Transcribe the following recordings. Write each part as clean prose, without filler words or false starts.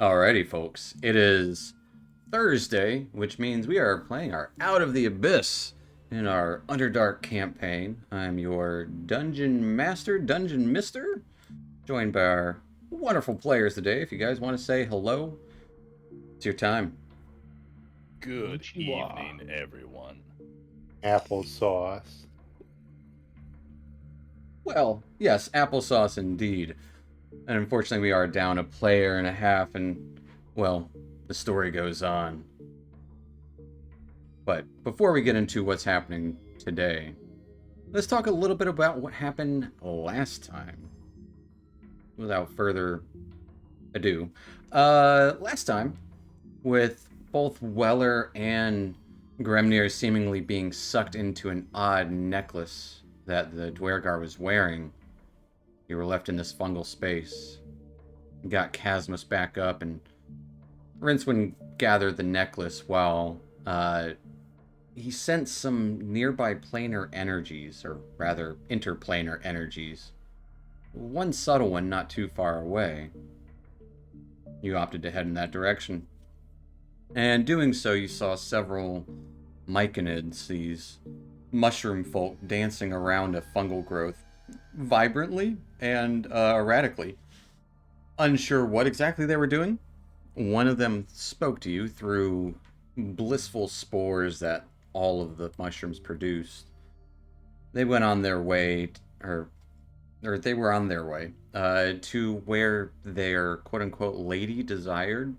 Alrighty, folks. It is Thursday, which means we are playing our Out of the Abyss in our Underdark campaign. I'm your Dungeon Master, Dungeon Mister, joined by our wonderful players today. If you guys want to say hello, it's your time. Good Konnichiwa. evening, everyone. Applesauce. Well, yes, applesauce indeed. And unfortunately, we are down a player and a half, and, well, the story goes on. But before we get into what's happening today, let's talk a little bit about what happened last time. Without further ado, last time, with both Weller and Gremnir seemingly being sucked into an odd necklace that the Dwergar was wearing, you were left in this fungal space. You got Casmus back up, and Rincewind gathered the necklace while he sensed some nearby planar energies, or rather, interplanar energies. One subtle one not too far away. You opted to head in that direction. And doing so, you saw several myconids, these mushroom folk, dancing around a fungal growth vibrantly and erratically. Unsure what exactly they were doing, one of them spoke to you through blissful spores that all of the mushrooms produced. They went on their way, or they were on their way, to where their quote-unquote lady desired.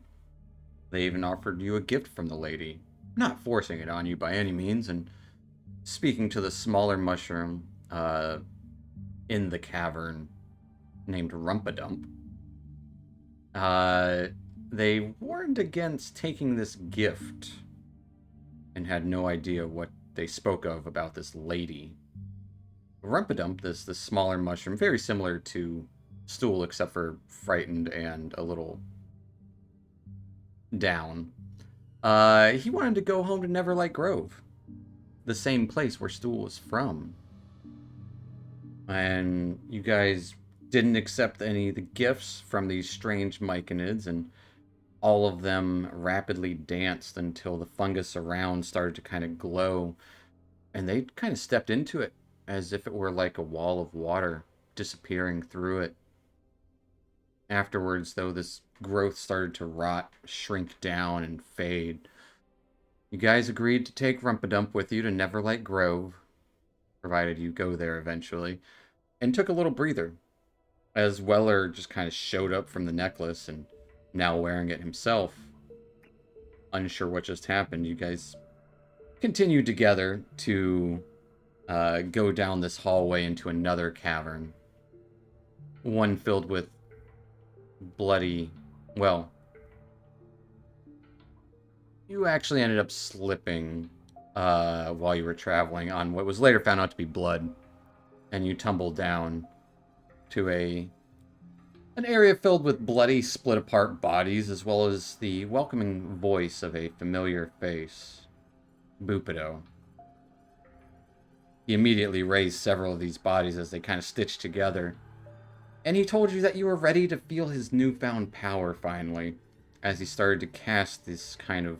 They even offered you a gift from the lady, not forcing it on you by any means, and speaking to the smaller mushroom in the cavern named Rumpadump, they warned against taking this gift and had no idea what they spoke of about this lady. Rumpadump, this smaller mushroom, very similar to Stool except for frightened and a little down. He wanted to go home to Neverlight Grove, the same place where Stool was from. And you guys didn't accept any of the gifts from these strange myconids, and all of them rapidly danced until the fungus around started to kind of glow, and they kind of stepped into it as if it were like a wall of water disappearing through it. Afterwards, though, this growth started to rot, shrink down, and fade. You guys agreed to take Rumpadump with you to Neverlight Grove, provided you go there eventually, and took a little breather, as Weller just kind of showed up from the necklace and now wearing it himself. Unsure what just happened, you guys continued together to go down this hallway into another cavern. One filled with bloody, well, you actually ended up slipping while you were traveling on what was later found out to be blood, and you tumbled down to an area filled with bloody, split apart bodies, as well as the welcoming voice of a familiar face, Bupido. He immediately raised several of these bodies as they kind of stitched together, and he told you that you were ready to feel his newfound power finally, as he started to cast this kind of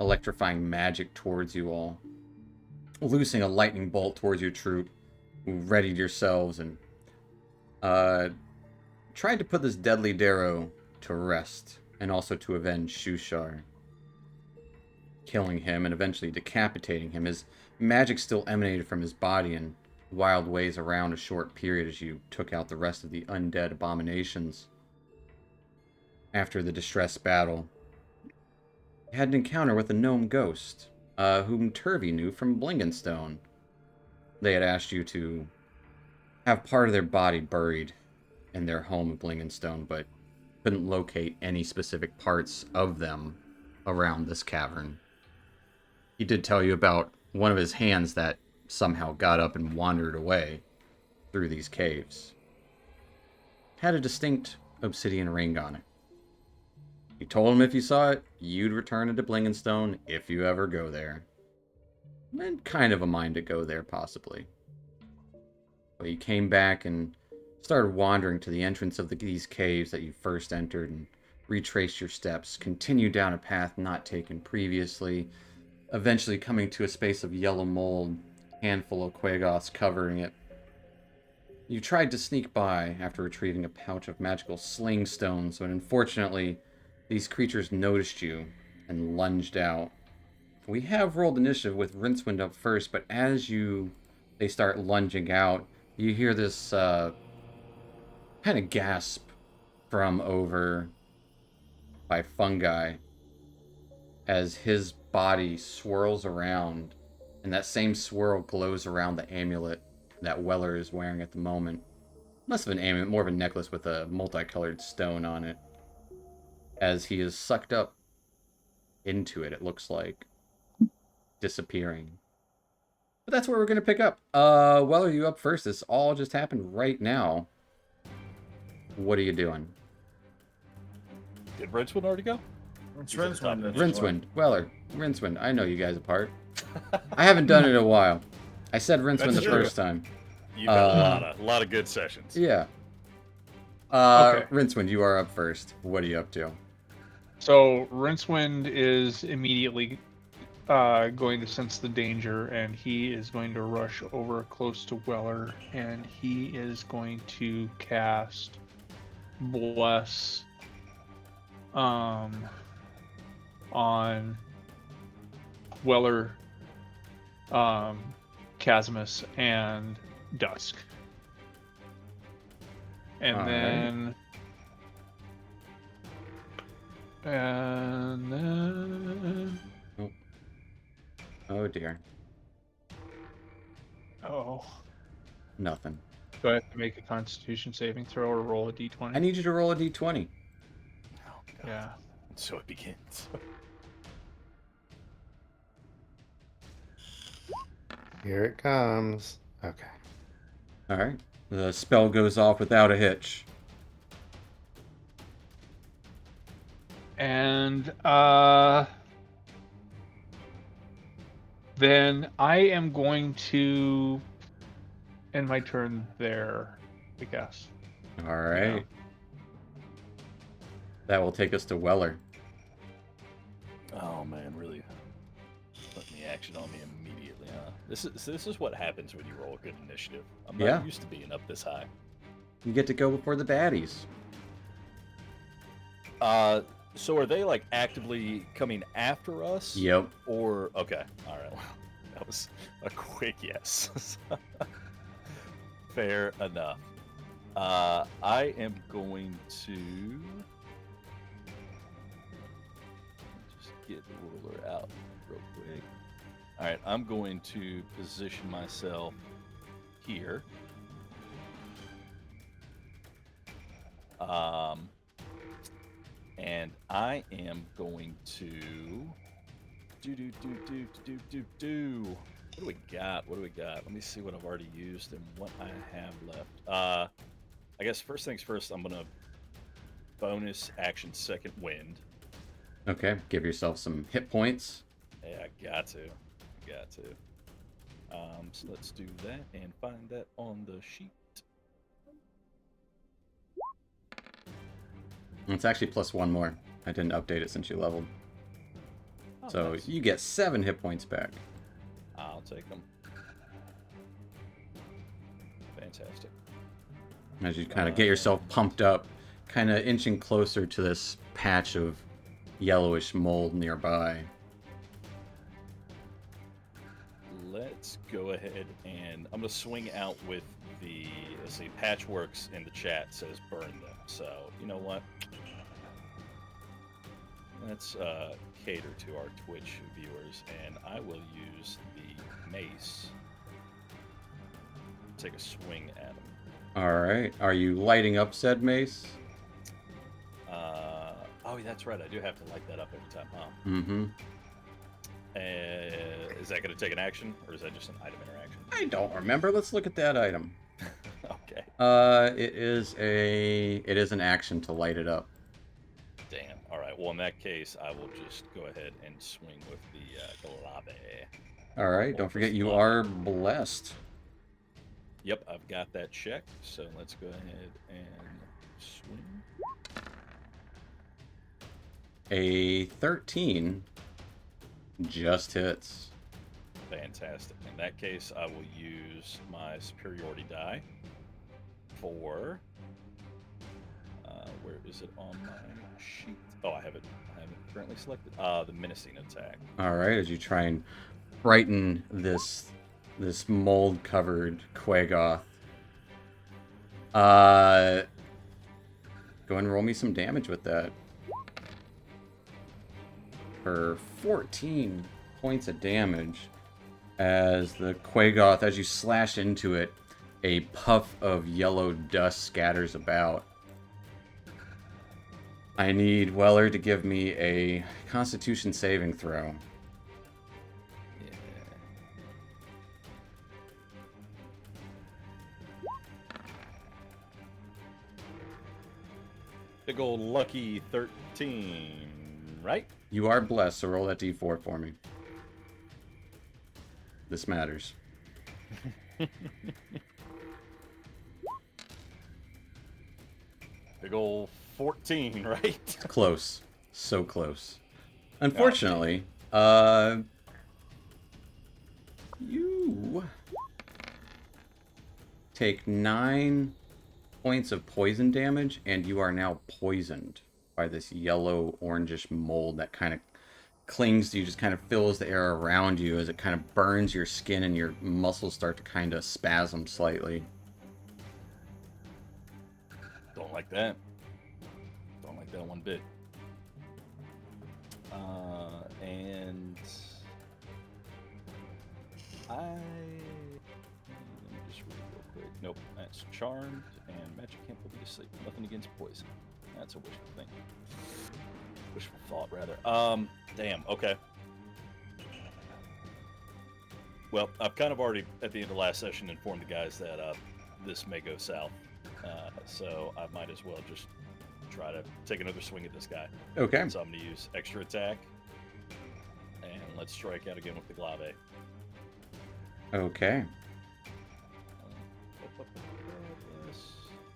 electrifying magic towards you all, loosing a lightning bolt towards your troop, who readied yourselves and tried to put this deadly Darrow to rest, and also to avenge Shushar, killing him and eventually decapitating him. His magic still emanated from his body in wild ways around a short period as you took out the rest of the undead abominations. After the distress battle, you had an encounter with a gnome ghost, whom Turvey knew from Blingenstone. They had asked you to have part of their body buried in their home of Blingenstone, but couldn't locate any specific parts of them around this cavern. He did tell you about one of his hands that somehow got up and wandered away through these caves. Had a distinct obsidian ring on it. He told him if you saw it, you'd return it to Blingenstone if you ever go there. And kind of a mind to go there, possibly. But you came back and started wandering to the entrance of these caves that you first entered, and retrace your steps, continue down a path not taken previously, eventually coming to a space of yellow mold, handful of Quaggoths covering it. You tried to sneak by after retrieving a pouch of magical sling stones, but unfortunately, these creatures noticed you and lunged out. We have rolled initiative with Rincewind up first, but as they start lunging out, you hear this kind of gasp from over by Fungi as his body swirls around, and that same swirl glows around the amulet that Weller is wearing at the moment. Less of an amulet, more of a necklace with a multicolored stone on it. As he is sucked up into it, it looks like, disappearing. But that's where we're going to pick up. Weller, you up first. This all just happened right now. What are you doing? Did Rincewind already go? It's He's at the top. Rincewind. Rincewind. Weller. Rincewind. I know you guys apart. I haven't done it in a while. I said Rincewind That's the true. first time. You've had a lot of good sessions. Yeah. Okay. Rincewind, you are up first. What are you up to? So Rincewind is immediately going to sense the danger, and he is going to rush over close to Weller, and he is going to cast Bless on Weller, Chasmus, and Dusk. And All right. then Oh dear. oh, Nothing. do I have to make a Constitution saving throw or roll a d20? I need you to roll a d20. Oh, God. Yeah. So it begins. Here it comes. Okay. All right. The spell goes off without a hitch. And then I am going to end my turn there, I guess. All right. Yeah. That will take us to Weller. Oh man, really putting the action on me immediately, huh? This is what happens when you roll a good initiative. I'm not Yeah. used to being up this high. You get to go before the baddies. So are they like actively coming after us? Yep. Or okay, all right. Well, that was a quick yes. Fair enough. I am going to just get the ruler out real quick. All right, I'm going to position myself here. And I am going to do. What do we got? Let me see what I've already used and what I have left. I guess first things first, I'm gonna bonus action second wind. Okay. Give yourself some hit points. Yeah, I got to. So let's do that and find that on the sheet. It's actually plus one more. I didn't update it since you leveled. Oh, So nice. you get 7 hit points back. I'll take them. Fantastic. As you kind of get yourself pumped up, kind of inching closer to this patch of yellowish mold nearby. Let's go ahead and I'm gonna swing out with the let's see, Patchworks in the chat says burn them. So you know what? Let's cater to our Twitch viewers, and I will use the mace. Take a swing at them. All right. Are you lighting up said mace? Oh, that's right. I do have to light that up every time, huh? Mm-hmm. Is that going to take an action, or is that just an item interaction? I don't remember. Let's look at that item. Okay. It is an action to light it up. Damn. All right. Well, in that case, I will just go ahead and swing with the Galabe. All right. Don't forget you are blessed. Yep, I've got that checked. So let's go ahead and swing. A 13 just hits. Fantastic. In that case, I will use my superiority die for. Where is it on my sheet? Oh, I have it currently selected. The menacing attack. All right, as you try and frighten this mold-covered Quagoth. Go ahead and roll me some damage with that. For 14 points of damage, as the Quagoth, as you slash into it, a puff of yellow dust scatters about. I need Weller to give me a Constitution saving throw. Yeah. Big old lucky 13, right? You are blessed, so roll that d4 for me. This matters. Big old 14, right? Close. So close. Unfortunately, you take 9 points of poison damage, and you are now poisoned by this yellow orangish mold that kind of clings to you, just kind of fills the air around you as it kind of burns your skin and your muscles start to kind of spasm slightly. Don't like that. Don't like that one bit. And let me just read real quick. Nope, that's charmed, and magic can't put me to sleep. Nothing against poison. That's a wishful thing. Wishful thought, rather. Damn. Okay. Well, I've kind of already, at the end of last session, informed the guys that this may go south. So I might as well just try to take another swing at this guy. Okay. So I'm going to use extra attack. And let's strike out again with the glaive. Okay. Yes. Oh,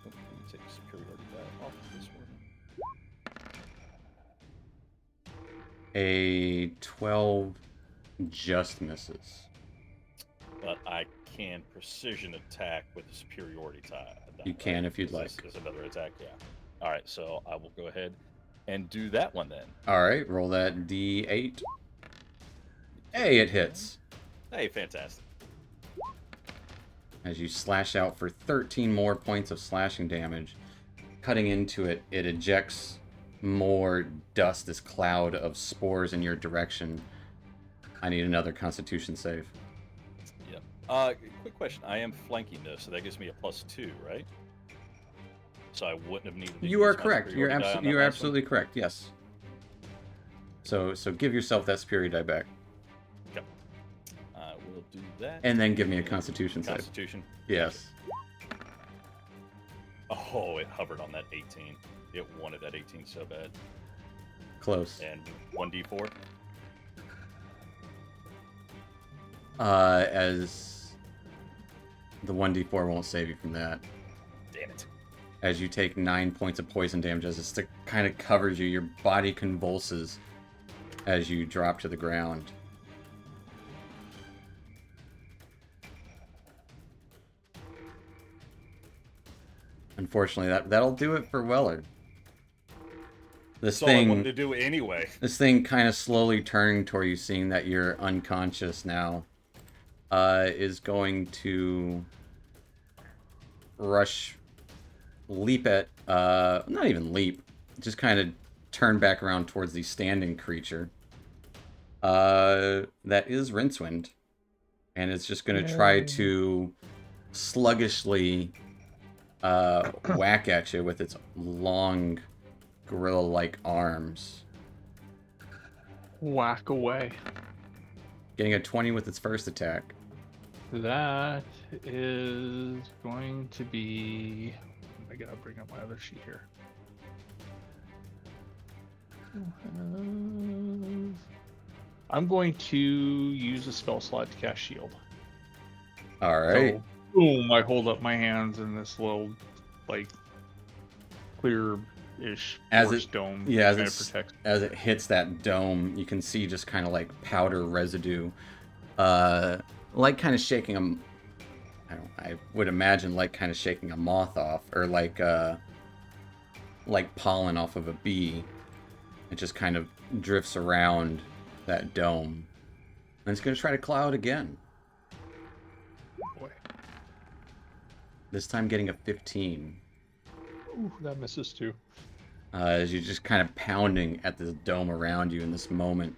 let me take superiority die off of this one. A 12 just misses. But I can precision attack with the superiority tie. You can if you'd Is like. this another attack? Yeah. All right, so I will go ahead and do that one then. All right, roll that d8. Hey, it hits. Hey, fantastic. As you slash out for 13 more points of slashing damage, cutting into it, it ejects more dust, this cloud of spores in your direction. I need another Constitution save. Yep. Quick question. I am flanking this, so that gives me a +2, right? So I wouldn't have needed to You are use my correct. You're superiority die on that you're last one? absolutely correct. Yes. So give yourself that superiority die back, Okay. I will do that. and then give me a Constitution save. Constitution. Yes. Oh, it hovered on that 18. It wanted that 18 so bad. Close. And 1d4. As the 1d4 won't save you from that. Damn it. As you take 9 points of poison damage, as the stick kind of covers you, your body convulses as you drop to the ground. Unfortunately, that'll do it for Weller. That's all I wanted to do anyway. This thing kind of slowly turning toward you, seeing that you're unconscious now, is going to leap at, not even leap, just kind of turn back around towards the standing creature. That is Rincewind. And it's just going to try to sluggishly whack at you with its long gorilla-like arms. Whack away. Getting a 20 with its first attack. That is going to be. I gotta bring up my other sheet here. I'm going to use a spell slot to cast shield. All right. So, boom! I hold up my hands, and this little, like, clear ish As force it- dome yeah, as kind of it's- protects. As it hits that dome, you can see just kind of like powder residue, like kind of shaking a. I would imagine like kind of shaking a moth off, or like pollen off of a bee. It just kind of drifts around that dome, and it's gonna try to cloud again. Boy, This time getting a 15. ooh, that misses too. As you're just kind of pounding at this dome around you in this moment.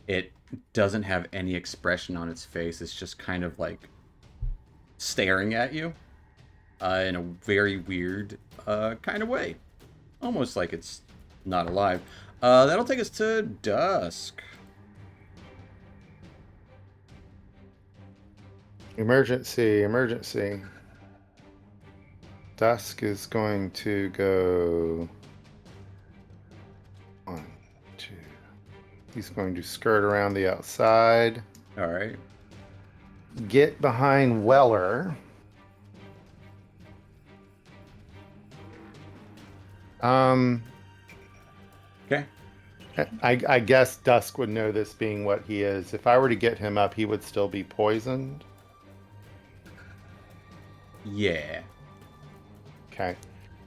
It doesn't have any expression on its face. It's just kind of like staring at you in a very weird kind of way. Almost like it's not alive. That'll take us to Dusk. Emergency, emergency. Dusk is going to go 1, 2. He's going to skirt around the outside, All right. get behind Weller. Okay. I guess Dusk would know this being what he is. If I were to get him up, he would still be poisoned. Yeah. Okay.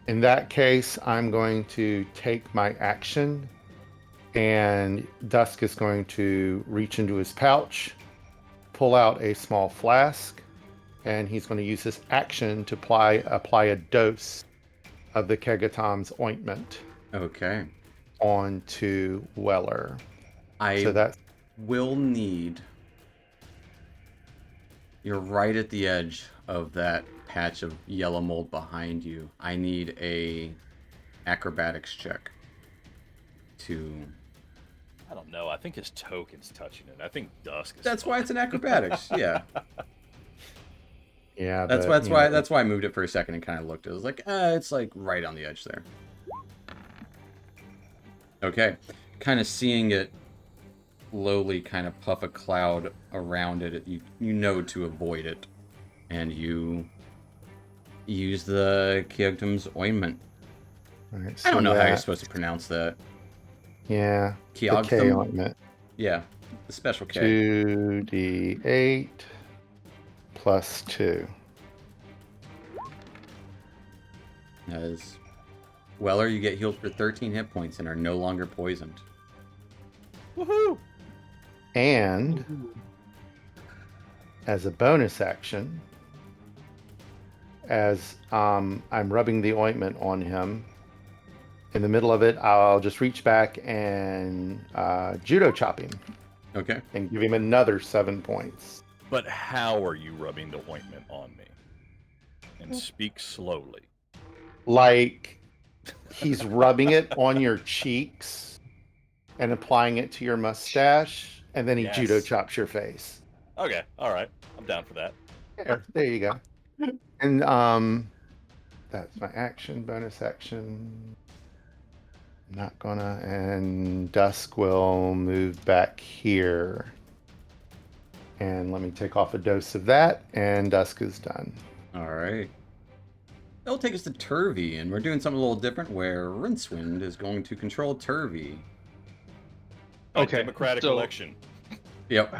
In that case, I'm going to take my action, and Dusk is going to reach into his pouch, pull out a small flask, and he's going to use his action to apply a dose of the Kegatom's ointment Okay. onto Weller. I So that's will need. You're right at the edge of that patch of yellow mold behind you. I need a acrobatics check to. I don't know. I think his token's touching it. I think Dusk is. That's fine. why it's an acrobatics. Yeah. yeah. That's but, that's you why know, that's why I moved it for a second and kind of looked. It was like, it's like right on the edge there. Okay, kind of seeing it lowly kind of puff a cloud around it. You know to avoid it, and you use the Keogtum's ointment. all right, I don't so know how you're that- supposed to pronounce that. Yeah. The K Keogtum. ointment. Yeah, the special K. 2d8 plus 2. As Weller, you get healed for 13 hit points and are no longer poisoned. Woohoo! And as a bonus action, as I'm rubbing the ointment on him, in the middle of it, I'll just reach back and judo chop him Okay. and give him another 7 points. But how are you rubbing the ointment on me? And speak slowly. Like he's rubbing it on your cheeks and applying it to your mustache, and then he judo Yes. chops your face. Okay, all right. I'm down for that. There you go. And that's my action, bonus action. Not gonna, and Dusk will move back here. And let me take off a dose of that, and Dusk is done. All right. That'll take us to Turvy, and we're doing something a little different where Rincewind is going to control Turvy. By Okay, Democratic so- election. Yep,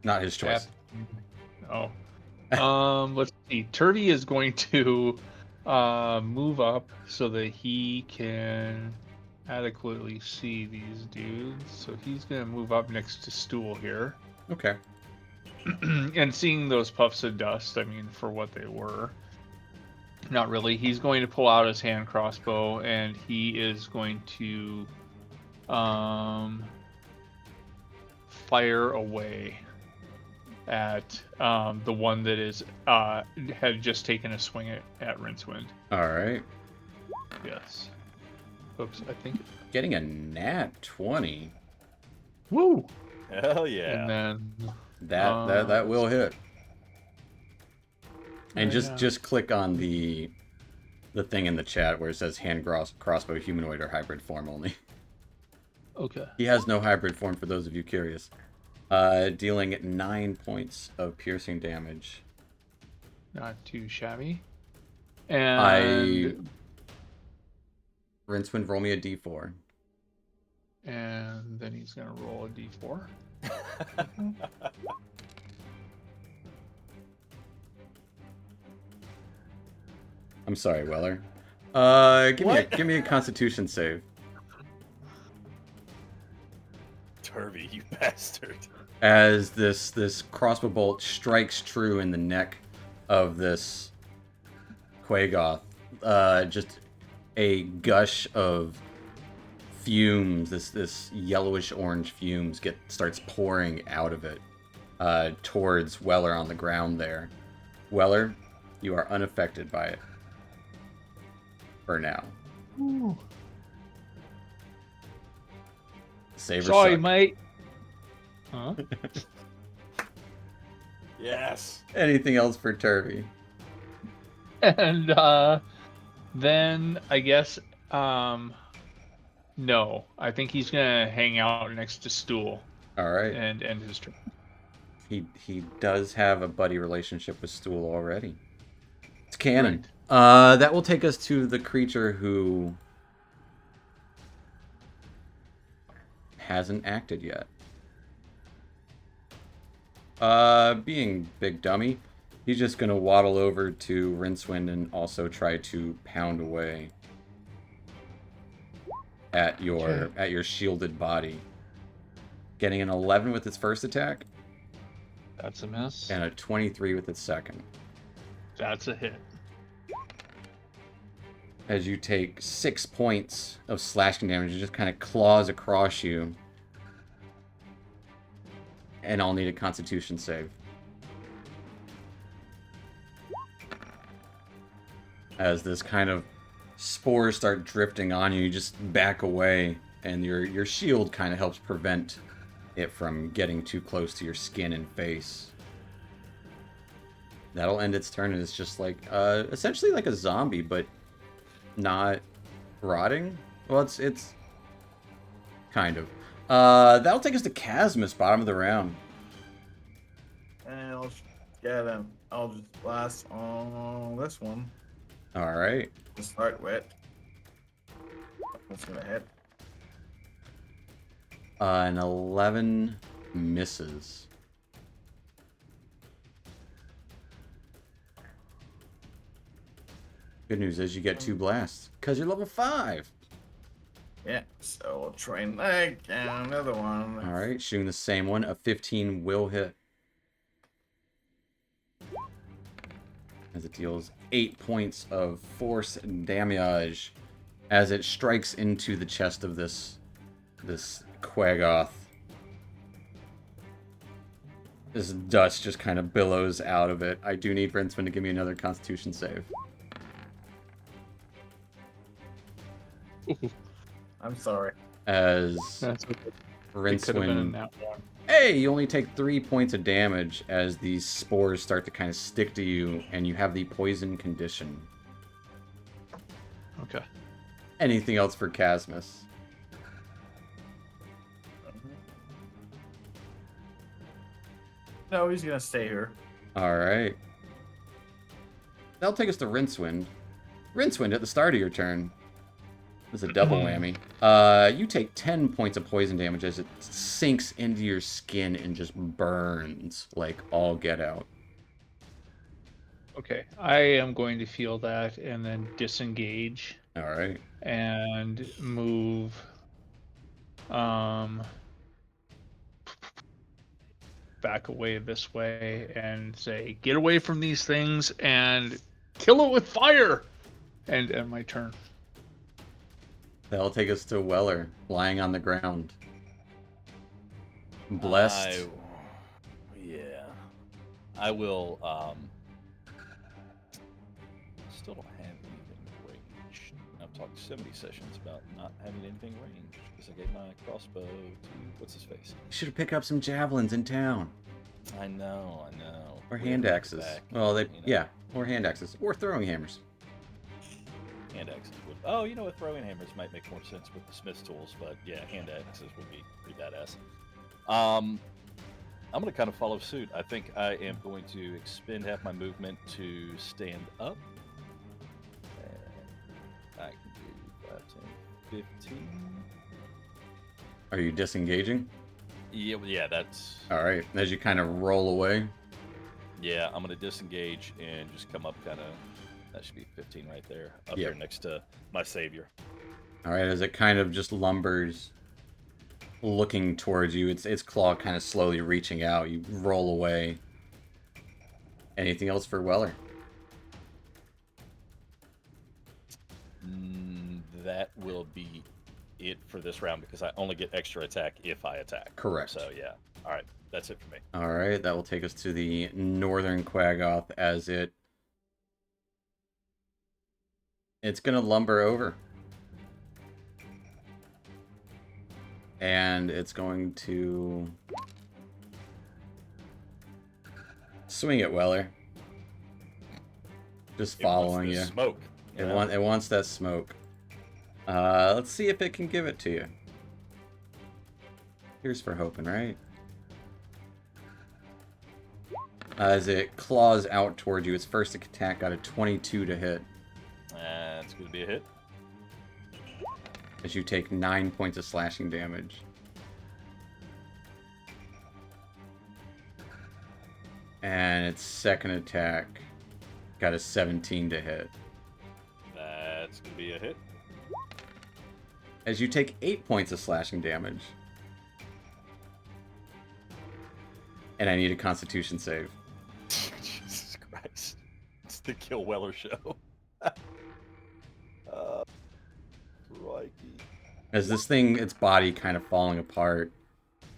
not his choice. Oh. Let's see. Turvy is going to move up so that he can adequately see these dudes. So he's going to move up next to Stool here. Okay. And seeing those puffs of dust, I mean, for what they were, not really. He's going to pull out his hand crossbow, and he is going to fire away at the one that is had just taken a swing at Rincewind. All right. Yes. Oops, I think. Getting a nat 20. Woo! Hell yeah. And then That will hit. And Right now. just click on the thing in the chat where it says hand crossbow humanoid or hybrid form only. okay. He has no hybrid form for those of you curious. Dealing 9 points of piercing damage. Not too shabby. And Rincewind, roll me a d4. And then he's gonna roll a d4. I'm sorry, Weller. Give me a Constitution save. Turvy, you bastard. As this crossbow bolt strikes true in the neck of this Quagoth, just a gush of fumes, this yellowish orange fumes starts pouring out of it towards Weller on the ground there. Weller, you are unaffected by it for now. Ooh. Save or Sorry, suck. mate. Huh? Yes. Anything else for Turvy? And then I guess no. I think he's gonna hang out next to Stool All right. and end his turn. He does have a buddy relationship with Stool already. It's canon. Right. That will take us to the creature who hasn't acted yet. Being big dummy, he's just gonna waddle over to Rincewind and also try to pound away at your shielded body. Getting an 11 with its first attack That's a miss. and a 23 with its second. That's a hit. As you take 6 points of slashing damage, it just kind of claws across you. And I'll need a Constitution save. As this kind of spores start drifting on you, you just back away, and your shield kind of helps prevent it from getting too close to your skin and face. That'll end its turn, and it's just like essentially like a zombie, but not rotting. Well, it's kind of. That'll take us to Chasmus, bottom of the round. And I'll just get him. I'll just blast on this one All right. to start with. That's gonna hit. An 11 misses. Good news is you get 2 blasts, because you're level 5. Yeah, so we'll train leg and another one. All right, shooting the same one. A 15 will hit. As it deals 8 points of force damage as it strikes into the chest of this Quagoth. This dust just kind of billows out of it. I do need Rincewind to give me another Constitution save. I'm sorry. As That's okay. It could have been in Rincewind... that one. Hey, you only take 3 points of damage as these spores start to kind of stick to you, and you have the poison condition. Okay. Anything else for Chasmus? No, he's gonna stay here. Alright. That'll take us to Rincewind. Rincewind, at the start of your turn. This is a double whammy. You take 10 points of poison damage as it sinks into your skin and just burns like all get out. Okay. I am going to feel that and then disengage Alright. and move back away this way and say, get away from these things and kill it with fire, and end my turn. That'll take us to Weller, lying on the ground. Blessed. Yeah. I will, still don't have anything ranged. I've talked 70 sessions about not having anything ranged because I gave my crossbow to, what's his face? You should have picked up some javelins in town. I know. Or We hand have to axes. back, Well, they, you know. yeah, or hand axes. Or throwing hammers. Hand axes would. Oh, you know what? Throwing hammers might make more sense with the smith's tools, but yeah, hand axes would be pretty badass. I'm going to kind of follow suit. I think I am going to expend half my movement to stand up. And I can do 5, 10, 15. Are you disengaging? Yeah, that's. All right. As you kind of roll away. Yeah, I'm gonna disengage and just come up kind of. That should be 15 right there, up Yep. there next to my savior. All right. As it kind of just lumbers, looking towards you, its claw kind of slowly reaching out. You roll away. Anything else for Weller? That will be it for this round because I only get extra attack if I attack. Correct. So yeah. All right, that's it for me. All right. That will take us to the northern Quaggoth as it's going to lumber over. And it's going to swing at Weller. Just following you. Smoke. It wants that smoke. Let's see if it can give it to you. Here's for hoping, right? As it claws out towards you, its first attack got a 22 to hit. That's going to be a hit. As you take 9 points of slashing damage. And its second attack got a 17 to hit. That's going to be a hit. As you take 8 points of slashing damage. And I need a Constitution save. Jesus Christ. It's the Kill Weller show. Crikey. As this thing, its body kind of falling apart.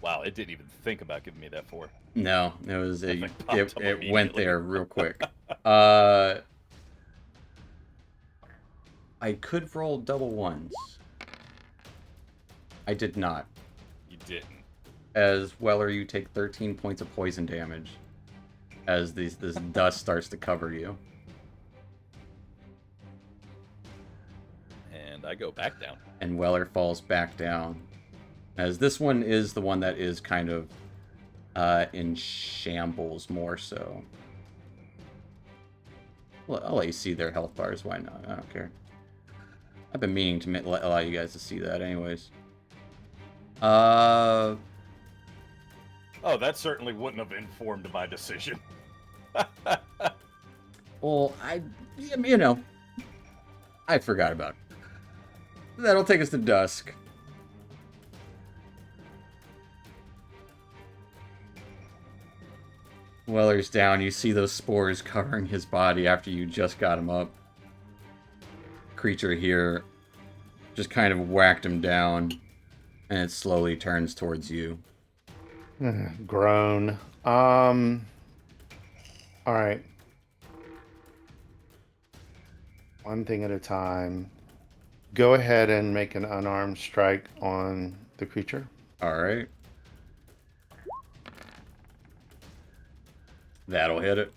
Wow, it didn't even think about giving me that 4. No, it was That it thing popped up went immediately. there real quick. I could roll double ones. I did not. You didn't. As Weller, you take 13 points of poison damage as this dust starts to cover you. And I go back down. And Weller falls back down. As this one is the one that is kind of in shambles more so. Well, I'll let you see their health bars. Why not? I don't care. I've been meaning to allow you guys to see that anyways. Oh, that certainly wouldn't have informed my decision. Well, you know, I forgot about it. That'll take us to dusk. Weller's down. You see those spores covering his body after you just got him up. Creature here just kind of whacked him down, and it slowly turns towards you. Groan. All right. One thing at a time. Go ahead and make an unarmed strike on the creature. All right. That'll hit it.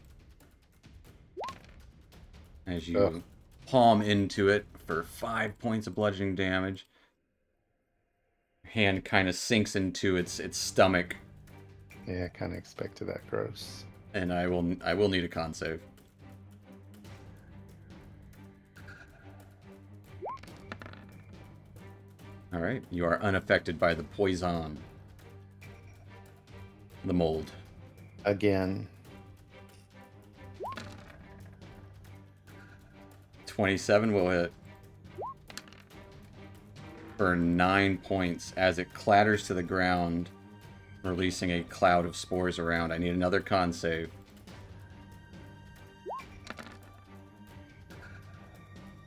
As you Ugh. palm into it for 5 points of bludgeoning damage. Your hand kind of sinks into its stomach, Yeah, I kind of expected that. Gross. and I will need a con save. All right, you are unaffected by the poison. The mold. Again. 27 will hit for 9 points as it clatters to the ground, releasing a cloud of spores around. I need another con save.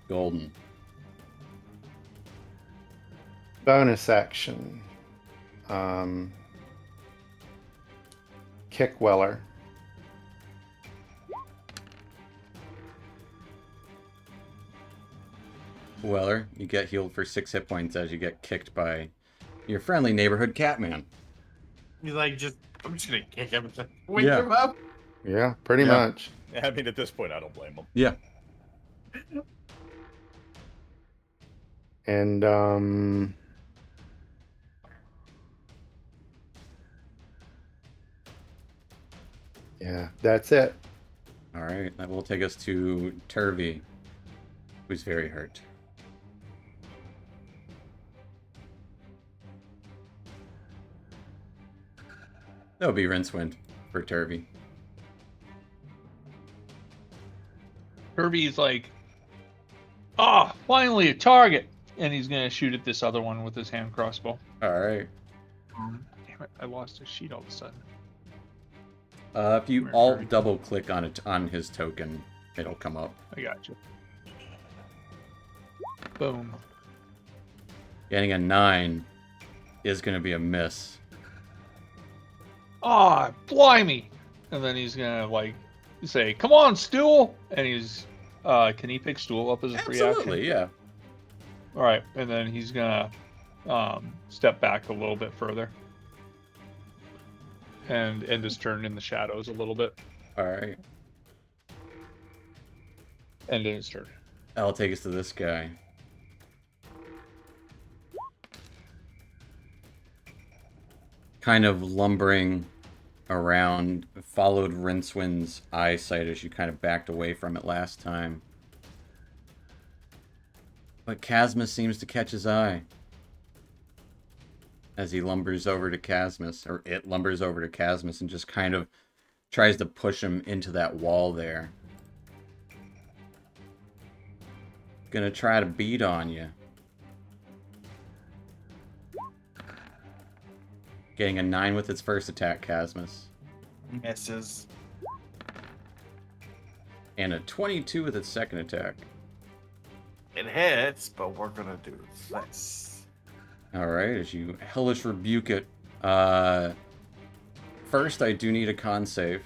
Golden. Bonus action. Kick Weller. Weller, you get healed for 6 hit points as you get kicked by your friendly neighborhood Catman. He's like, I'm just gonna kick him. Wake Yeah. him up. Yeah, pretty Yeah. much. I mean, at this point, I don't blame him. Yeah. And yeah, that's it. All right, that will take us to Turvy, who's very hurt. That would be Rincewind for Turvy. Kirby's like, ah, finally a target, and he's gonna shoot at this other one with his hand crossbow. All right. Damn it, I lost a sheet all of a sudden. If you Where, alt Turvy? double click on it on his token, it'll come up. I got you. Boom. Getting a 9 is going to be a miss. Ah, blimey! And then he's gonna like say, "Come on, stool!" And he's, can he pick stool up as a free action? Absolutely, yeah. All right, and then he's gonna step back a little bit further and end his turn in the shadows a little bit. All right. End his turn. That'll take us to this guy. Kind of lumbering around, followed Rincewind's eyesight as you kind of backed away from it last time. But Casmus seems to catch his eye as he lumbers over to Casmus, or it lumbers over to Casmus and just kind of tries to push him into that wall there. Gonna try to beat on you. Getting a 9 with its first attack, Casmus. Misses. And a 22 with its second attack. It hits, but we're gonna do this. Alright, as you Hellish Rebuke it. First, I do need a con save.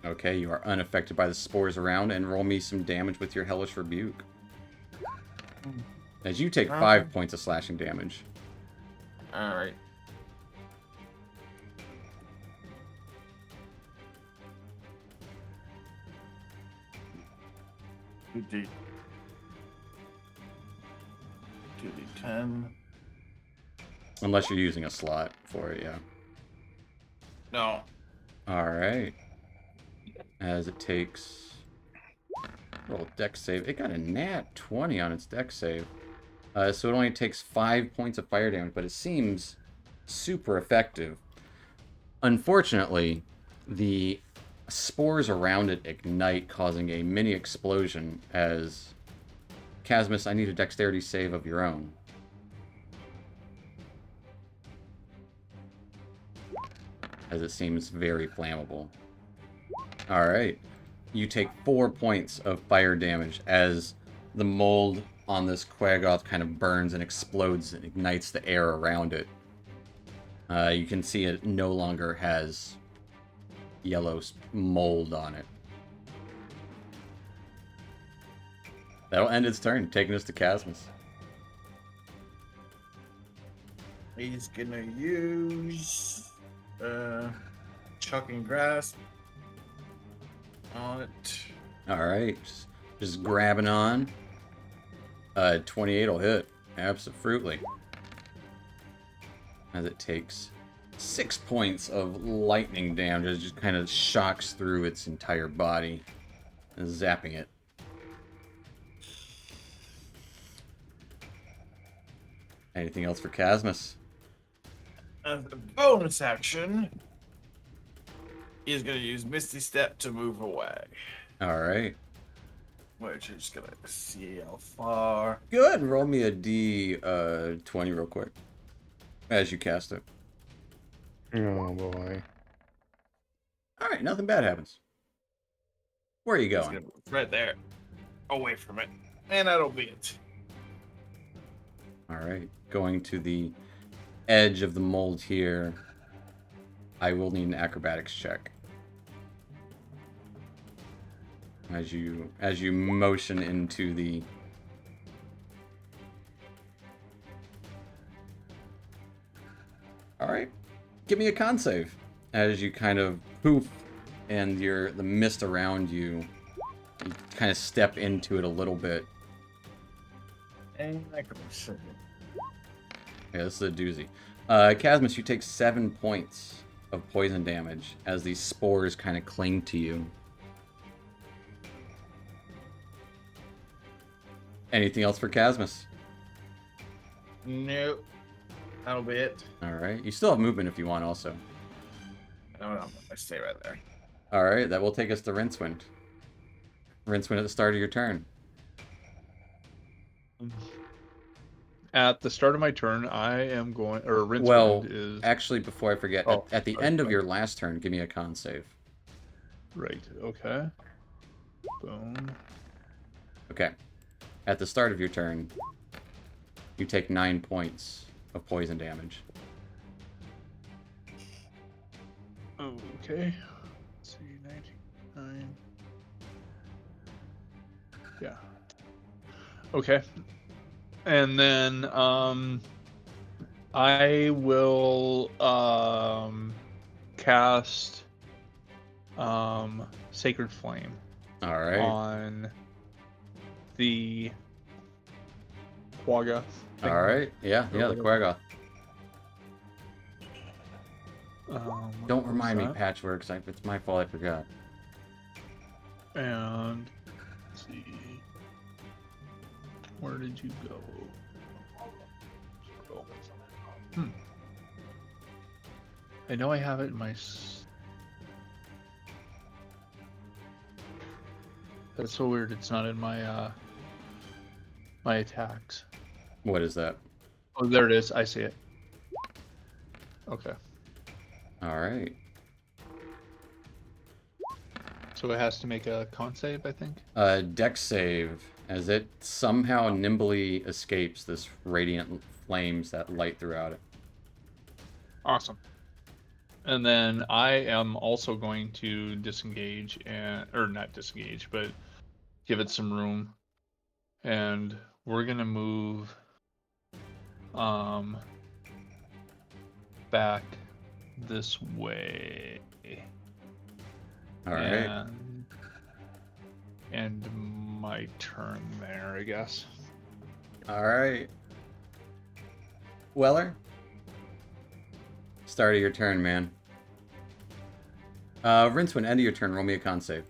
Okay, you are unaffected by the spores around, and roll me some damage with your Hellish Rebuke. As you take 5 points of slashing damage. Alright. Two D10. Unless you're using a slot for it, yeah. No. Alright. As it takes... Roll dex save. It got a nat 20 on its dex save. So it only takes 5 points of fire damage, but it seems super effective. Unfortunately, the spores around it ignite, causing a mini explosion as... Casmus, I need a dexterity save of your own. As it seems very flammable. Alright. You take 4 points of fire damage as the mold on this Quaggoth kind of burns and explodes and ignites the air around it. You can see it no longer has yellow mold on it. That'll end its turn, taking us to Casmus. He's gonna use chucking grass on it. Alright, just grabbing on. 28 will hit. Absolutely. As it takes 6 points of lightning damage, it just kind of shocks through its entire body, zapping it. Anything else for Casmus? As a bonus action, he's gonna use Misty Step to move away. Alright. Which is gonna see how far. Go ahead and roll me a D20 real quick. As you cast it. Oh boy. Alright, nothing bad happens. Where are you He's going? gonna move right there. Away from it. And that'll be it. Alright, going to the edge of the mold here. I will need an acrobatics check. As you motion into the... Alright, give me a con save. As you kind of poof and the mist around you kind of step into it a little bit. And I can show you. Yeah, this is a doozy. Casmus, you take 7 points of poison damage as these spores kind of cling to you. Anything else for Casmus? Nope. That'll be it. All right. You still have movement if you want, also. No, I stay right there. All right. That will take us to Rincewind. Rincewind at the start of your turn. At the start of my turn, I am going, or Rincewind Well, is actually, before I forget, Oh, at the sorry, end of go your last turn, give me a con save. right. Okay. Boom. Okay. At the start of your turn, you take 9 points of poison damage. Okay. Let's see, 99. Yeah. Okay. And then I will cast Sacred Flame All right. on the Quagga thing. All right. Yeah, or yeah, the whatever. Quagga. Don't what remind me, was that? Patchwork, 'cause it's my fault I forgot. And let's see. Where did you go? Oh. I know I have it in my. That's so weird. It's not in my my attacks. What is that? Oh, there it is. I see it. Okay. All right. So it has to make a con save, I think. Dex save, as it somehow nimbly escapes this radiant flames that light throughout it. Awesome. And then I am also going to disengage or not disengage, but give it some room. And we're gonna move back this way. All right. And my turn there, I guess. All right. Weller? Start of your turn, man. Rincewind, end of your turn. Roll me a con save.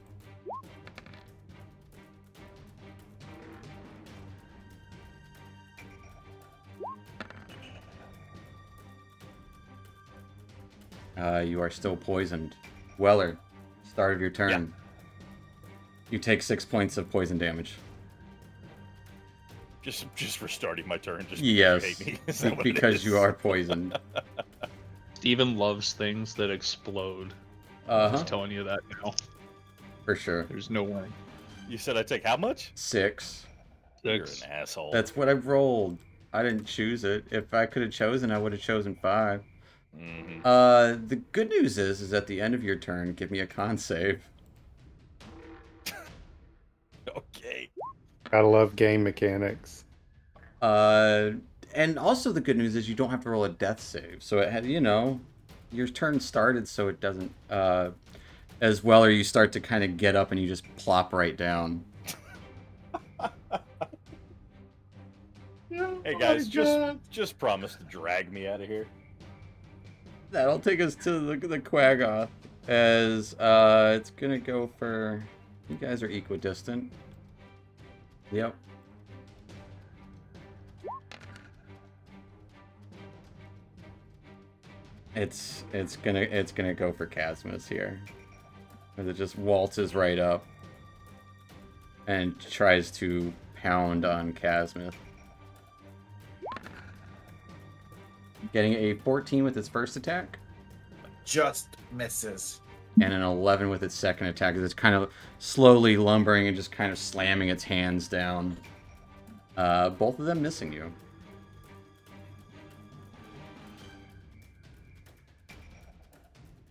You are still poisoned. Weller, start of your turn. Yeah. You take 6 points of poison damage. Just for starting my turn. Just Yes, because you hate me. Is that what it because is? you are poisoned. Steven loves things that explode. I'm Uh-huh, just telling you that now. for sure. There's no way. You said I take how much? 6. You're Six. an asshole. That's what I rolled. I didn't choose it. If I could have chosen, I would have chosen 5. Mhm. The good news is at the end of your turn, give me a con save. Okay. Gotta love game mechanics. And also the good news is you don't have to roll a death save. So it had, your turn started so it doesn't, as well, or you start to kind of get up and you just plop right down. Hey guys, just promise to drag me out of here. That'll take us to the Quaggoth, as it's gonna go for. You guys are equidistant. Yep. It's gonna go for Casmus here, as it just waltzes right up and tries to pound on Casmus. Getting a 14 with its first attack. Just misses. And an 11 with its second attack. It's kind of slowly lumbering and just kind of slamming its hands down. Both of them missing you.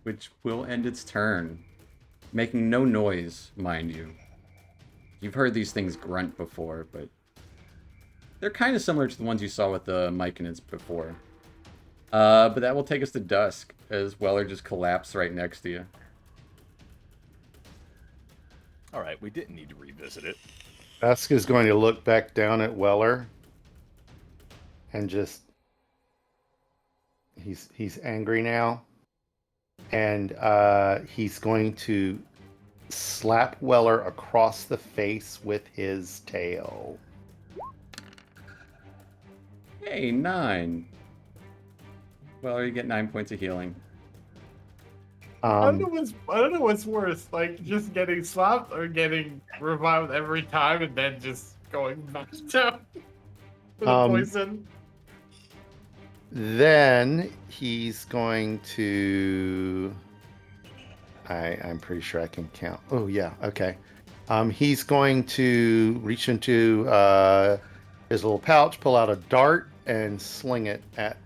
Which will end its turn. Making no noise, mind you. You've heard these things grunt before, but they're kind of similar to the ones you saw with the Myconids before. But that will take us to Dusk, as Weller just collapsed right next to you. All right, we didn't need to revisit it. Dusk is going to look back down at Weller and just he's angry now, and he's going to slap Weller across the face with his tail. Hey, 9. Well, you get 9 points of healing. I don't know what's worse, like just getting slapped or getting revived every time and then just going back down for the poison. Then he's going to. I'm pretty sure I can count. Oh yeah, okay. He's going to reach into his little pouch, pull out a dart, and sling it at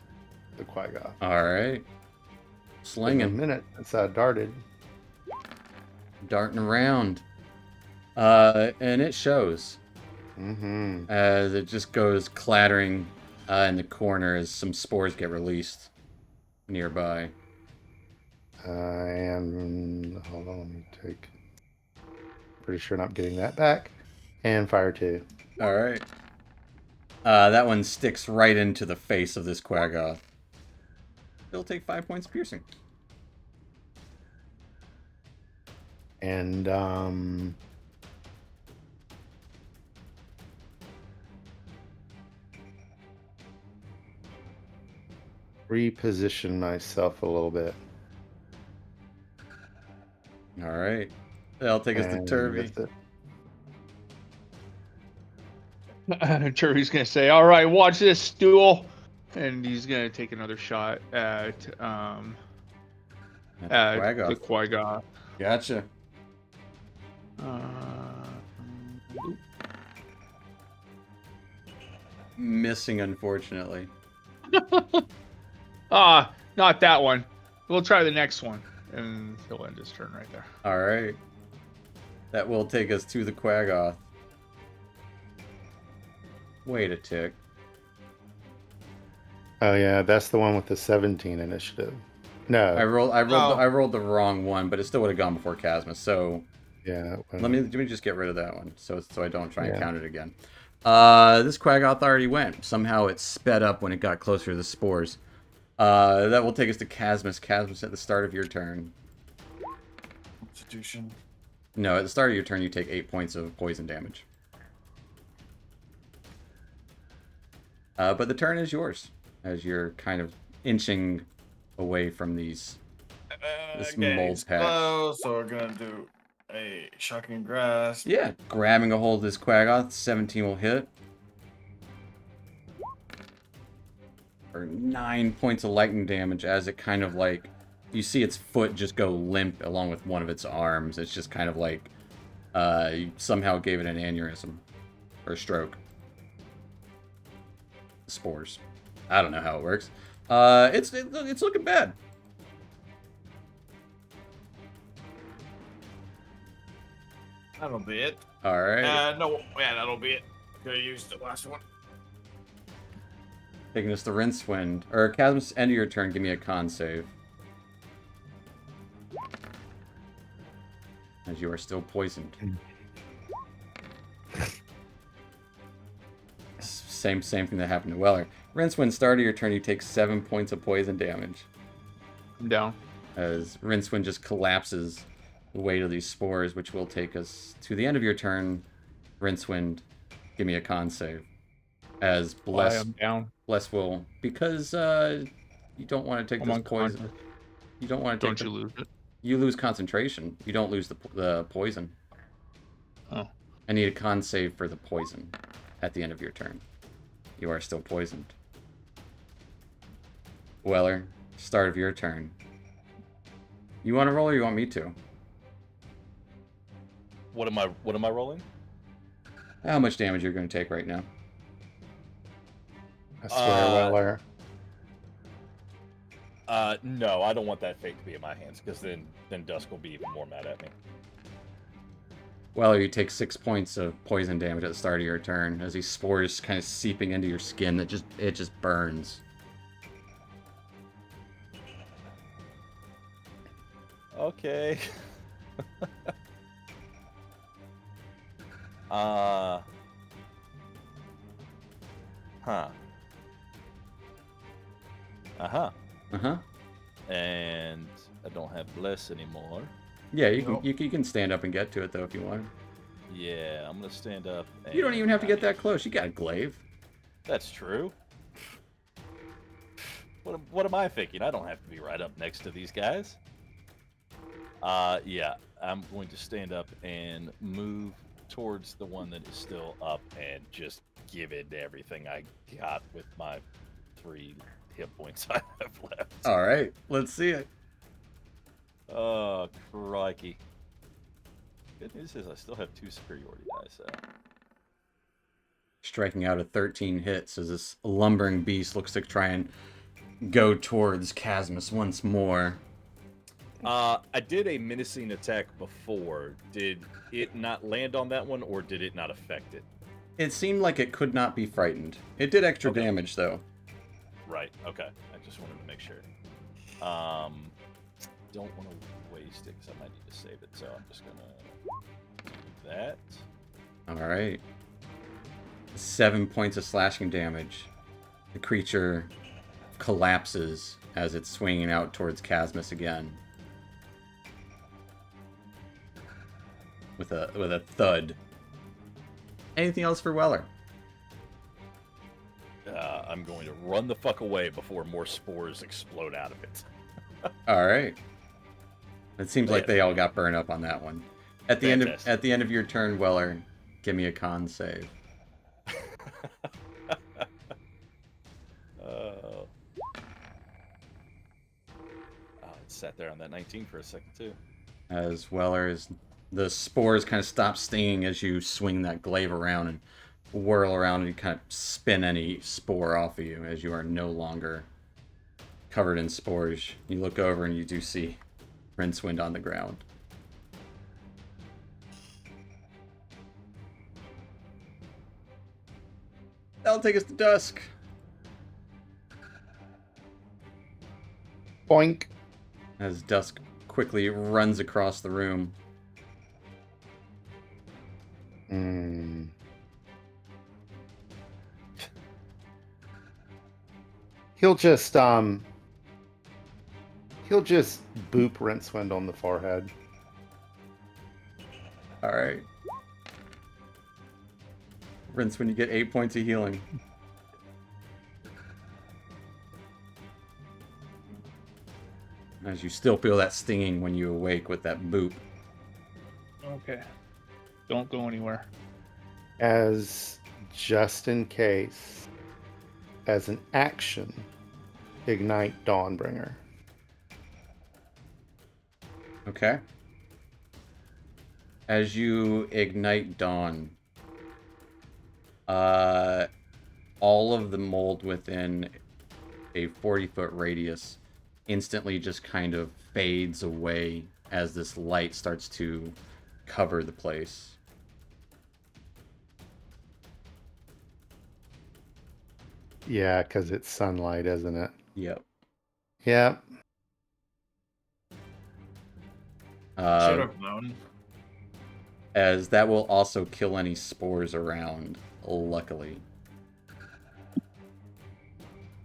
the Quagga. All right. In a Slinging. minute, it's darted. Darting around. And it shows Mm-hmm. as it just goes clattering in the corner as some spores get released nearby. And hold on, let me take. Pretty sure not getting that back. And fire 2. All right. That one sticks right into the face of this Quaggoth. He'll take 5 points of piercing. And reposition myself a little bit. All right. That'll take us to And Turvy. that's it. Turvey's gonna say, "All right, watch this stool," and he's gonna take another shot at the Quaggoth. Qui-Gon. Gotcha. Missing, unfortunately. Not that one. We'll try the next one, and he'll end his turn right there. All right. That will take us to the Quaggoth. Wait a tick. Oh yeah, that's the one with the 17 initiative. No. I rolled Oh. I rolled the wrong one, but it still would have gone before Chasma. So Yeah. let me just get rid of that one, so I don't try and Yeah. count it again. This Quaggoth already went. Somehow it sped up when it got closer to the spores. That will take us to Chasmus. Chasmus, at the start of your turn. Constitution. No, at the start of your turn, you take 8 points of poison damage. But the turn is yours, as you're kind of inching away from these. This mold patch. Close, so we're gonna do a shocking grasp. Yeah, grabbing a hold of this Quaggoth, 17 will hit. For 9 points of lightning damage as it kind of like, you see its foot just go limp along with one of its arms. It's just kind of like, you somehow gave it an aneurysm or stroke. Spores. I don't know how it works. It's looking bad. That'll be it. All right. No, yeah, that'll be it. Gonna use the last one. Taking us to Rincewind. Or Chasmus, end of your turn, give me a con save. As you are still poisoned. Same thing that happened to Weller. Rincewind, start of your turn, you take 7 points of poison damage. I'm down. As Rincewind just collapses the weight of these spores, which will take us to the end of your turn. Rincewind, give me a con save. As Why I'm down. Bless will, because you don't want to take I'm this on poison. con. You don't want to take. Don't you lose it? You lose concentration. You don't lose the poison. Oh. I need a con save for the poison at the end of your turn. You are still poisoned. Weller, start of your turn. You want to roll or you want me to? What am I rolling? How much damage you're going to take right now? I swear, Weller. No, I don't want that fate to be in my hands, because then Dusk will be even more mad at me. Weller, you take 6 points of poison damage at the start of your turn as these spores kind of seeping into your skin. It just burns. Okay. Huh. Uh-huh. Uh-huh. And I don't have Bless anymore. Yeah, you Nope. can stand up and get to it though if you want. Yeah, I'm gonna stand up. You don't and- even have to get that close. You got a glaive. That's true. What am I thinking? I don't have to be right up next to these guys. Yeah, I'm going to stand up and move towards the one that is still up and just give it everything I got with my 3 hit points I have left. All right, let's see it. Oh, crikey. Good news is I still have 2 superiority dice. So. Striking out at 13 hits as this lumbering beast looks to try and go towards Casmus once more. I did a menacing attack before. Did it not land on that one, or did it not affect it? It seemed like it could not be frightened. It did extra Okay. damage, though. Right. Okay. I just wanted to make sure. Don't want to waste it because I might need to save it. So I'm just gonna do that. All right. 7 points of slashing damage. The creature collapses as it's swinging out towards Casmus again. With a thud. Anything else for Weller? I'm going to run the fuck away before more spores explode out of it. All right. It seems like Yeah. they all got burned up on that one. At the Fantastic. end of your turn, Weller, give me a con save. It sat there on that 19 for a second too. As the spores kind of stop stinging as you swing that glaive around and whirl around and you kind of spin any spore off of you as you are no longer covered in spores. You look over and you do see Rincewind on the ground. That'll take us to dusk. Boink. As dusk quickly runs across the room. Mm. He'll just boop Rincewind on the forehead. All right. Rincewind, you get 8 points of healing. As you still feel that stinging when you awake with that boop. Okay. Don't go anywhere. As just in case, as an action, ignite Dawnbringer. Okay. As you ignite Dawn, all of the mold within a 40-foot radius instantly just kind of fades away as this light starts to cover the place. Yeah, because it's sunlight, isn't it? Yep. Yeah. Should have known. As that will also kill any spores around, luckily.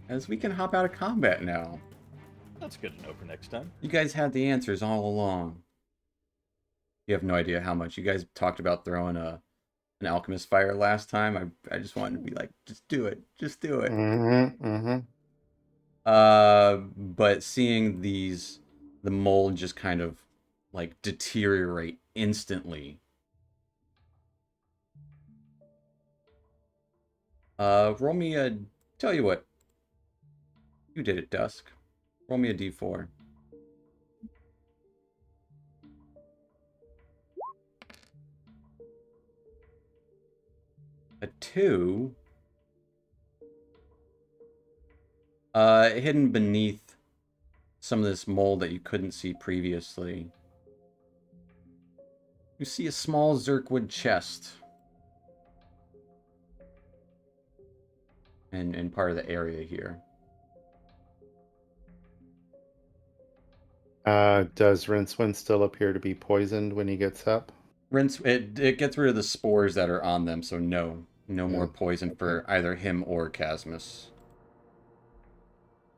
As we can hop out of combat now. That's good to know for next time. You guys had the answers all along. You have no idea how much. You guys talked about throwing an alchemist fire last time. I just wanted to be like, just do it. Just do it. Mm-hmm. Mm-hmm. But seeing the mold just kind of like deteriorate instantly. Roll me a, tell you what. You did it, Dusk. Roll me a d4. A 2. Hidden beneath some of this mold that you couldn't see previously. You see a small Zerkwood chest. In part of the area here. Does Rincewind still appear to be poisoned when he gets up? It gets rid of the spores that are on them, so no more poison for either him or Casmus.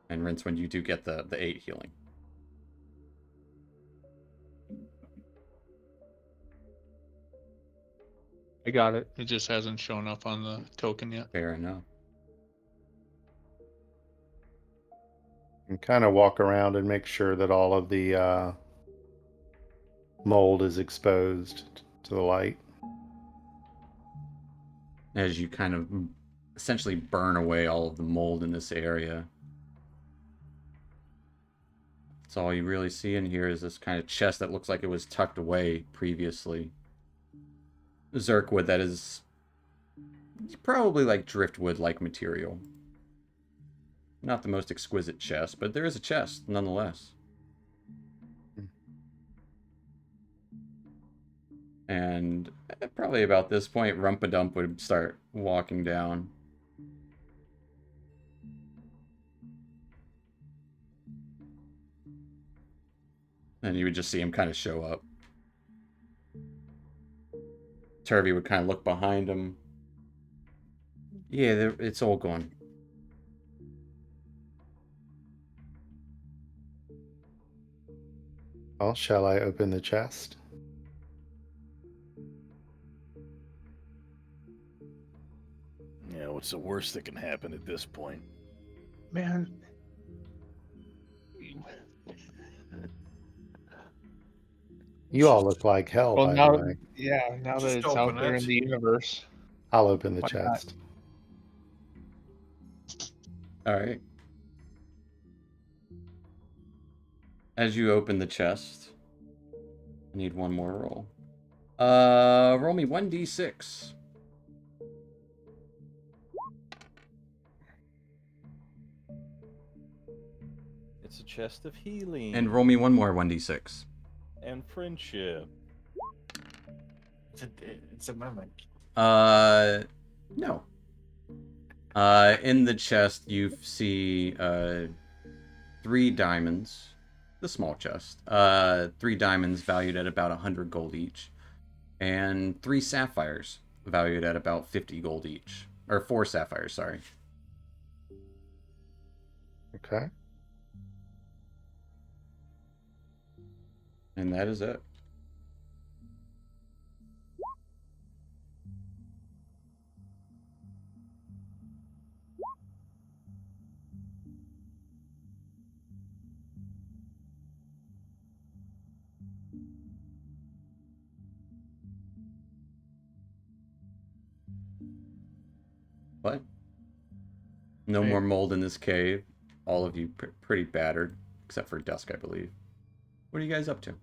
And Rincewind, you do get the 8 healing. I got it. It just hasn't shown up on the token yet. Fair enough. And kind of walk around and make sure that all of the mold is exposed to the light. As you kind of essentially burn away all of the mold in this area. That's all you really see in here is this kind of chest that looks like it was tucked away previously. Zerkwood that is probably like driftwood-like material. Not the most exquisite chest, but there is a chest nonetheless. And probably about this point, Rumpadump would start walking down. And you would just see him kind of show up. Turvey would kind of look behind him. Yeah, it's all gone. Well, shall I open the chest? Yeah, what's the worst that can happen at this point? Man. You all look like hell, Well, by now, the way. now that Just it's out open there it. in the universe. I'll open the Why not? chest. Alright. As you open the chest, I need one more roll. Roll me 1d6. It's a chest of healing And roll me one more 1d6. and friendship. It's a mimic. No. In the chest, you see 3 diamonds. The small chest. 3 diamonds valued at about 100 gold each. And 3 sapphires valued at about 50 gold each. Or 4 sapphires, sorry. Okay. And that is it. But no Right. more mold in this cave. All of you pretty battered, except for Dusk, I believe. What are you guys up to?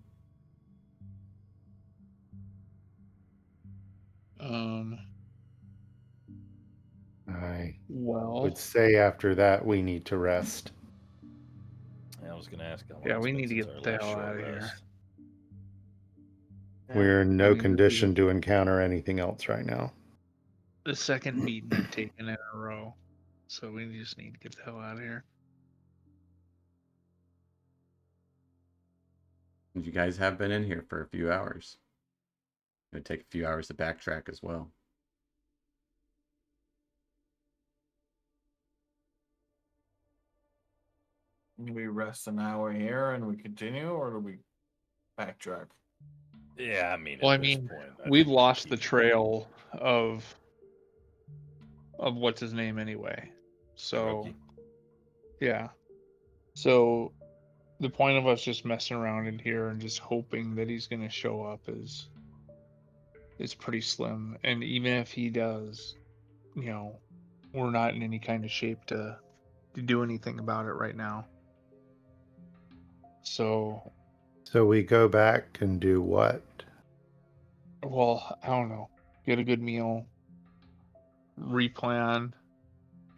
I Well, would say after that we need to rest. I was gonna ask. How long Yeah, it's we been need to since get our the last hell short outta here. rest. We're in no I mean, condition to encounter anything else right now. the second beating we've taken in a row. So we just need to get the hell out of here. You guys have been in here for a few hours. It'll take a few hours to backtrack as well. Do we rest an hour here and we continue, or do we backtrack? Yeah, I mean. Well, at I this mean, point, we've think lost we the keep- trail of what's his name anyway. So Hiroki. yeah. So the point of us just messing around in here and just hoping that he's going to show up is pretty slim. And even if he does, we're not in any kind of shape to do anything about it right now. So, So we go back and do what? well, I don't know. Get a good meal, replan,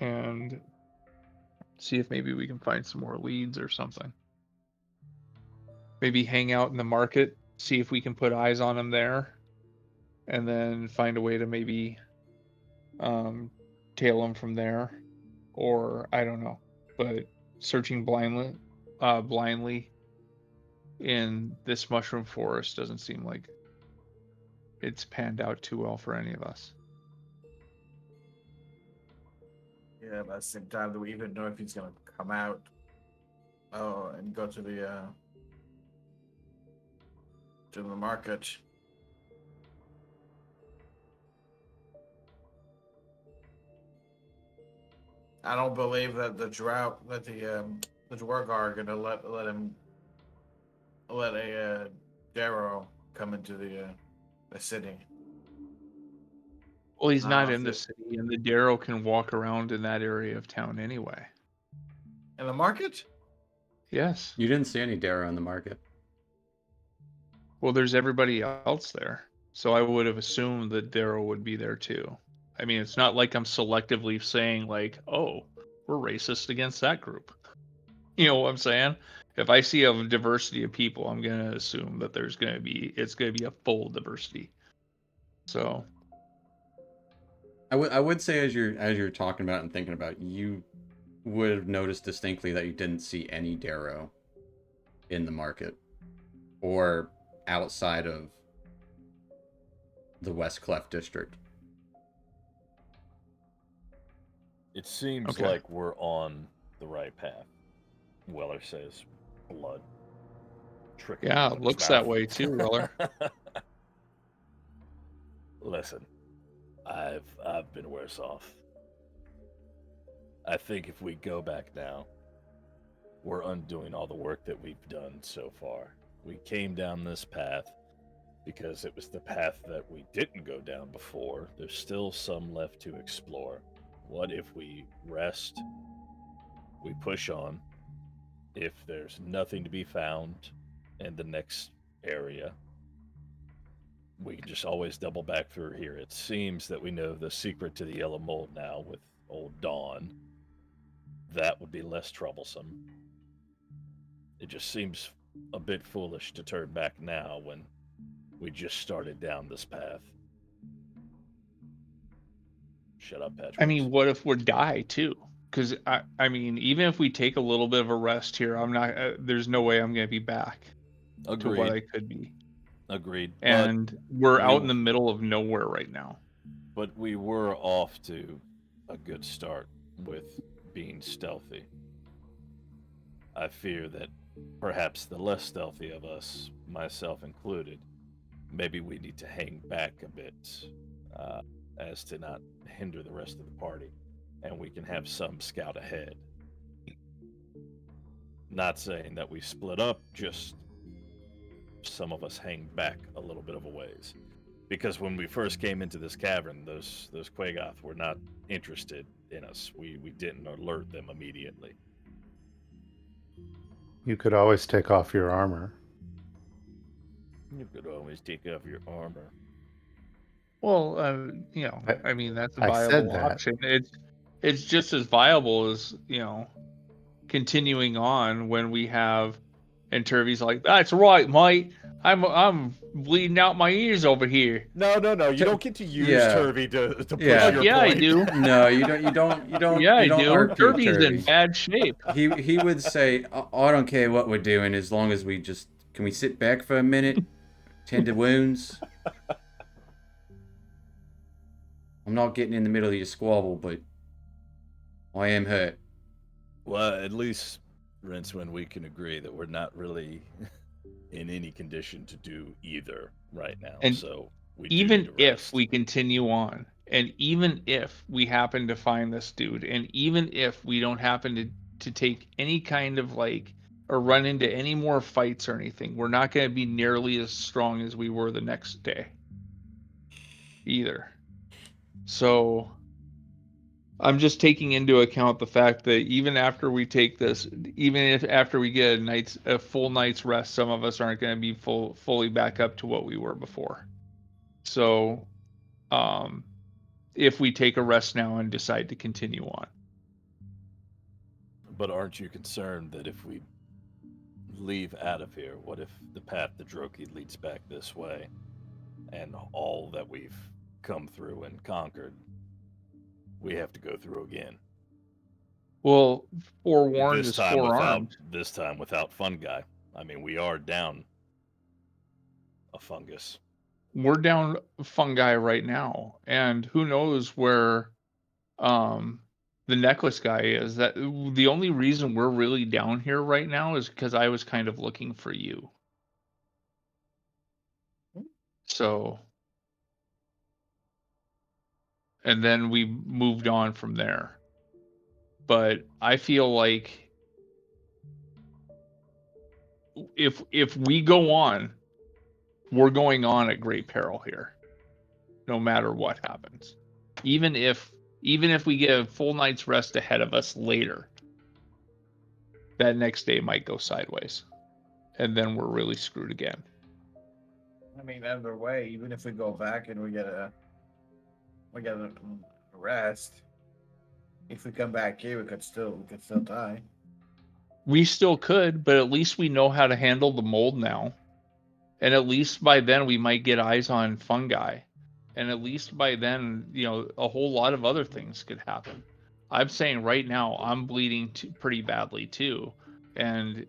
and see if maybe we can find some more leads or something. Maybe hang out in the market, see if we can put eyes on him there, and then find a way to maybe tail him from there, or I don't know. But searching blindly in this mushroom forest doesn't seem like it's panned out too well for any of us. Yeah, but at the same time, do we even know if he's gonna come out? Oh, and go to the market. I don't believe that the the Dwargar are gonna let a Darrow come into the city. Well, he's not in the It- city, and the Darrow can walk around in that area of town anyway. in the market? Yes. You didn't see any Darrow in the market. Well, there's everybody else there. So I would have assumed that Darrow would be there too. I mean, it's not like I'm selectively saying like, "Oh, we're racist against that group." You know what I'm saying? If I see a diversity of people, I'm gonna assume that it's gonna be a full diversity. So I would say as you're talking about it and thinking about it, you would have noticed distinctly that you didn't see any Darrow in the market or outside of the West Cleft district. It seems Okay. like we're on the right path. Weller says, blood trickling yeah, out it of his looks that mouth. way too, Weller. Listen, I've been worse off. I think if we go back now, we're undoing all the work that we've done so far. We came down this path because it was the path that we didn't go down before. There's still some left to explore. What if we rest, we push on? If there's nothing to be found in the next area, we can just always double back through here. It seems that we know the secret to the yellow mold now with old Dawn. That would be less troublesome. It just seems a bit foolish to turn back now when we just started down this path. Shut up, Patrick. I mean, what if we die too? Because I mean, even if we take a little bit of a rest here, I'm not. There's no way I'm gonna be back to what I Agreed. could be. Agreed. And we're out in we- the middle of nowhere right now. But we were off to a good start with being stealthy. I fear that perhaps the less stealthy of us, myself included, maybe we need to hang back a bit as to not hinder the rest of the party, and we can have some scout ahead. Not saying that we split up, just some of us hang back a little bit of a ways. Because when we first came into this cavern, those Quagoth were not interested in us. We didn't alert them immediately. You could always take off your armor. You could always take off your armor. Well, you know, I mean, that's a I said viable that. option. It's just as viable as, you know, continuing on when we have, and Turvey's like, "That's right, mate. I'm bleeding out my ears over here." No. You Tur- don't get to use yeah. Turvey to push Yeah. your Yeah, I point. do. No, you don't Yeah, I you don't do. argue Turvey's in Turvey. bad shape. He would say, I don't care what we're doing as long as can we sit back for a minute, tend to wounds. I'm not getting in the middle of your squabble, but I am hurt. Well, at least, Rincewind, we can agree that we're not really in any condition to do either right now. And so we even do need to if rest. we continue on, and even if we happen to find this dude, and even if we don't happen to take any kind of like or run into any more fights or anything, we're not going to be nearly as strong as we were the next day either. So I'm just taking into account the fact that even after we take this, even if after we get a full night's rest, some of us aren't going to be fully back up to what we were before. So, if we take a rest now and decide to continue on, But aren't you concerned that if we leave out of here, what if the path to Droki leads back this way, and all that we've come through and conquered, we have to go through again? well, forewarned This is time forearmed. without fungi. I mean, we are down a fungus. We're down fungi right now, and who knows where the necklace guy is. That the only reason we're really down here right now is because I was kind of looking for you. So, and then we moved on from there. But I feel like if we go on, we're going on at great peril here, no matter what happens. Even if we get a full night's rest ahead of us later, that next day might go sideways, and then we're really screwed again. I mean, either way, even if we go back and we get a rest, if we come back here, we could still die. We still could, but at least we know how to handle the mold now. And at least by then we might get eyes on fungi. And at least by then, a whole lot of other things could happen. I'm saying right now I'm bleeding pretty badly too. And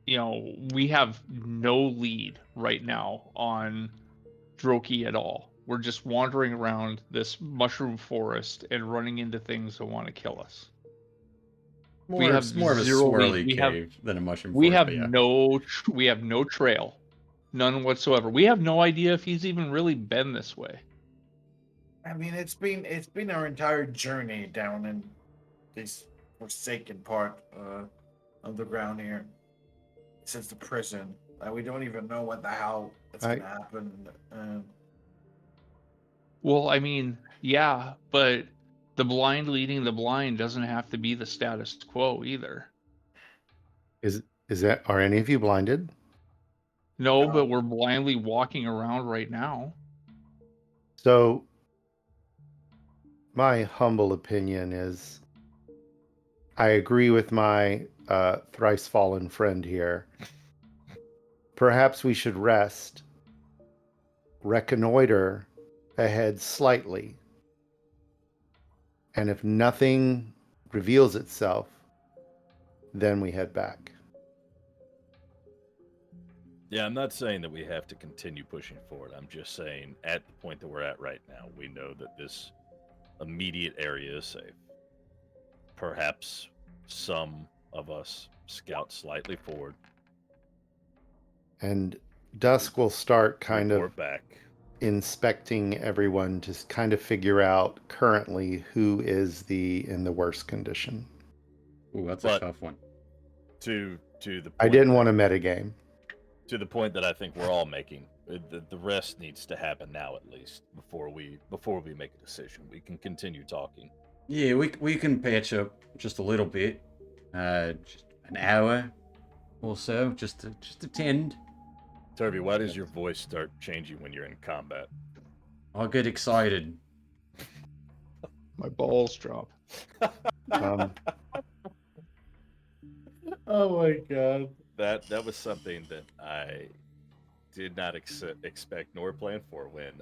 we have no lead right now on Droki at all. We're just wandering around this mushroom forest and running into things that want to kill us. More of a swirly cave than a mushroom forest. We have no trail, none whatsoever. We have no idea if he's even really been this way. I mean, it's been our entire journey down in this forsaken part of the ground here since the prison. We don't even know what the hell is going to happen. Well, I mean, yeah, but the blind leading the blind doesn't have to be the status quo either. Are any of you blinded? No, but we're blindly walking around right now. So, my humble opinion is I agree with my thrice fallen friend here. Perhaps we should rest, reconnoiter ahead slightly, and if nothing reveals itself, then we head back. Yeah, I'm not saying that we have to continue pushing forward. I'm just saying at the point that we're at right now, we know that this immediate area is safe. Perhaps some of us scout slightly forward. And Dusk will start kind of back, inspecting everyone to kind of figure out currently who is in the worst condition. Ooh, that's a tough one. To the point I didn't want to metagame. To the point that I think we're all making, the rest needs to happen now at least before we make a decision. We can continue talking. Yeah, we can patch up just a little bit, just an hour or so, just to tend. Turvey, why does your voice start changing when you're in combat? I get excited. My balls drop. Oh my god. That was something that I did not expect nor plan for when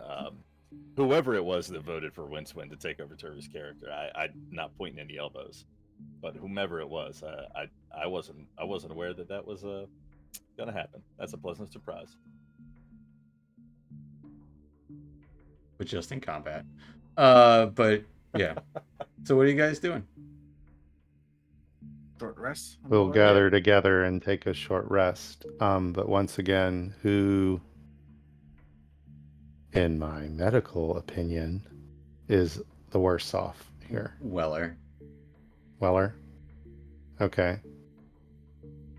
whoever it was that voted for Rincewind to take over Turvey's character. I'm not pointing any elbows, but whomever it was, I wasn't aware that was gonna happen. That's a pleasant surprise. But just in combat. But yeah. So what are you guys doing? Short rest. We'll gather together and take a short rest. But once again, who, in my medical opinion, is the worst off here? Weller. Okay.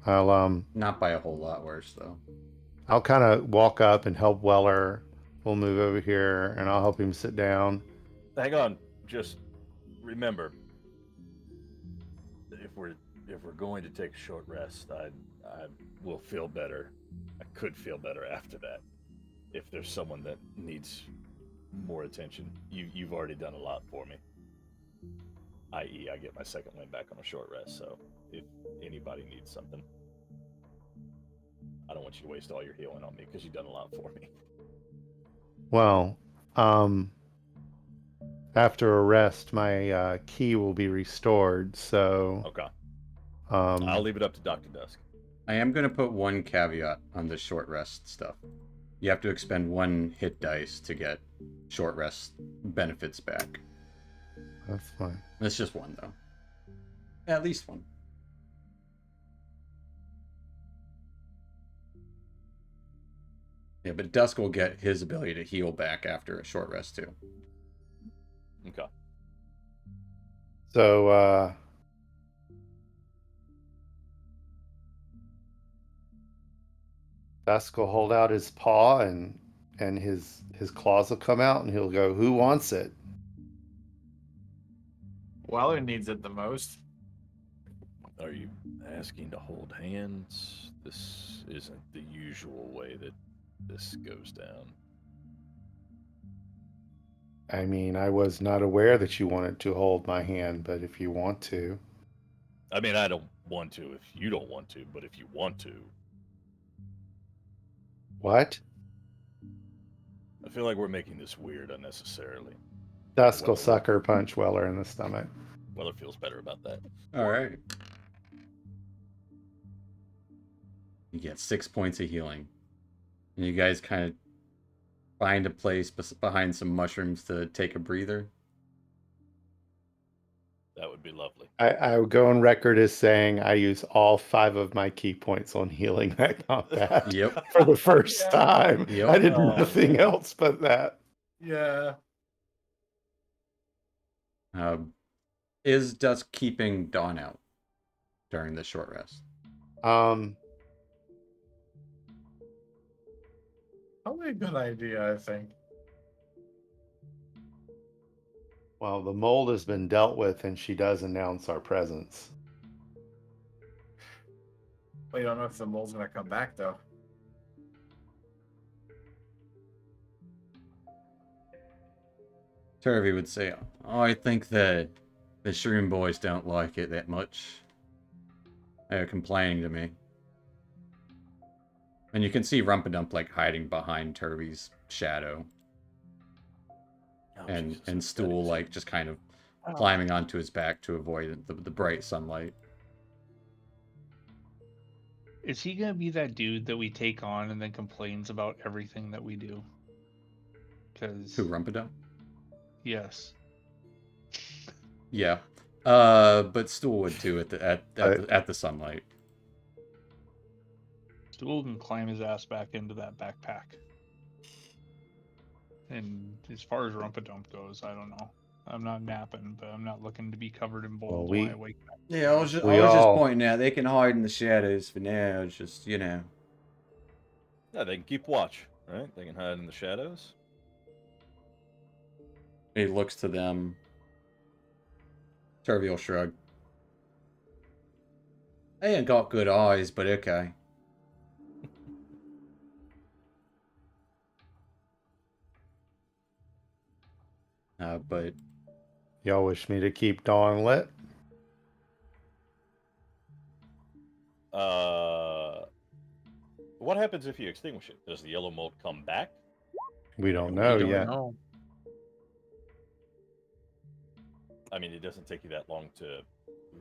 I'll not by a whole lot worse though. I'll kind of walk up and help Weller. We'll move over here and I'll help him sit down. Hang on, just remember, if we're going to take a short rest, I will feel better. I could feel better after that. If there's someone that needs more attention, you've already done a lot for me. I.e., I get my second win back on a short rest. So if anybody needs something, I don't want you to waste all your healing on me because you've done a lot for me. Well, after a rest, my key will be restored. So okay. I'll leave it up to Dr. Dusk. I am going to put one caveat on the short rest stuff. You have to expend one hit dice to get short rest benefits back. That's fine. That's just one, though. At least one. Yeah, but Dusk will get his ability to heal back after a short rest, too. Okay. So, Dusk will hold out his paw and his claws will come out and he'll go, "Who wants it?" Weller needs it the most. Are you asking to hold hands? This isn't the usual way that this goes down. I mean, I was not aware that you wanted to hold my hand, but if you want to. I mean, I don't want to if you don't want to, but if you want to, What? I feel like we're making this weird unnecessarily. Dusk will Weller- sucker punch Weller in the stomach. Weller feels better about that. All right. You get 6 points of healing. And you guys kind of find a place behind some mushrooms to take a breather. That would be lovely. I would go on record as saying I use all 5 of my key points on healing that combat Yep. for the first Yeah. time. Yep. I did Oh, nothing man. else but that. Yeah. Is Dusk keeping Dawn out during the short rest? Probably a good idea, I think. Well, the mold has been dealt with, and she does announce our presence. We don't know if the mole's gonna come back though. Turvey would say, "Oh, I think that the Shroom boys don't like it that much. They're complaining to me." And you can see Rumpadump like hiding behind Turvey's shadow, Oh, and Jesus, and that Stool is- like just kind of Oh. climbing onto his back to avoid the bright sunlight. Is he gonna be that dude that we take on and then complains about everything that we do? Because Who, Rumpadump? yes, Yeah. But Stool would too at the sunlight. Stool can climb his ass back into that backpack. And as far as Rumpadump goes, I don't know. I'm not napping, but I'm not looking to be covered in Well, mold we- when I wake up. Yeah, I was just We all- pointing out they can hide in the shadows for now. It's just, you know. Yeah, they can keep watch, right? They can hide in the shadows. He looks to them. Turvey will shrug. They ain't got good eyes, but okay. But Y'all wish me to keep Dawn lit? What happens if you extinguish it? Does the yellow mold come back? We don't We know don't yet. know. I mean, it doesn't take you that long to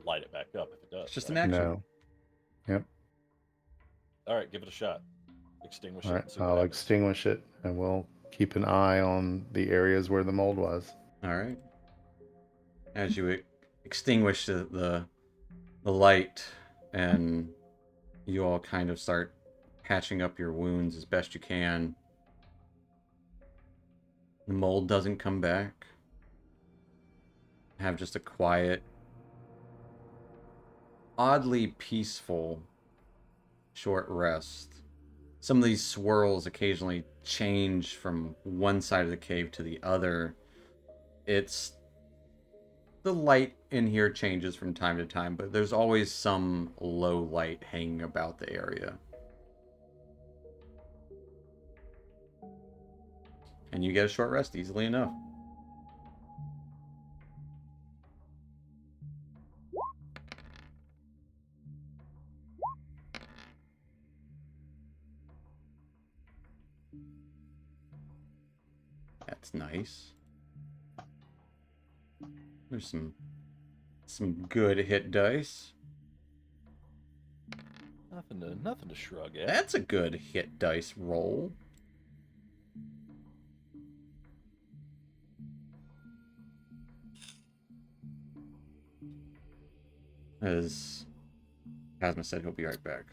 light it back up if it does. it's just an right? action. No. All right, give it a shot. Extinguish All it. right, And see what I'll happens. extinguish it, and we'll keep an eye on the areas where the mold was. All right. As you extinguish the light, and you all kind of start patching up your wounds as best you can. The mold doesn't come back. Have just a quiet, oddly peaceful short rest. Some of these swirls occasionally change from one side of the cave to the other. It's the light in here changes from time to time, but there's always some low light hanging about the area. And you get a short rest easily enough. That's nice. There's some good hit dice. Nothing to shrug at. That's a good hit dice roll. As Phasma said, he'll be right back.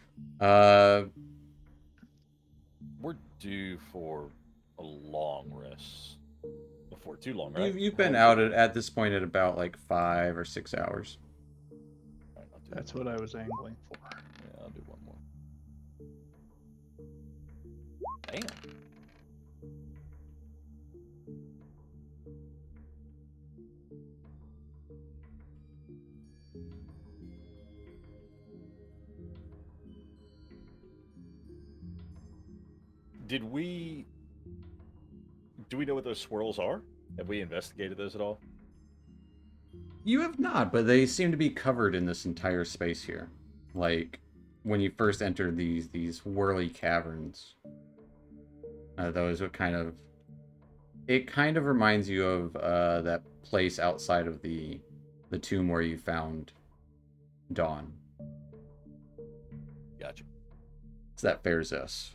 We're due for a long rest. Before too long, right? You've been How out long is at this point at about like 5 or 6 hours. it? All right, I'll do That's one what I more. was angling for. Yeah, I'll do one more. Damn. Do we know what those swirls are? Have we investigated those at all? You have not, but they seem to be covered in this entire space here. Like when you first enter these whirly caverns, those are kind of. It kind of reminds you of that place outside of the tomb where you found Dawn. Gotcha. It's that Fairzus.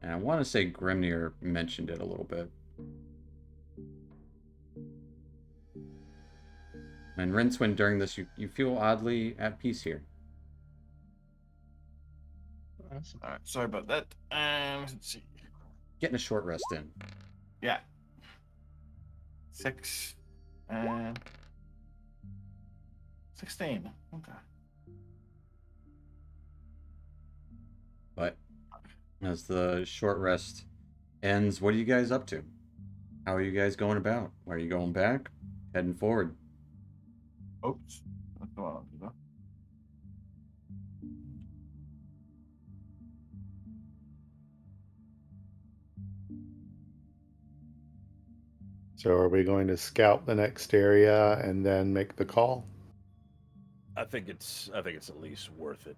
And I want to say Grimnir mentioned it a little bit. And Rincewind, during this, you feel oddly at peace here. Awesome. All right, sorry about that. Let's see. Getting a short rest in. Yeah. 6 and 16. Okay. But as the short rest ends, what are you guys up to? How are you guys going about? Are you going back? Heading forward? Oops. What's going on? You know? So are we going to scout the next area and then make the call? I think it's at least worth it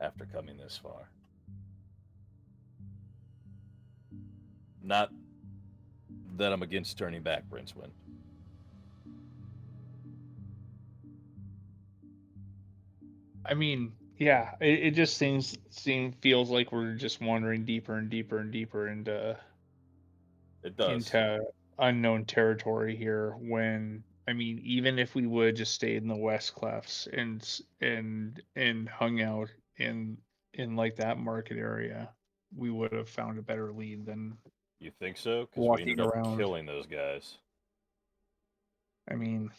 after coming this far. Not that I'm against turning back, Rincewind. I mean, yeah, it just feels like we're just wandering deeper and deeper and deeper It does. into unknown territory here. When I mean, even if we would just stayed in the West Clefs and hung out in like that market area, we would have found a better lead than You think so? Because we walking ended up around. killing those guys. I mean,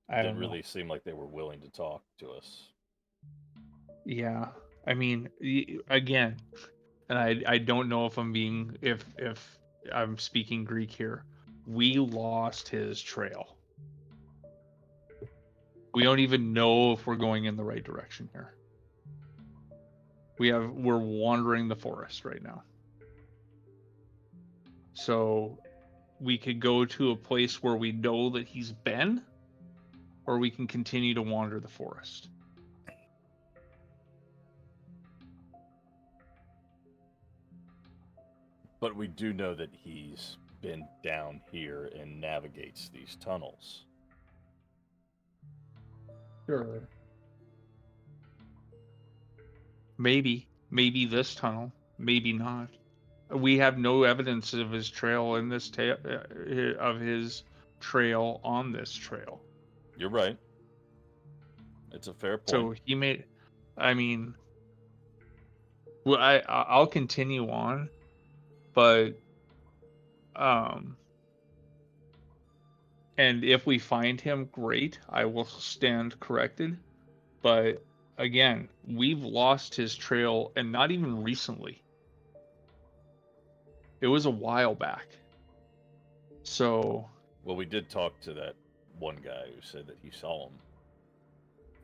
I Didn't don't know. really seem like they were willing to talk to us. Yeah, I mean, again, and I don't know if I'm being if I'm speaking Greek here. We lost his trail. We don't even know if we're going in the right direction here. We're wandering the forest right now. So we could go to a place where we know that he's been, or we can continue to wander the forest. But we do know that he's been down here and navigates these tunnels. Sure. Maybe this tunnel, maybe not. We have no evidence of his trail in this of his trail on this trail. You're right. It's a fair point. So he made. I mean, well, I'll continue on, but and if we find him, great. I will stand corrected. But again, we've lost his trail, and not even recently. It was a while back. So Well, we did talk to that one guy who said that he saw him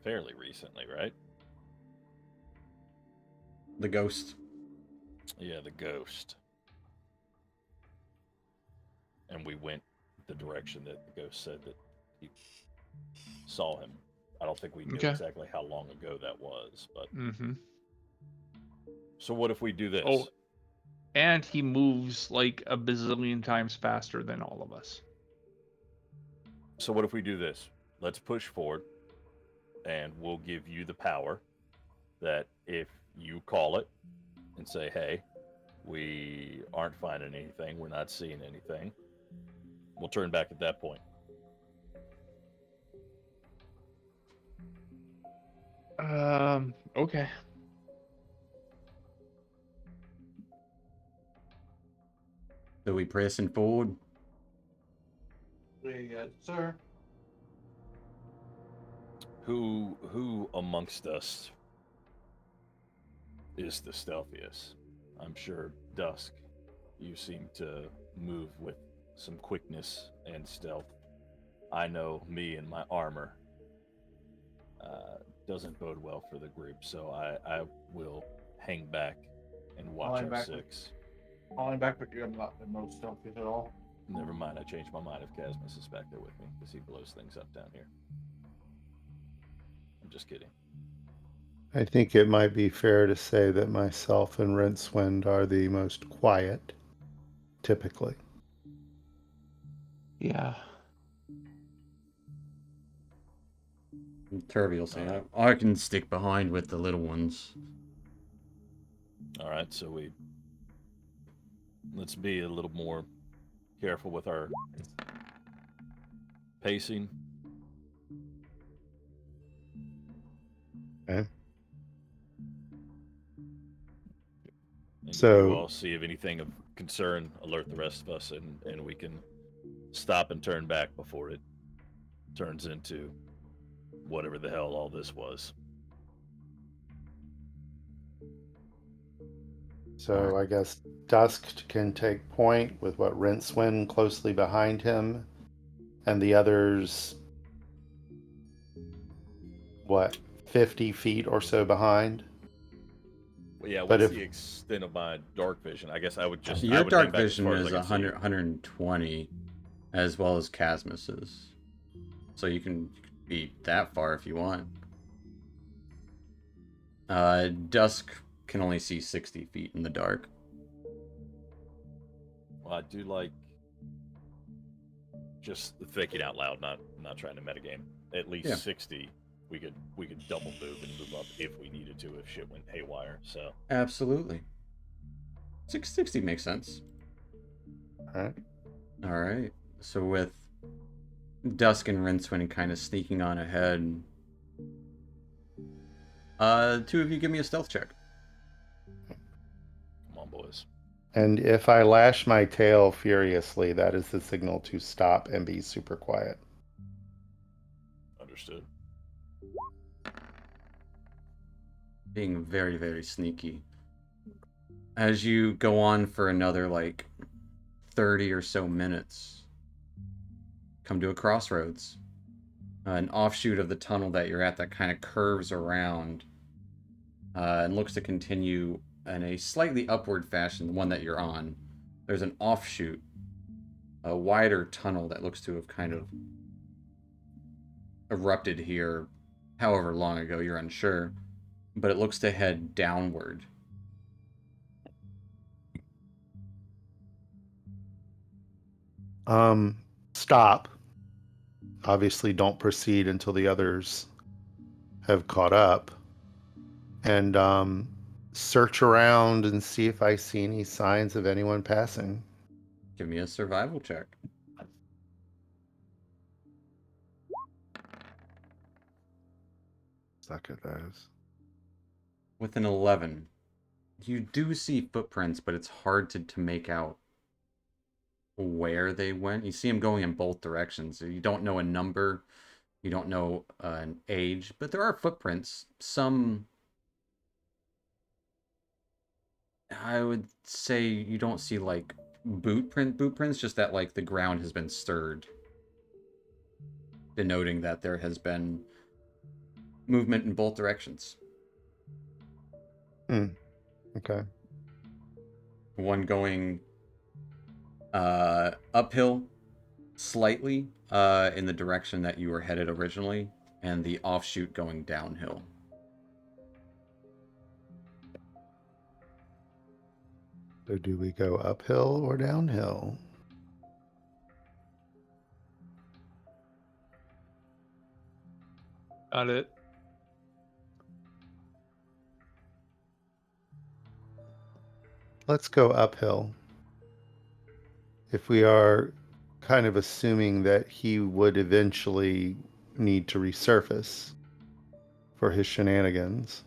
fairly recently, right? The ghost. Yeah, the ghost. And we went the direction that the ghost said that he saw him. I don't think we knew Okay. exactly how long ago that was, but Mm-hmm. So what if we do this? Oh, and he moves like a bazillion times faster than all of us. So what if we do this? Let's push forward, and we'll give you the power that if you call it and say, hey, we aren't finding anything, we're not seeing anything, we'll turn back at that point. Okay. So we pressing forward? There you go, sir. Who amongst us is the stealthiest? I'm sure Dusk, you seem to move with some quickness and stealth. I know me and my armor doesn't bode well for the group, so I will hang back and watch hang our back. six. Falling back with you, I'm not the most stealthy at all. Never mind, I changed my mind if Casmus is back there with me, because he blows things up down here. I'm just kidding. I think it might be fair to say that myself and Rincewind are the most quiet, typically. Yeah. Turby will say, I can stick behind with the little ones. All right, so let's be a little more careful with our pacing. Okay. And So- you all see if anything of concern, alert the rest of us, and we can stop and turn back before it turns into whatever the hell all this was. So I guess Dusk can take point with what Rincewind closely behind him, and the others, 50 feet or so behind? Well, yeah, But what's if- the extent of my dark vision? I guess I would just. I Your would hang dark back as vision far as is I can see. 100, 120, as well as Casmus's. So you can be that far if you want. Dusk can only see 60 feet in the dark. Well, I do like just thinking out loud, not trying to metagame. At least Yeah. 60, we could double move and move up if we needed to, if shit went haywire. So Absolutely. 660 makes sense. All right. All right. So with Dusk and Rincewind kind of sneaking on ahead, two of you give me a stealth check. come on, boys. And if I lash my tail furiously, that is the signal to stop and be super quiet. Understood. Being very, very sneaky. As you go on for another, 30 or so minutes, come to a crossroads. An offshoot of the tunnel that you're at that kind of curves around and looks to continue in a slightly upward fashion, the one that you're on. There's an offshoot, a wider tunnel that looks to have kind of erupted here however long ago, you're unsure, but it looks to head downward. Stop. Obviously, don't proceed until the others have caught up. And search around and see if I see any signs of anyone passing. Give me a survival check. Suck at those. With an 11, you do see footprints, but it's hard to make out where they went. You see them going in both directions. You don't know a number, you don't know an age, but there are footprints. Some, I would say, you don't see boot prints, just that the ground has been stirred, denoting that there has been movement in both directions. Okay. One going uphill slightly in the direction that you were headed originally, and the offshoot going downhill. So do we go uphill or downhill? Got it. Let's go uphill. If we are kind of assuming that he would eventually need to resurface for his shenanigans.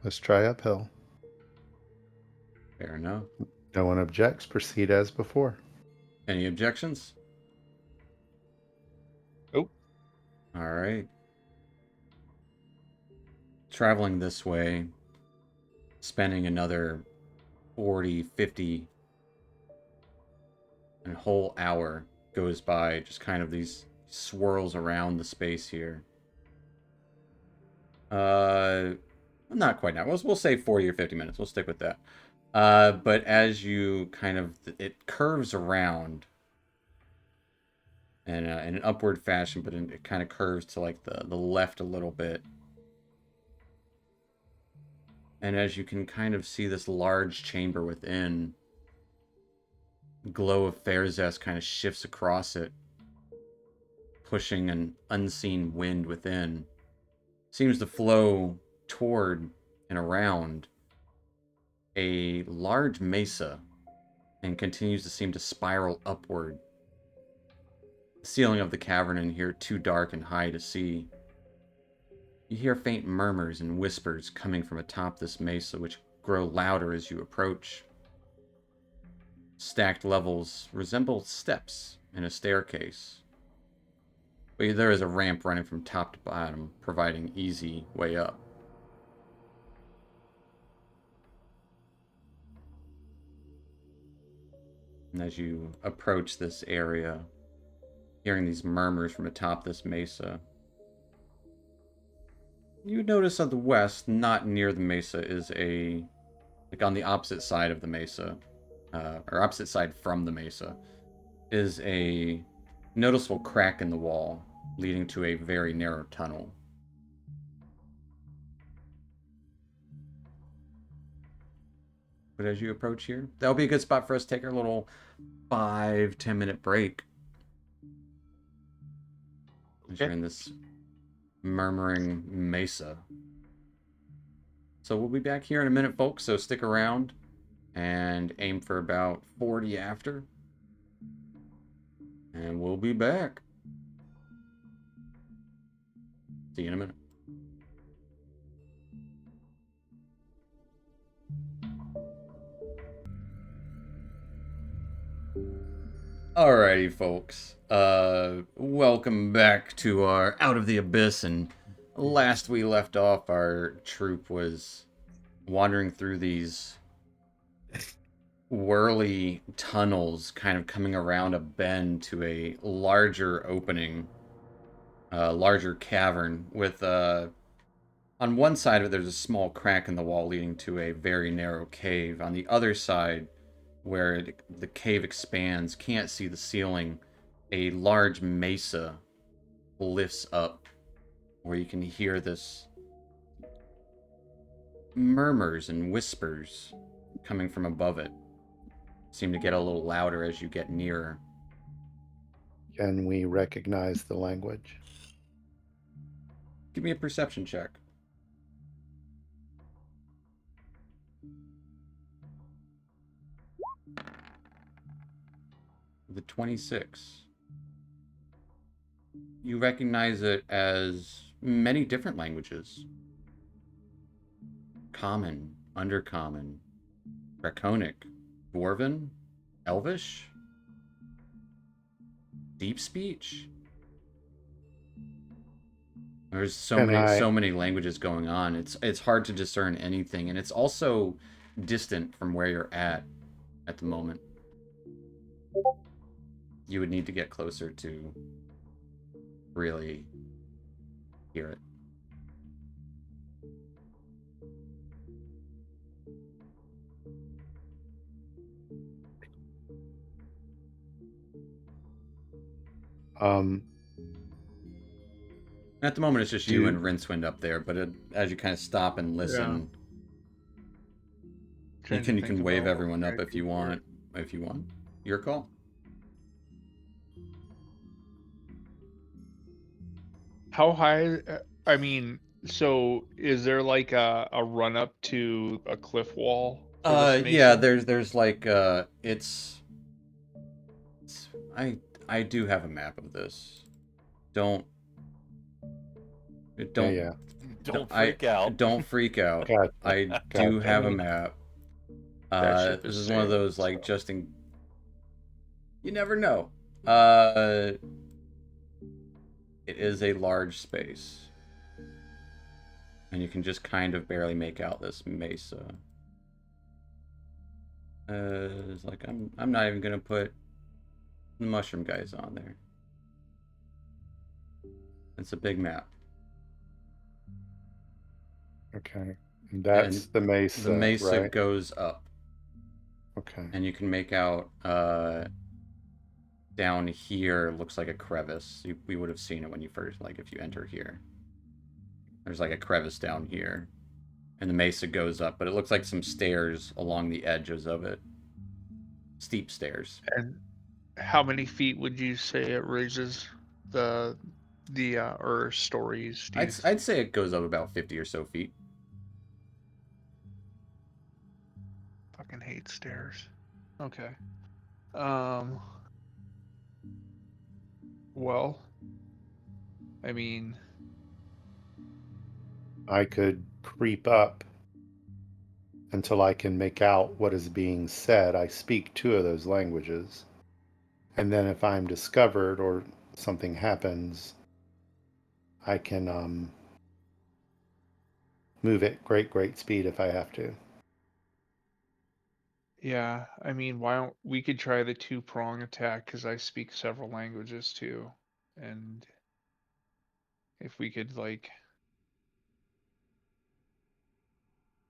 Let's try uphill. Fair enough. No one objects. Proceed as before. Any objections? All right. Traveling this way, spending another 40, 50, and a whole hour goes by, just kind of these swirls around the space here. Not quite now. We'll say 40 or 50 minutes. We'll stick with that. But as you kind of, it curves around in an upward fashion, but it kind of curves to like the left a little bit. And as you can kind of see this large chamber within, glow of Farazeth kind of shifts across it, pushing an unseen wind within. Seems to flow toward and around a large mesa and continues to seem to spiral upward. The ceiling of the cavern in here too dark and high to see. You hear faint murmurs and whispers coming from atop this mesa, which grow louder as you approach. Stacked levels resemble steps in a staircase, but there is a ramp running from top to bottom, providing easy way up. And as you approach this area, hearing these murmurs from atop this mesa, you notice on the west, not near the mesa, is like on the opposite side of the mesa, or opposite side from the mesa, is a noticeable crack in the wall, leading to a very narrow tunnel. But as you approach here, that'll be a good spot for us to take our little 5-10 minute break. As you're in this murmuring mesa. So we'll be back here in a minute, folks, so stick around and aim for about 40 after. And we'll be back. See you in a minute. Alrighty, folks. Welcome back to our Out of the Abyss, and last we left off, our troop was wandering through these whirly tunnels, kind of coming around a bend to a larger opening, larger cavern with, on one side of it, there's a small crack in the wall leading to a very narrow cave. On the other side, where the cave expands, can't see the ceiling, a large mesa lifts up, where you can hear this murmurs and whispers coming from above it. Seem to get a little louder as you get nearer. Can we recognize the language? Give me a perception check. The 26. You recognize it as many different languages. Common, Undercommon, Draconic, Dwarven, Elvish, Deep Speech. There's so many languages going on. It's hard to discern anything, and it's also distant from where you're at the moment. You would need to get closer to really hear it. At the moment, it's just you and Rincewind up there, but as you kind of stop and listen, you can wave everyone up if you want. Your call. How high? I mean, so is there like a run up to a cliff wall? Yeah, there's like I do have a map of this. Don't freak out. Don't freak out. I do have a map. This is one of those like you never know. It is a large space. And you can just kind of barely make out this mesa. It's like I'm not even gonna put the mushroom guys on there. It's a big map. Okay. And that's the mesa, The mesa right? goes up. Okay. And you can make out down here looks like a crevice. We would have seen it when you first, like, if you enter here. There's like a crevice down here. And the mesa goes up, but it looks like some stairs along the edges of it. Steep stairs. And how many feet would you say it raises the or stories? I'd say it goes up about 50 or so feet. Fucking hate stairs. Okay. Well, I mean, I could creep up until I can make out what is being said. I speak 2 of those languages. And then if I'm discovered or something happens, I can move at great speed if I have to. yeah, I mean, why don't we could try the 2-prong attack because I speak several languages too. And if we could, like,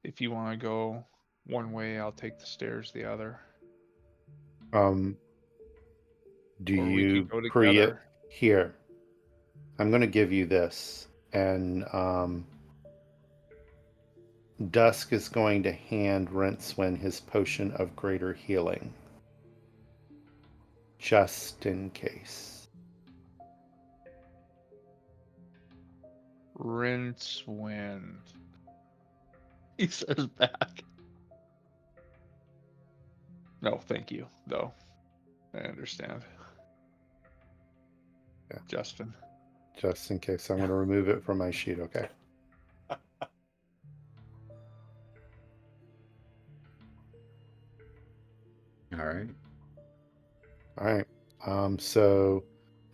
if you want to go one way, I'll take the stairs the other. Do Or we could you go create together. here? I'm going to give you this, and Dusk is going to hand Rincewind his potion of greater healing, just in case. Rincewind. He says back. No, thank you, though. I understand. Yeah. Justin. Just in case. I'm going to remove it from my sheet, okay? All right. All right. So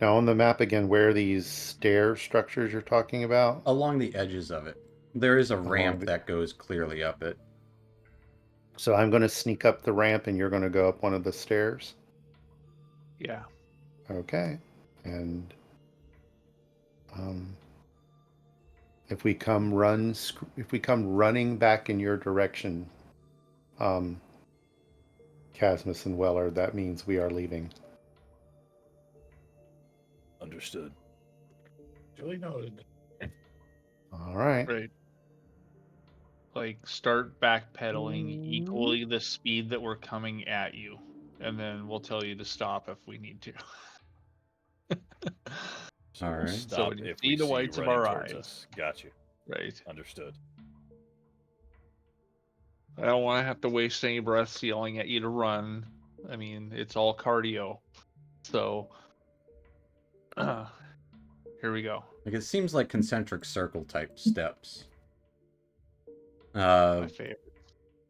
now on the map again, where are these stair structures you're talking about? Along the edges of it. There is a Along ramp the- that goes clearly up it. So I'm going to sneak up the ramp and you're going to go up one of the stairs? Yeah. Okay. And if we come running back in your direction, Casmus and Weller, that means we are leaving. Understood. Duly noted. All right. Right. Like, start backpedaling equally the speed that we're coming at you, and then we'll tell you to stop if we need to. So All we'll right. stop when you if see we the see whites you of running our towards eyes. us. Got you. Right. Understood. I don't want to have to waste any breaths yelling at you to run. I mean, it's all cardio. So, here we go. Like, it seems like concentric circle type steps. My favorite.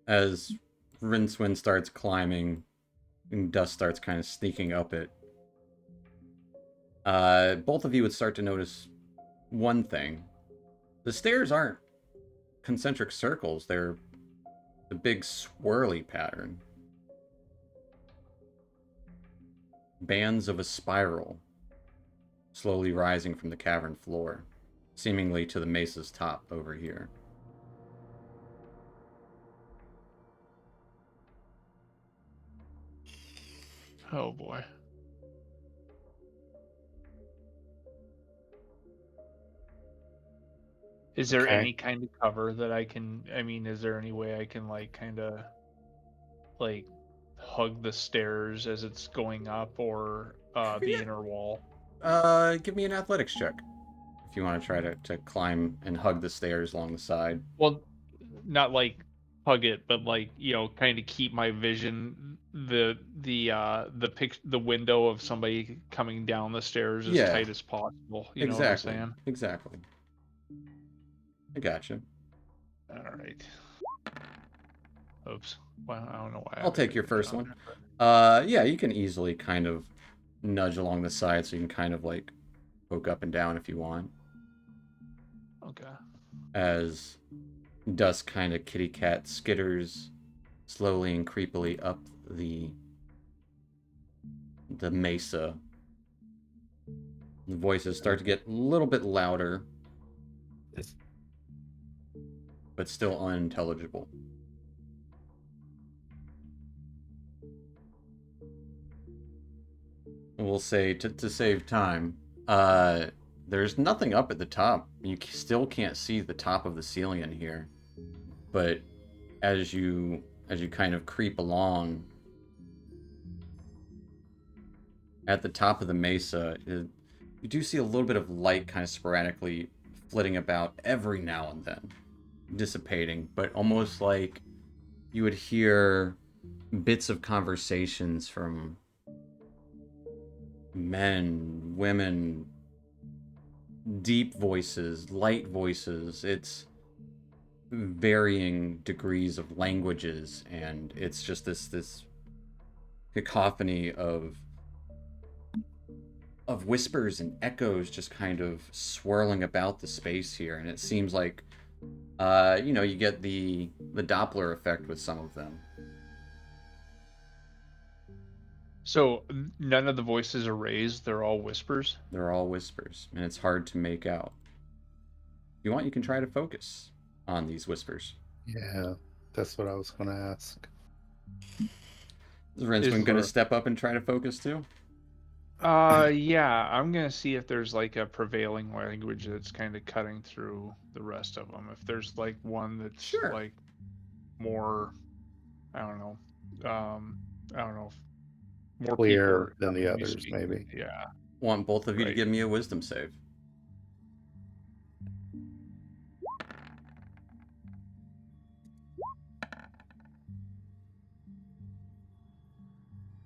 As Rincewind starts climbing and Dust starts kind of sneaking up it, both of you would start to notice one thing. The stairs aren't concentric circles, they're the big swirly pattern. Bands of a spiral, slowly rising from the cavern floor, seemingly to the mesa's top over here. Oh boy. Is there Okay. any kind of cover that I can, I mean, is there any way I can, like, kind of, like, hug the stairs as it's going up, or the Yeah. inner wall? Give me an athletics check if you want to try to climb and hug the stairs along the side. Well, not like hug it, but like, kind of keep my vision, the window of somebody coming down the stairs as Yeah. tight as possible. You know Exactly. what I'm saying? Exactly. I gotcha. All right. Oops. Well, I don't know why. I'll take your first one. Yeah, you can easily kind of nudge along the side so you can kind of like poke up and down if you want. Okay. As Dusk kind of kitty cat skitters slowly and creepily up the mesa. The voices start to get a little bit louder, but still unintelligible. We'll say to save time, there's nothing up at the top. You still can't see the top of the ceiling in here, but as you kind of creep along at the top of the mesa, you do see a little bit of light kind of sporadically flitting about every now and then, dissipating, but almost like you would hear bits of conversations from men, women, deep voices, light voices. It's varying degrees of languages, and it's just this cacophony of whispers and echoes just kind of swirling about the space here. And it seems like you get the Doppler effect with some of them. So none of the voices are raised; they're all whispers. They're all whispers, and it's hard to make out. If you want, you can try to focus on these whispers. Yeah, that's what I was going to ask. Is Rinsman going there- to step up and try to focus too? Yeah, I'm gonna see if there's like a prevailing language that's kind of cutting through the rest of them. If there's like one that's Sure. like more, I don't know, I don't know, more Clear people than the are others, speaking. maybe. Yeah. Want both of you to Right. give me a wisdom save.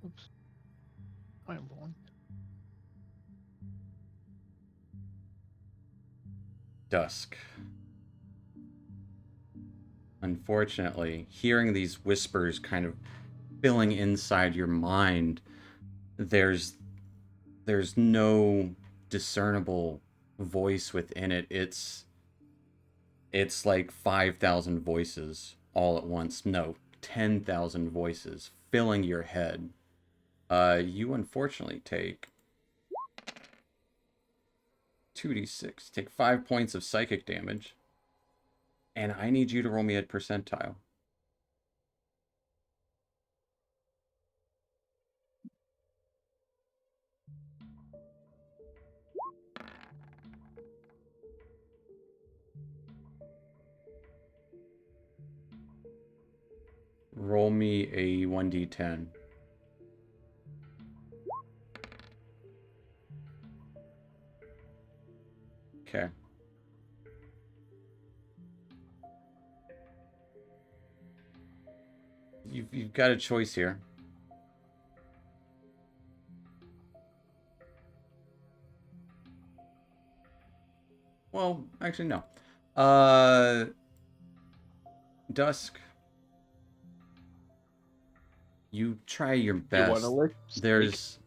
Oops. I am wrong. Dusk. Unfortunately, hearing these whispers kind of filling inside your mind, there's no discernible voice within it. It's like 5,000 voices all at once. No, 10,000 voices filling your head. You unfortunately take 2d6. Take 5 points of psychic damage. And I need you to roll me a percentile. Roll me a 1d10. Okay. You've got a choice here. Well, actually, no. Dusk, you try your You best. want to lick?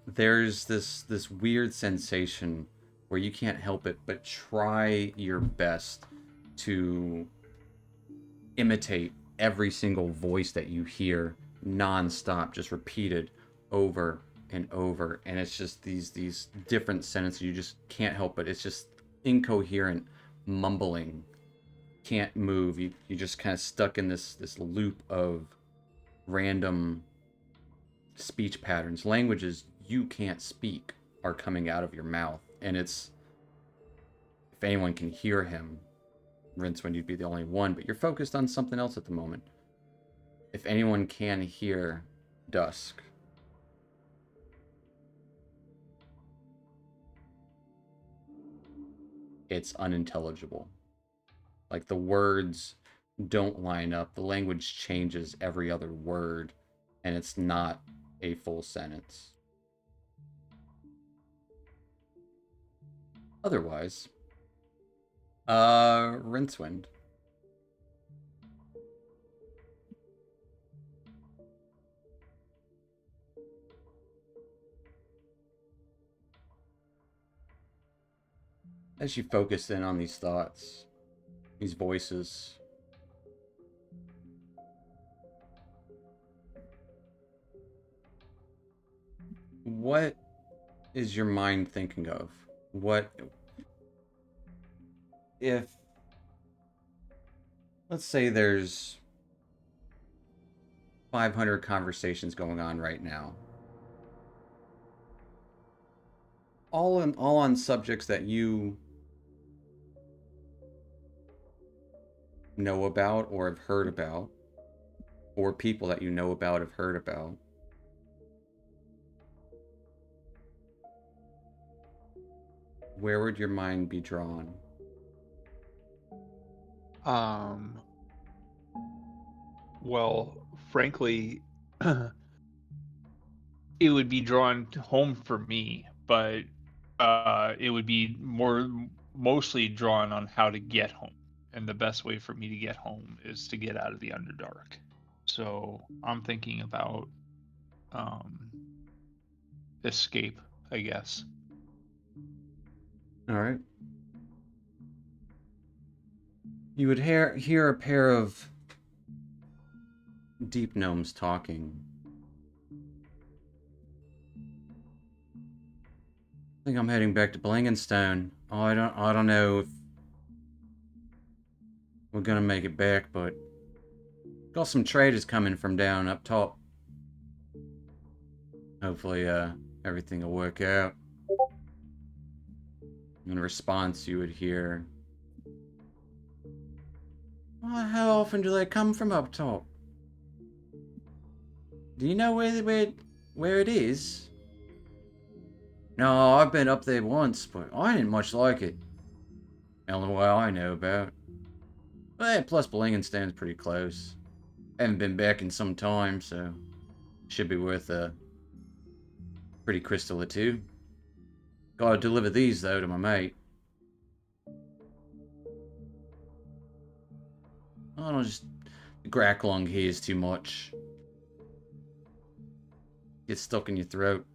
There's this weird sensation where you can't help it but try your best to imitate every single voice that you hear nonstop, just repeated over and over, and it's just these different sentences. You just can't help it. It's just incoherent mumbling. Can't move. You just kind of stuck in this loop of random speech patterns. Languages you can't speak are coming out of your mouth, and it's, if anyone can hear him, Rincewind, you'd be the only one, but you're focused on something else at the moment. If anyone can hear Dusk, it's unintelligible. Like, the words don't line up. The language changes every other word, and it's not a full sentence. Otherwise, Rincewind. As you focus in on these thoughts, these voices, what is your mind thinking of? What if, let's say there's 500 conversations going on right now, all on subjects that you know about or have heard about, or people that you know about have heard about. Where would your mind be drawn? Well, frankly, it would be drawn home for me, but it would be mostly drawn on how to get home. And the best way for me to get home is to get out of the Underdark. So I'm thinking about um, escape, I guess. All right. You would hear a pair of deep gnomes talking. I think I'm heading back to Blangenstone. Oh, I don't know if we're gonna make it back, but got some traders coming from down up top. Hopefully, everything will work out. In response, you would hear, "Well, how often do they come from up top? Do you know where it is?" "No, I've been up there once, but I didn't much like it. Only way I know about. But plus, Blangenstone's pretty close. Haven't been back in some time, so should be worth a pretty crystal or two. Gotta deliver these, though, to my mate. I don't just... The Gracklung here is too much. Gets stuck in your throat.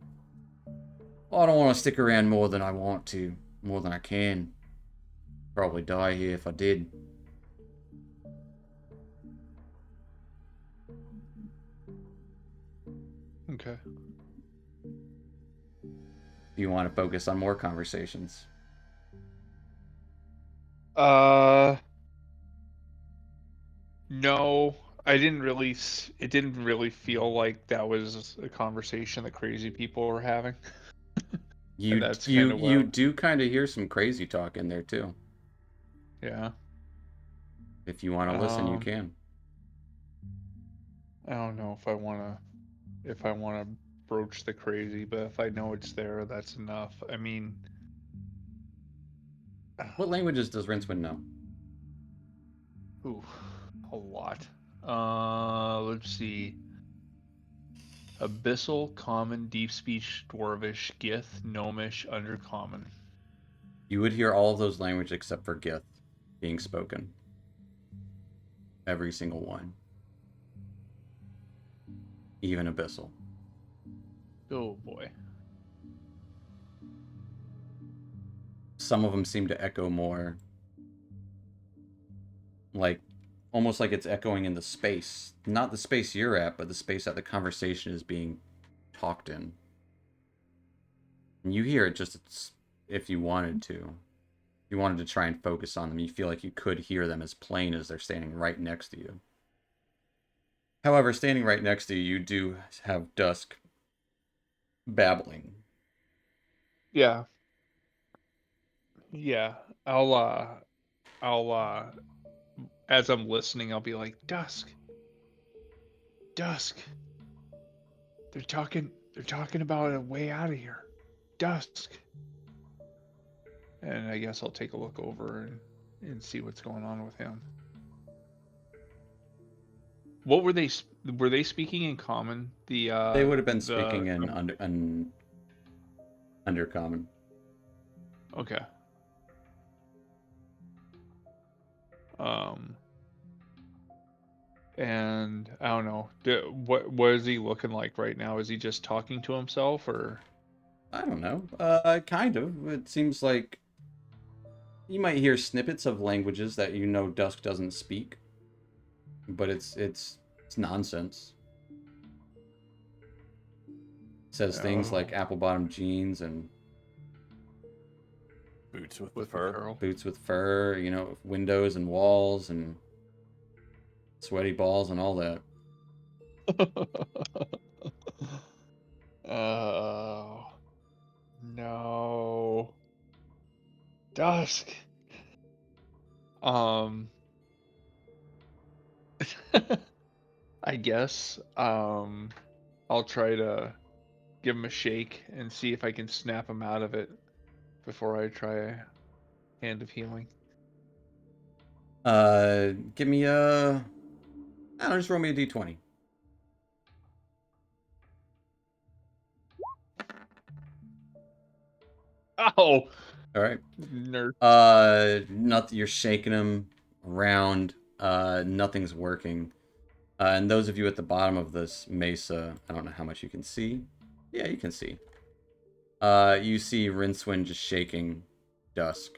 I don't want to stick around more than I want to. More than I can. Probably die here if I did. Okay. Do you want to focus on more conversations? No, I didn't really. It didn't really feel like that was a conversation that crazy people were having, and You that's kind you of you what. do kind of hear some crazy talk in there too. Yeah. If you want to listen, you Um, can. I don't know if I want to broach the crazy, but if I know it's there, that's enough. I mean, What languages does Rincewind know? ooh, a lot. Let's see. Abyssal, Common, Deep Speech, Dwarvish, Gith, Gnomish, Undercommon. You would hear all of those languages except for Gith being spoken. Every single one. Even Abyssal. Oh boy. Some of them seem to echo more like almost like it's echoing in the space. Not the space you're at, but the space that the conversation is being talked in. And you hear it just if you wanted to. If you wanted to try and focus on them, you feel like you could hear them as plain as they're standing right next to you. However, standing right next to you, you do have Dusk babbling. Yeah. Yeah. I'll as I'm listening, I'll be like, Dusk. Dusk. They're talking about a way out of here. Dusk. And I guess I'll take a look over and see what's going on with him. What were they speaking in common? They would have been The speaking in Undercommon. Okay. Um and I don't know. What is he looking like right now? Is he just talking to himself or I don't know. Kind of. It seems like You might hear snippets of languages that you know Dusk doesn't speak, but it's nonsense. It says things like Oh. apple bottom jeans and Boots with the With the fur. curl. boots with fur, you know, windows and walls and sweaty balls and all that. Oh no, Dusk. Um, I guess I'll try to give him a shake and see if I can snap him out of it before I try a hand of healing. Give me a, I don't know, just roll me a d20. Ow, All right. nerd. Nothing. You're shaking him around. Nothing's working. And those of you at the bottom of this mesa, I don't know how much you can see. Yeah, you can see. You see Rincewind just shaking Dusk.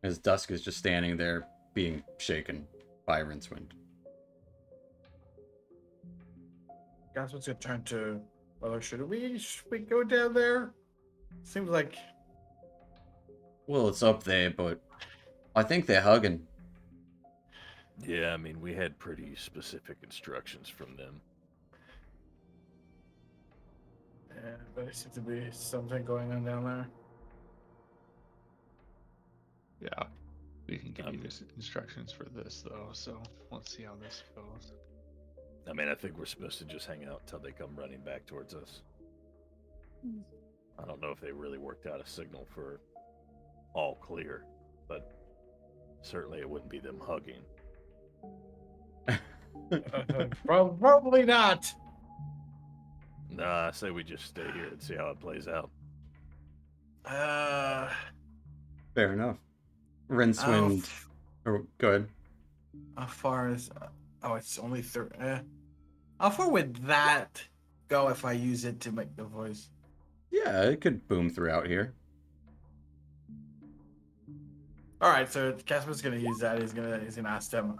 As Dusk is just standing there being shaken by Rincewind. Guys, what's your turn to? Well, should we go down there? Seems like Well, it's up there, but I think they're hugging. Yeah, I mean, we had pretty specific instructions from them. there seems to be something going on down there. Yeah, we can give you instructions for this though. So let's see how this goes. I mean, I think we're supposed to just hang out until they come running back towards us. I don't know if they really worked out a signal for all clear, but certainly it wouldn't be them hugging. Probably not. Nah, I say we just stay here and see how it plays out. Fair enough. Rincewind. Oh, go ahead. How far is? Oh, it's only 30. How far would that go if I use it to make the voice? Yeah, it could boom throughout here. All right, so Casper's gonna use that. He's gonna ask them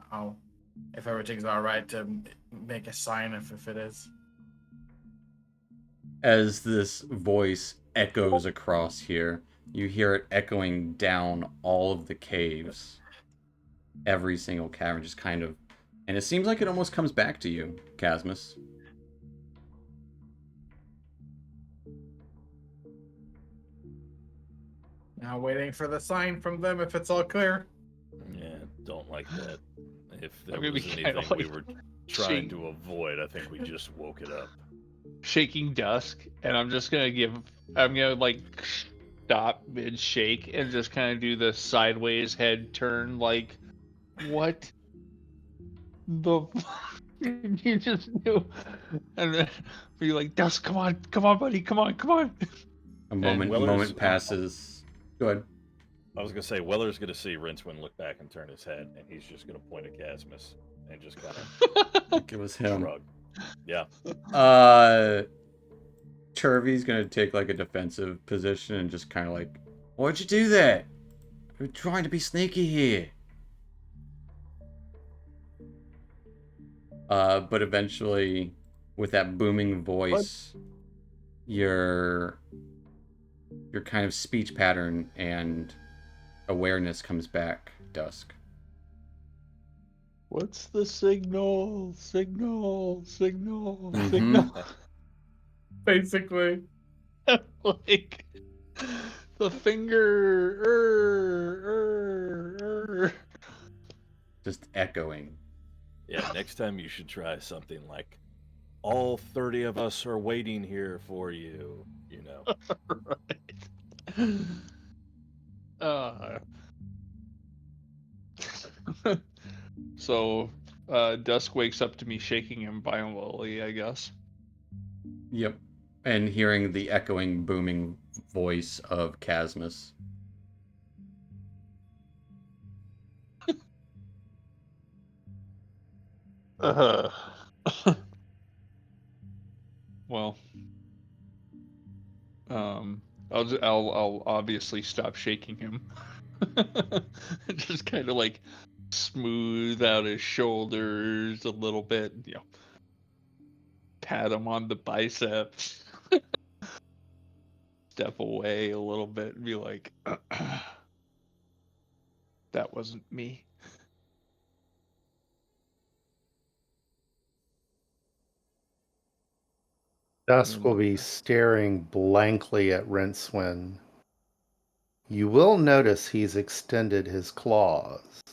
if everything's all right to make a sign if it is. As this voice echoes across here, you hear it echoing down all of the caves. Every single cavern just kind of... And it seems like it almost comes back to you, Casmus. Now waiting for the sign from them if it's all clear. Yeah, don't like that. If there I'm gonna was be kinda anything we like were trying to avoid, I think we just woke it up. Shaking Dusk, and I'm gonna like stop mid shake and just kind of do the sideways head turn, like, what the fuck did you just do? And then be like, Dusk, come on, buddy, come on. A moment Weller's- passes. Go ahead. I was gonna say Weller's gonna see Rincewind look back and turn his head, and he's just gonna point at Casmus and just kind of I think it was him. shrug. Yeah, Turvey's gonna take like a defensive position and just kind of like, why'd you do that? We're trying to be sneaky here. But eventually, with that booming voice, your kind of speech pattern and awareness comes back, Dusk. What's the signal? Signal. Mhm. Basically. Like the finger. Just echoing. yeah. Next time you should try something like, "All 30 of us are waiting here for you." You know. Right. So, Dusk wakes up to me shaking him violently, I guess. Yep. And hearing the echoing, booming voice of Casmus. Well, I'll I'll obviously stop shaking him. Just kind of like smooth out his shoulders a little bit, pat him on the biceps, step away a little bit and be like, that wasn't me. Dusk will be staring blankly at Rincewind. You will notice he's extended his claws.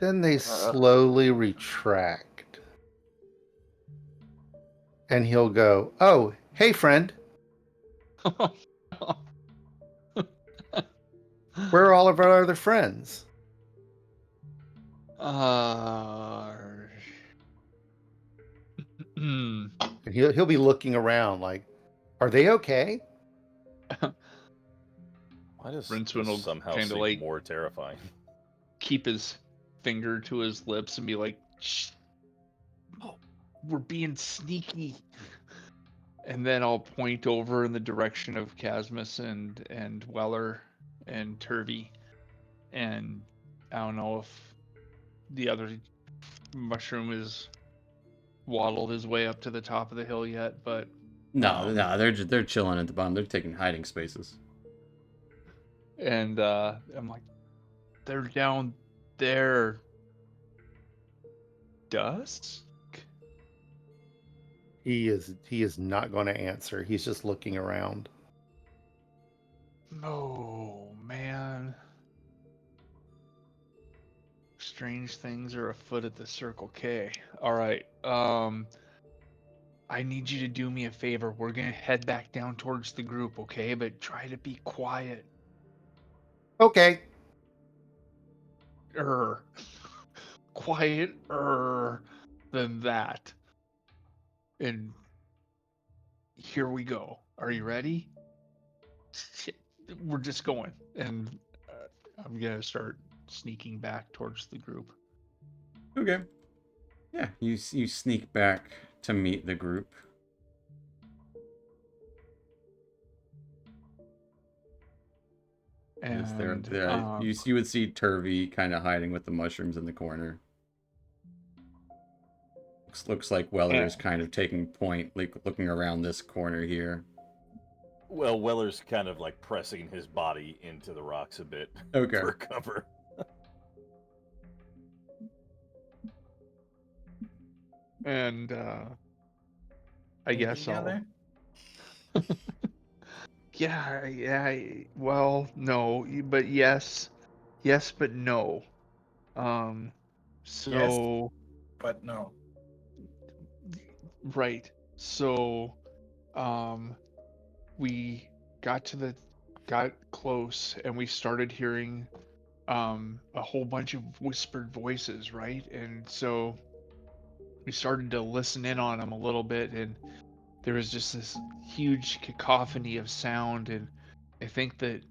Then they slowly retract. And he'll go, "Oh, hey, friend. Where are all of our other friends?" Hmm. And he'll be looking around like, "Are they okay?" Why does Rincewind will this somehow kinda seem like more terrifying? keep his finger to his lips and be like, shh, we're being sneaky. And then I'll point over in the direction of Casmus and Weller and Turvy. And I don't know if the other mushroom is waddled his way up to the top of the hill yet, but No, they're chilling at the bottom. They're taking hiding spaces. and I'm like, they're down there. Dusk? He is not going to answer. He's just looking around. Oh man. Strange things are afoot at the Circle K. All right. I need you to do me a favor. We're gonna head back down towards the group, okay? But try to be quiet. Okay. Quieter than that. And here we go. Are you ready? Shit, we're just going, and I'm gonna start sneaking back towards the group. Okay. Yeah, you sneak back to meet the group. Yes, And you would see Turvy kind of hiding with the mushrooms in the corner. Looks like Weller is kind of taking point, like looking around this corner here. Well, Weller's kind of like pressing his body into the rocks a bit Okay. for cover. and I guess down I'll. there? Yeah. Well, no, but yes, but no. So But no. right. So, we got close and we started hearing a whole bunch of whispered voices, right? And so we started to listen in on them a little bit, and there was just this huge cacophony of sound, and I think that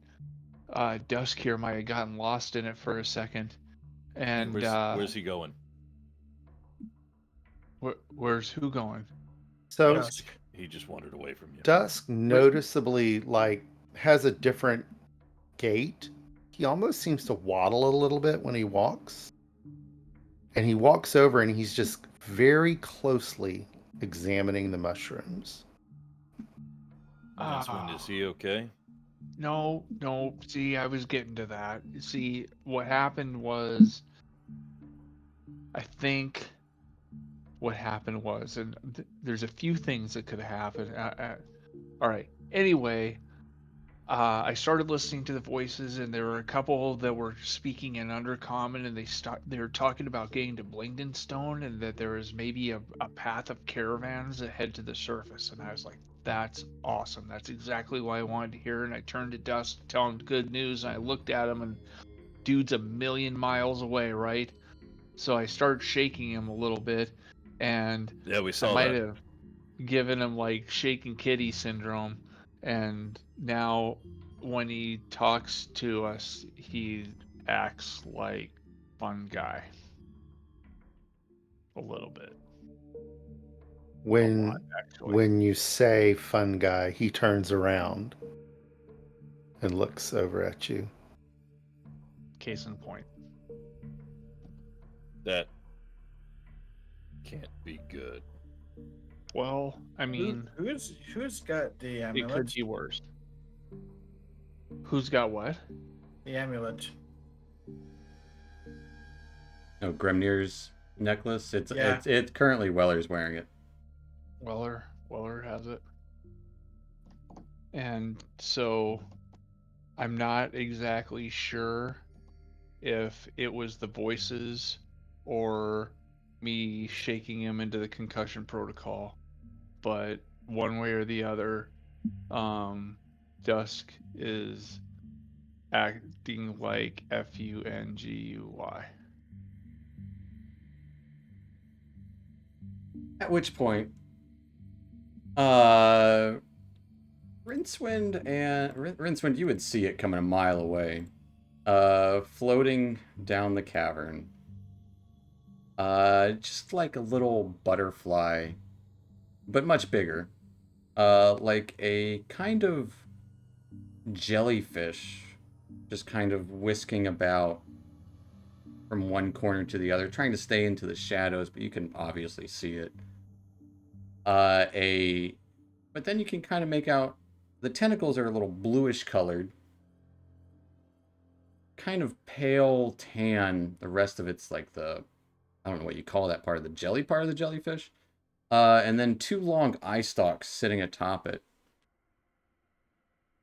Dusk here might have gotten lost in it for a second. And Where's he going? where's who going? So Dusk. He just wandered away from you. Dusk noticeably has a different gait. He almost seems to waddle a little bit when he walks. And he walks over and he's just very closely examining the mushrooms. Rincewind, is he okay? No. See, I was getting to that. See, what happened was, I think what happened was, and there's a few things that could have happened. All right. Anyway, I started listening to the voices, and there were a couple that were speaking in Undercommon, and they were talking about getting to Blingdenstone, and that there was maybe a path of caravans that head to the surface. And I was like, that's awesome. That's exactly what I wanted to hear. And I turned to Dusk to tell him good news, and I looked at him, and dude's a million miles away, right? So I started shaking him a little bit, and Yeah, we I saw might that. have given him like shaking kitty syndrome. And now when he talks to us, he acts like fun guy a little bit. When actually. when you say fun guy, he turns around and looks over at you. Case in point. That can't be good. Well, I mean, Who's got the it could amulet? be worse. Who's got what? The amulet. Oh, Grimnir's necklace. Yeah. It's currently Weller's wearing it. Weller has it. And so I'm not exactly sure if it was the voices or me shaking him into the concussion protocol, but one way or the other, Dusk is acting like FUNGUY. At which point, Rincewind, you would see it coming a mile away, floating down the cavern. Just like a little butterfly, but much bigger. Like a kind of jellyfish, just kind of whisking about from one corner to the other, trying to stay into the shadows, but you can obviously see it. But then you can kind of make out the tentacles are a little bluish colored, kind of pale tan. The rest of it's like I don't know what you call that part of the jelly part of the jellyfish. And then two long eye stalks sitting atop it.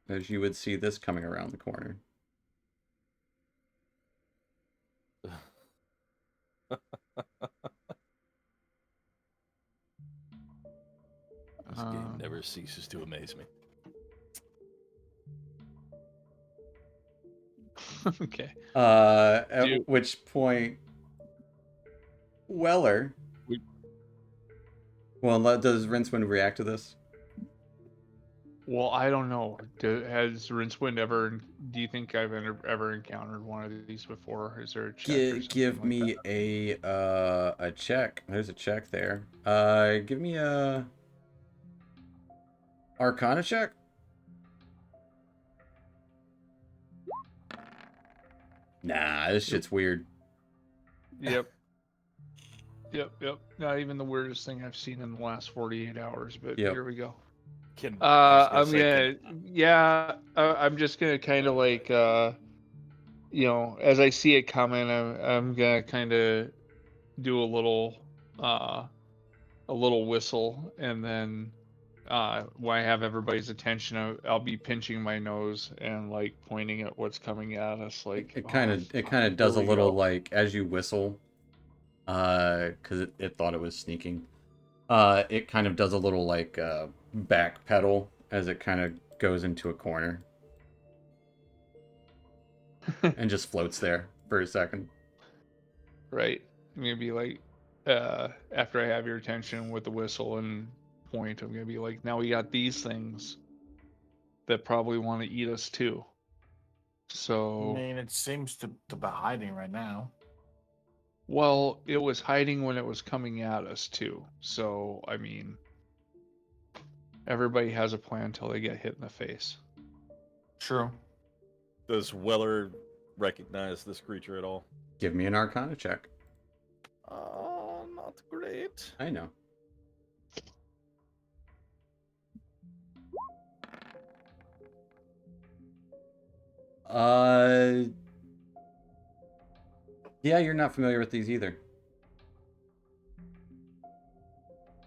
As you would see this coming around the corner. This game never ceases to amaze me. Okay. At which point, Weller. Well, does Rincewind react to this? Well, I don't know. Has Rincewind ever? Do you think I've ever encountered one of these before? Is there a check or something Give like me that? a check. There's a check there. Give me a Arcana check. Nah, this shit's weird. Yep. Yep. Not even the weirdest thing I've seen in the last 48 hours, but Yep. here we go. I'm just gonna kind of like, as I see it coming, I'm gonna kind of do a little whistle, and then when I have everybody's attention, I'll be pinching my nose and like pointing at what's coming at us. Like It kind of does a little like as you whistle, because it thought it was sneaking. It kind of does a little like back pedal as it kind of goes into a corner and just floats there for a second. Right. Maybe like after I have your attention with the whistle and point, I'm gonna be like, now we got these things that probably want to eat us too. So I mean, it seems to be hiding right now. well, it was hiding when it was coming at us too. So I mean, everybody has a plan until they get hit in the face. True. Does Weller recognize this creature at all? Give me an Arcana check. Not great. I know. Yeah, you're not familiar with these either.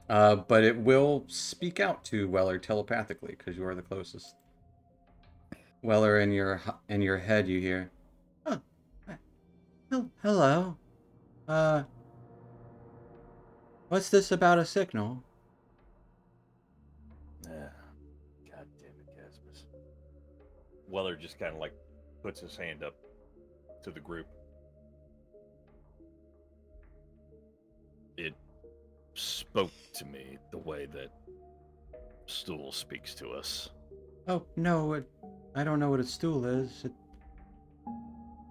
But it will speak out to Weller telepathically because you are the closest. Weller, in your head, you hear, "Oh, hello. What's this about a signal?" God damn it, Casmus. Weller just kind of like puts his hand up to the group. It spoke to me the way that Stool speaks to us. Oh no, I don't know what a stool is.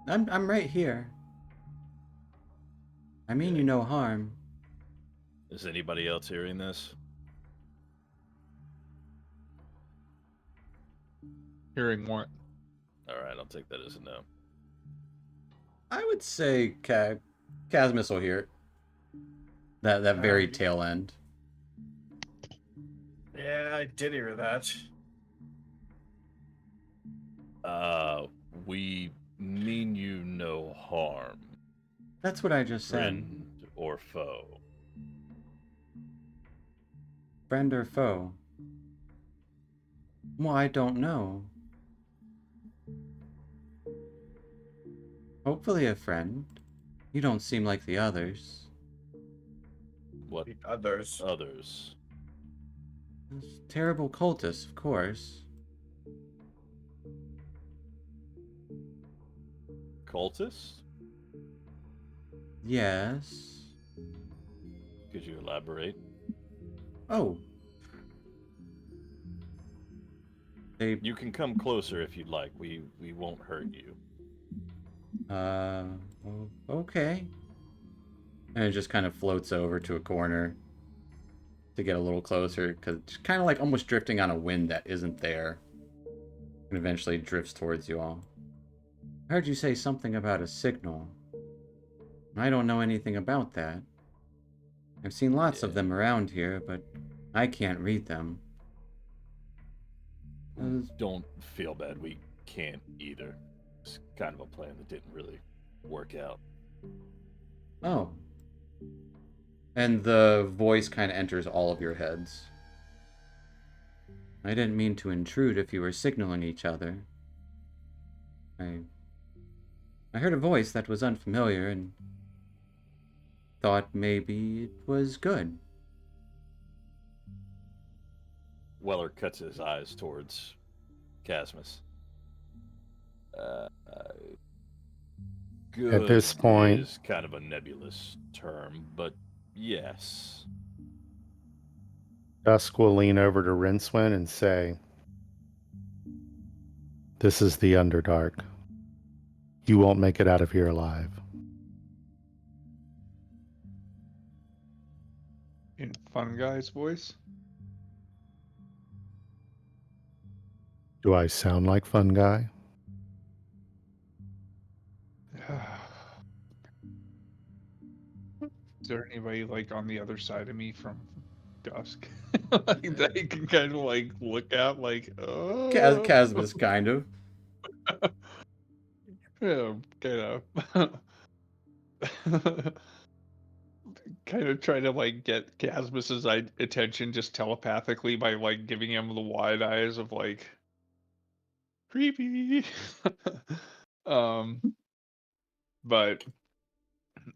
I'm right here. I mean you no harm. Is anybody else hearing this? Hearing what? All right, I'll take that as a no. I would say Casmus will hear it. That very tail end. Yeah, I did hear that. We mean you no harm, That's what I just said. friend or foe. Friend or foe? Well, I don't know. Hopefully a friend. You don't seem like the others. What The others. others? Those terrible cultists, of course. Cultists? Yes. Could you elaborate? Oh. They, You can come closer if you'd like. We won't hurt you. okay. And it just kind of floats over to a corner to get a little closer, because it's kind of like almost drifting on a wind that isn't there. And eventually drifts towards you all. I heard you say something about a signal. I don't know anything about that. I've seen lots of them around here, but I can't read them. Don't feel bad. We can't either. It's kind of a plan that didn't really work out. Oh. And the voice kind of enters all of your heads. I didn't mean to intrude if you were signaling each other. I heard a voice that was unfamiliar and thought maybe it was good. Weller cuts his eyes towards Casmus. Good At this point- is kind of a nebulous term, but yes. Dusk will lean over to Rincewind and say, "This is the Underdark. You won't make it out of here alive." In Fun Guy's voice? Do I sound like Fun Guy? Is there anybody like on the other side of me from Dusk like, that you can kind of like look at like Casmus, kind of. Yeah, kind of try to like get Casmus's attention just telepathically by like giving him the wide eyes of like creepy. um but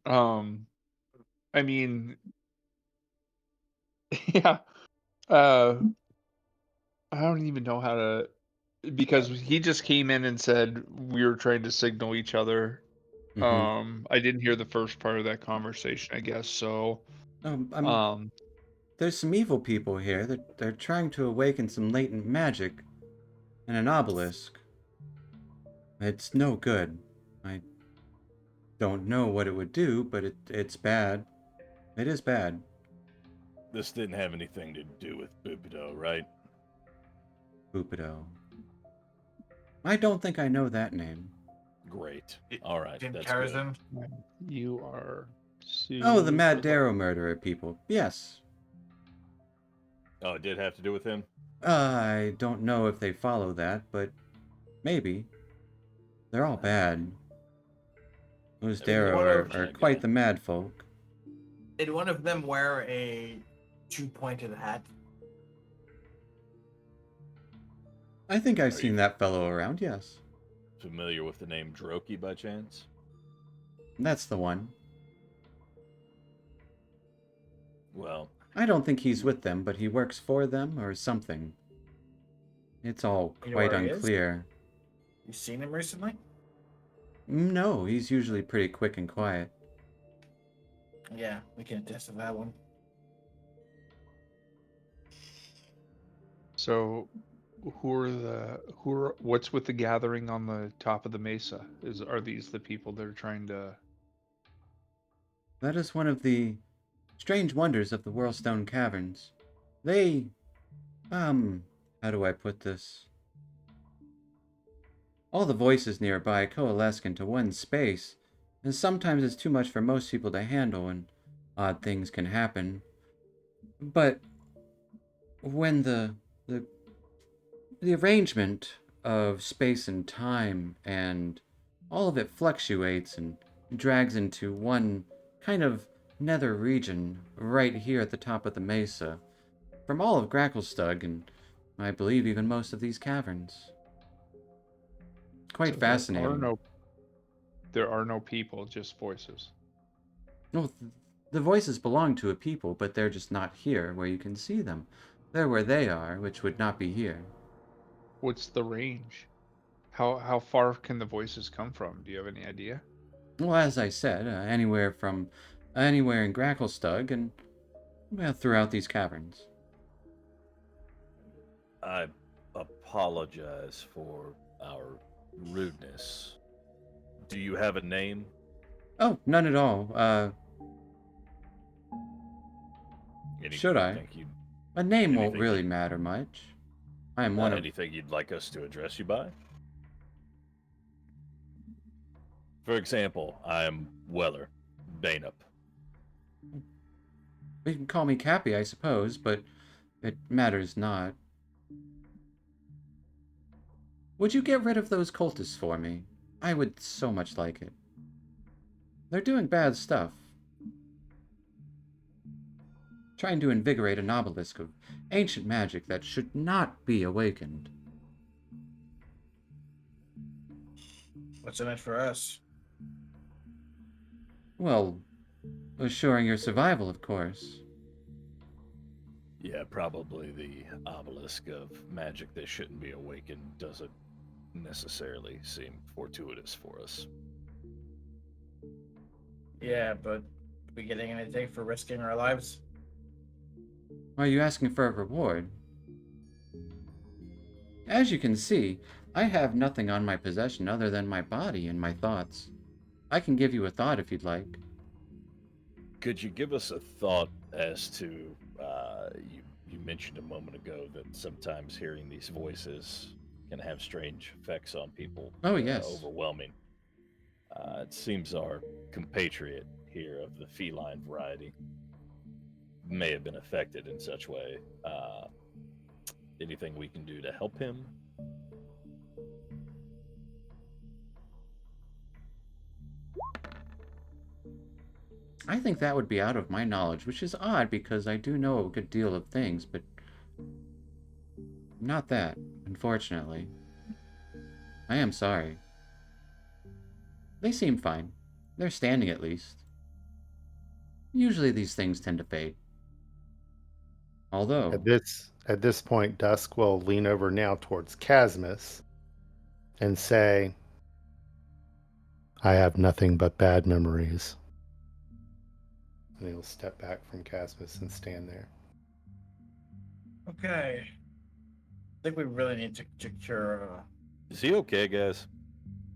I mean, yeah, uh I don't even know how to, because he just came in and said we were trying to signal each other. I didn't hear the first part of that conversation, I guess. So, I'm There's some evil people here. They're trying to awaken some latent magic in an obelisk. It's no good. I don't know what it would do, but it's bad. It is bad. This didn't have anything to do with Bubido, right? Bupido. I don't think I know that name. Great. All right, Jim that's good. Karazin. you are Oh, the Mad super- Darrow murderer people. Yes. Oh, it did have to do with him? I don't know if they follow that, but maybe. They're all bad. Those Darrow are quite the mad folk. Did one of them wear a two-pointed hat? I think I've Are seen you- that fellow around, yes. Familiar with the name Droki by chance? That's the one. Well, I don't think he's with them, but he works for them or something. It's all You know quite where he is? unclear. You seen him recently? No, he's usually pretty quick and quiet. Yeah, we can attest to that one. So, what's with the gathering on the top of the mesa? Are these the people that are trying to? That is one of the strange wonders of the Whirlstone Caverns. They, how do I put this? All the voices nearby coalesce into one space, and sometimes it's too much for most people to handle, and odd things can happen. But when the the arrangement of space and time and all of it fluctuates and drags into one kind of nether region right here at the top of the mesa from all of Gracklestug and I believe even most of these caverns. Quite So fascinating. There are no people, just voices. No, the voices belong to a people, but they're just not here where you can see them. They're where they are, which would not be here. What's the range? How far can the voices come from? Do you have any idea? Well, as I said, anywhere in Gracklestug and well, throughout these caverns. I apologize for our rudeness. Do you have a name? Oh, none at all. Any- Should I? Think you, A name won't anything really you- matter much. I am one of. anything you'd like us to address you by? For example, I'm Weller, Banup. You can call me Cappy, I suppose, but it matters not. Would you get rid of those cultists for me? I would so much like it. They're doing bad stuff. Trying to invigorate an obelisk of ancient magic that should not be awakened. What's in it for us? Well, assuring your survival, of course. Yeah, probably the obelisk of magic that shouldn't be awakened doesn't necessarily seem fortuitous for us. Yeah, but we getting anything for risking our lives? Are you asking for a reward? As you can see, I have nothing on my possession other than my body and my thoughts. I can give you a thought if you'd like. Could you give us a thought as to you mentioned a moment ago that sometimes hearing these voices can have strange effects on people? Oh, yes. Overwhelming. It seems our compatriot here of the feline variety may have been affected in such way. Anything we can do to help him? I think that would be out of my knowledge, which is odd because I do know a good deal of things, but not that, unfortunately. I am sorry. They seem fine. They're standing at least. Usually these things tend to fade. Although, At this point, Dusk will lean over now towards Casmus and say, I have nothing but bad memories. And he'll step back from Casmus and stand there. Okay. I think we really need to cure. Is he okay, guys?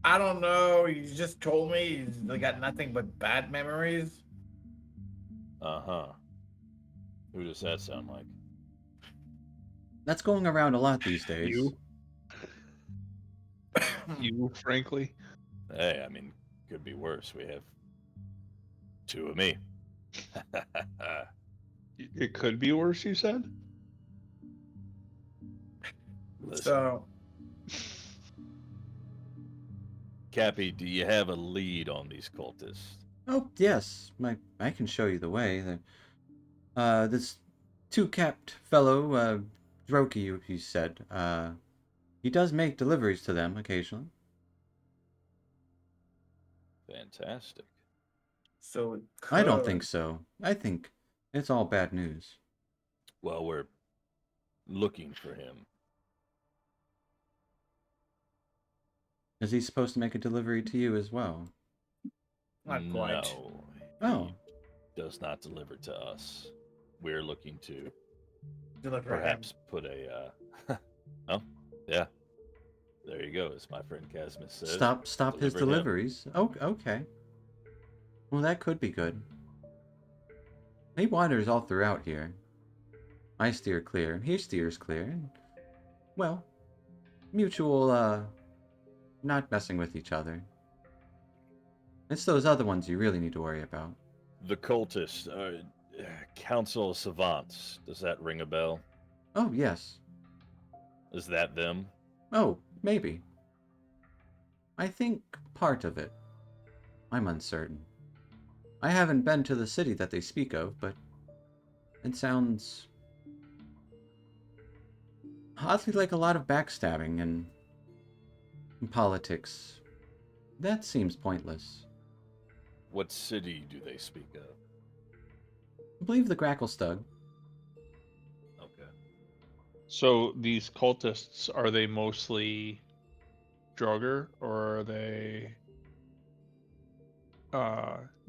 I don't know. You just told me he's got nothing but bad memories. Uh-huh. Who does that sound like? that's going around a lot these days. You? You, frankly. Hey, I mean, could be worse. We have two of me. It could be worse, you said? Listen, So, Cappy, do you have a lead on these cultists? Oh, yes. I can show you the way. This two-capped fellow, Droki, you said, he does make deliveries to them occasionally. Fantastic. so it I don't could- think so. I think it's all bad news. Well, we're looking for him. Is he supposed to make a delivery to you as well? Not quite. No. Oh. He does not deliver to us. We're looking to Deliver him. perhaps put a oh, yeah. There you go, as my friend Casmus says. Stop his deliver him. deliveries. Oh, okay. Well, that could be good. He wanders all throughout here. I steer clear, and he steers clear. And, well, mutual not messing with each other. It's those other ones you really need to worry about. The cultists, Council of Savants. Does that ring a bell? Oh, yes. Is that them? Oh, maybe. I think part of it. I'm uncertain. I haven't been to the city that they speak of, but it sounds oddly like a lot of backstabbing and politics. That seems pointless. What city do they speak of? I believe the Gracklestug. Okay. So these cultists, are they mostly Draugr or are they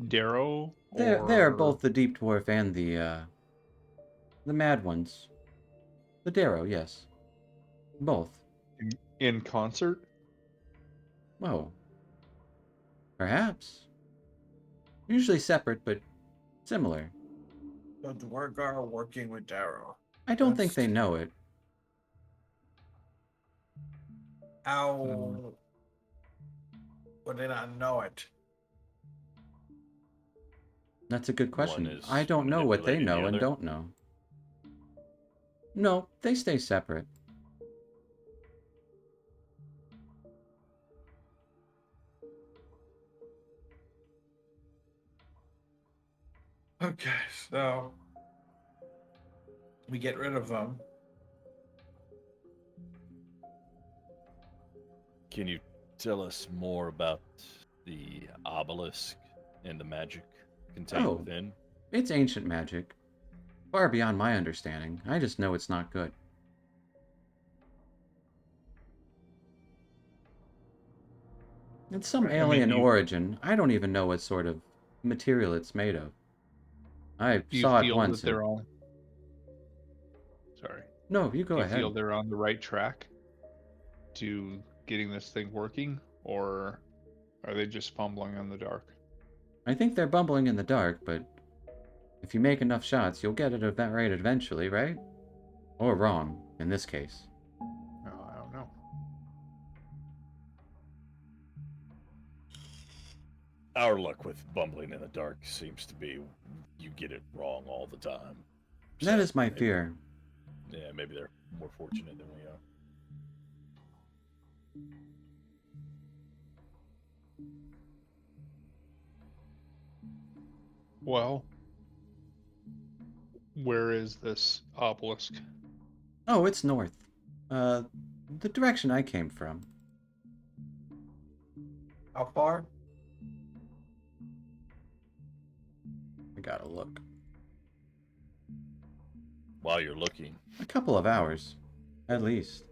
Darrow They're or both the Deep Dwarf and the Mad Ones. The Darrow, yes. Both. in concert? Oh. Perhaps. Usually separate, but similar. The Dwargar are working with Darrow. I don't think That's- they know it. How would they not know it? That's a good question. One is I don't know what they manipulating the know and other? don't know. No, they stay separate. Okay, so we get rid of them. Can you tell us more about the obelisk and the magic contained Oh. within? It's ancient magic. Far beyond my understanding. I just know it's not good. It's some Right, I mean, alien do you- origin. I don't even know what sort of material it's made of. I Do you saw it feel once. that they're on? Sorry. No, you go Do you ahead. feel they're on the right track to getting this thing working, or are they just fumbling in the dark? I think they're bumbling in the dark, but if you make enough shots, you'll get it right eventually, right? Or wrong, in this case. No, I don't know. Our luck with bumbling in the dark seems to be you get it wrong all the time. That So is my maybe- fear. Yeah, maybe they're more fortunate than we are. Well, where is this obelisk? Oh, it's north. The direction I came from. How far? I gotta look. While you're looking, A couple of hours, at least.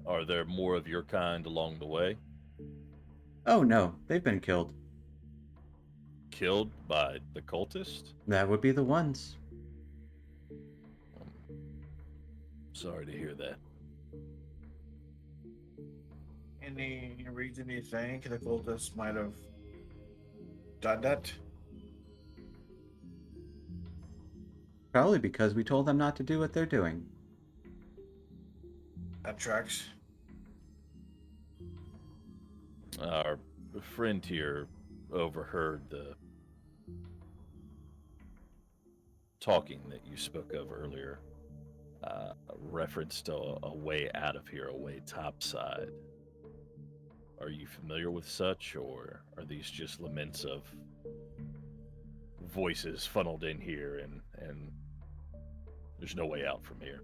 are there more of your kind along the way? Oh no, they've been killed. Killed by the cultist? That would be the ones. Sorry to hear that. Any reason you think the cultists might have done that? Probably because we told them not to do what they're doing. That tracks. Our friend here overheard the talking that you spoke of earlier. Referenced a way out of here, a way topside. Are you familiar with such, or are these just laments of voices funneled in here and there's no way out from here?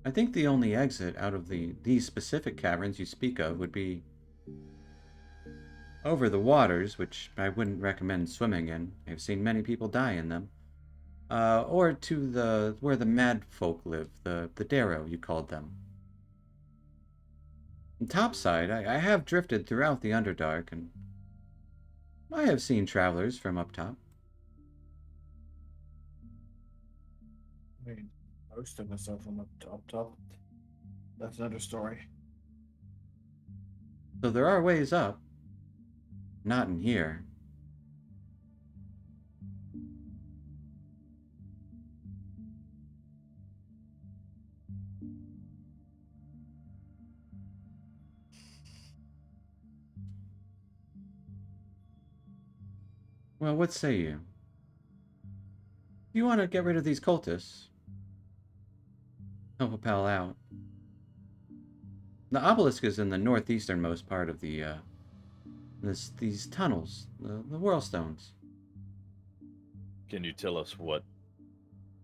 I think the only exit out of these specific caverns you speak of would be over the waters, which I wouldn't recommend swimming in. I've seen many people die in them. Or to where the mad folk live, the Darrow, you called them. And topside, I have drifted throughout the Underdark, and I have seen travelers from up top. I mean, most of us are from up top. That's another story. So there are ways up. Not in here. Well, what say you? You want to get rid of these cultists? Help a pal out. The obelisk is in the northeasternmost part of the, these tunnels, the Whirlstones. Can you tell us what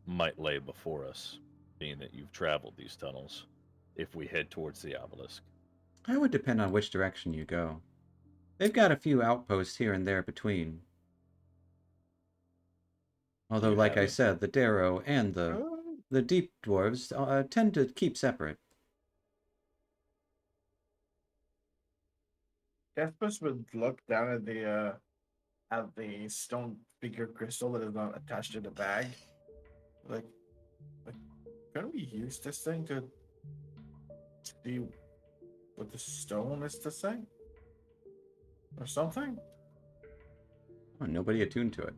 might lay before us, being that you've traveled these tunnels, if we head towards the obelisk? That would depend on which direction you go. They've got a few outposts here and there between. Although, you like have I it? said, the Darrow and the Deep Dwarves tend to keep separate. Caspus would look down at the stone figure crystal that is not attached to the bag. Like, can we use this thing to see what the stone is to say? Or something? Oh, nobody attuned to it.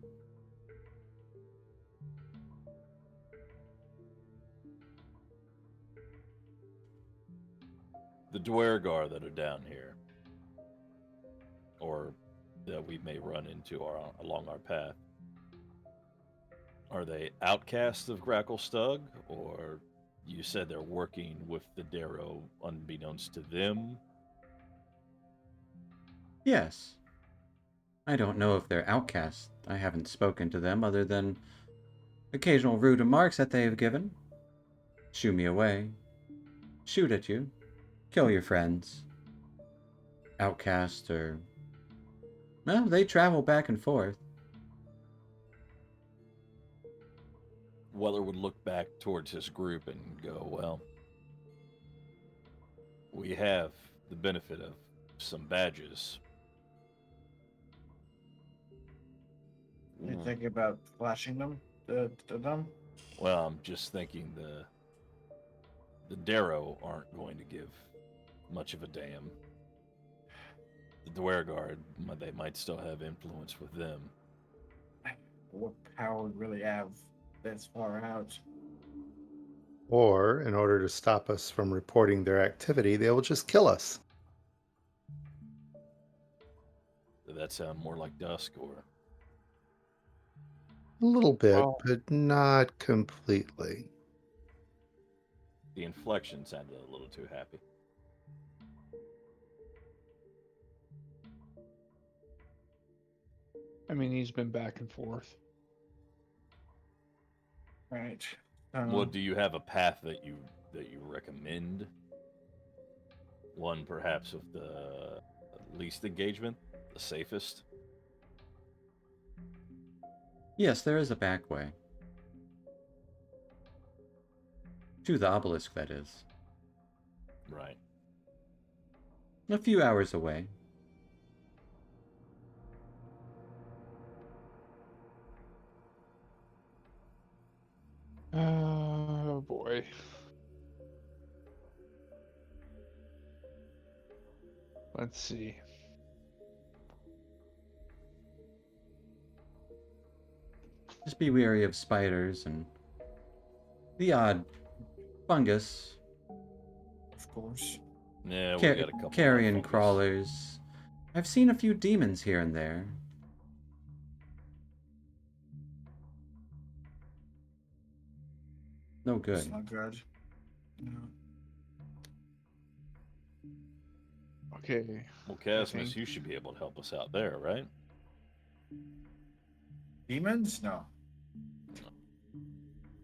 The Dwergar that are down here, or that we may run into along our path, are they outcasts of Gracklestug, or you said they're working with the Darrow unbeknownst to them? Yes. I don't know if they're outcasts. I haven't spoken to them other than occasional rude remarks that they have given. Shoo me away. Shoot at you. Kill your friends. Outcast or... No, they travel back and forth. Weller would look back towards his group and go, well, we have the benefit of some badges. You think about flashing them to them? Well, I'm just thinking the Darrow aren't going to give much of a damn. The Dwerguard, they might still have influence with them. What power would really have this far out? Or, in order to stop us from reporting their activity, they will just kill us. Does that sound more like Dusk, or A little bit, Well- but not completely. the inflection sounded a little too happy? I mean, he's been back and forth. Right. Well, do you have a path that you recommend? One perhaps of the least engagement, the safest. Yes, there is a back way. To the obelisk, that is. Right. A few hours away. Oh boy. Let's see. Just be wary of spiders and the odd fungus, Of course. Yeah, we got a couple. carrion fungus. crawlers. I've seen a few demons here and there. No It's good. not good. No. Okay. Well, Casmus, think- you should be able to help us out there, right? Demons? No.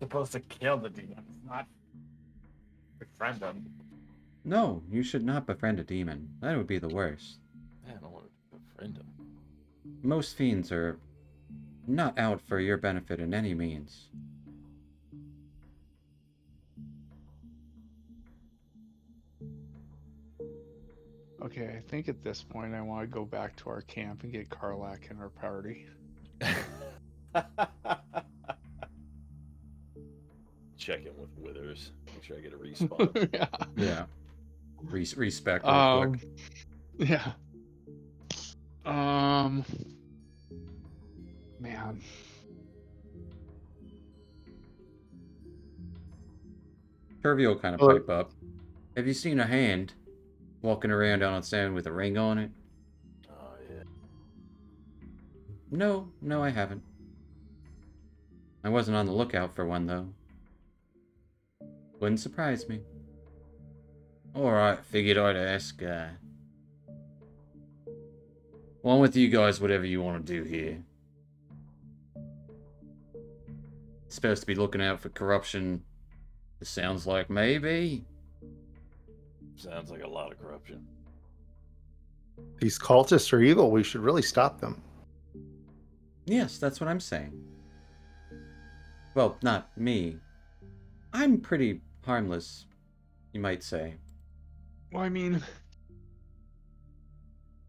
Supposed to kill the demons, not befriend them. No, you should not befriend a demon. That would be the worst. Man, I want to befriend him. Most fiends are not out for your benefit in any means. Okay, I think at this point I want to go back to our camp and get Karlak in our party. Check in with Withers. Make sure I get a respawn. Yeah. Yeah. Respect real quick. Yeah. Man. Turvey will kind of pipe up. Have you seen a hand walking around on sand with a ring on it? Oh yeah. No, no, I haven't. I wasn't on the lookout for one, though. Wouldn't surprise me. Alright, figured I'd ask. Well, with you guys, whatever you want to do here. Supposed to be looking out for corruption. It sounds like maybe. Sounds like a lot of corruption. These cultists are evil. We should really stop them. Yes, that's what I'm saying. Well, not me. I'm pretty harmless, you might say. Well, I mean,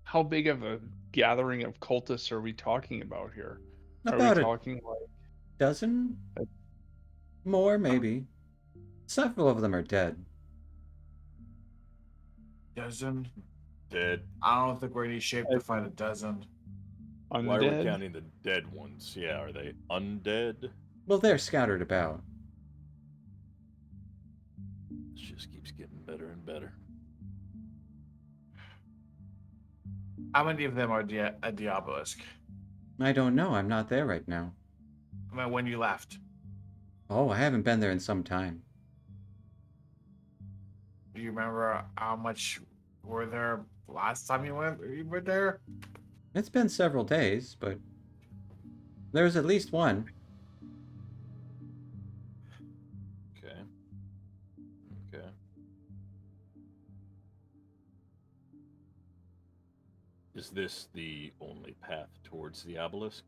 how big of a gathering of cultists are we talking about here? Are we About a talking like dozen? More, maybe. Several of them are dead. Dozen? Dead. I don't think we're in any shape to find a dozen. Why are we undead? counting the dead ones? Yeah, are they undead? Well, they're scattered about. This just keeps getting better and better. How many of them are a Diabolisk? I don't know, I'm not there right now. I mean, when you left, Oh, I haven't been there in some time. do you remember how much were there last time you were there? It's been several days, but there's at least one. Okay. Okay. Is this the only path towards the obelisk?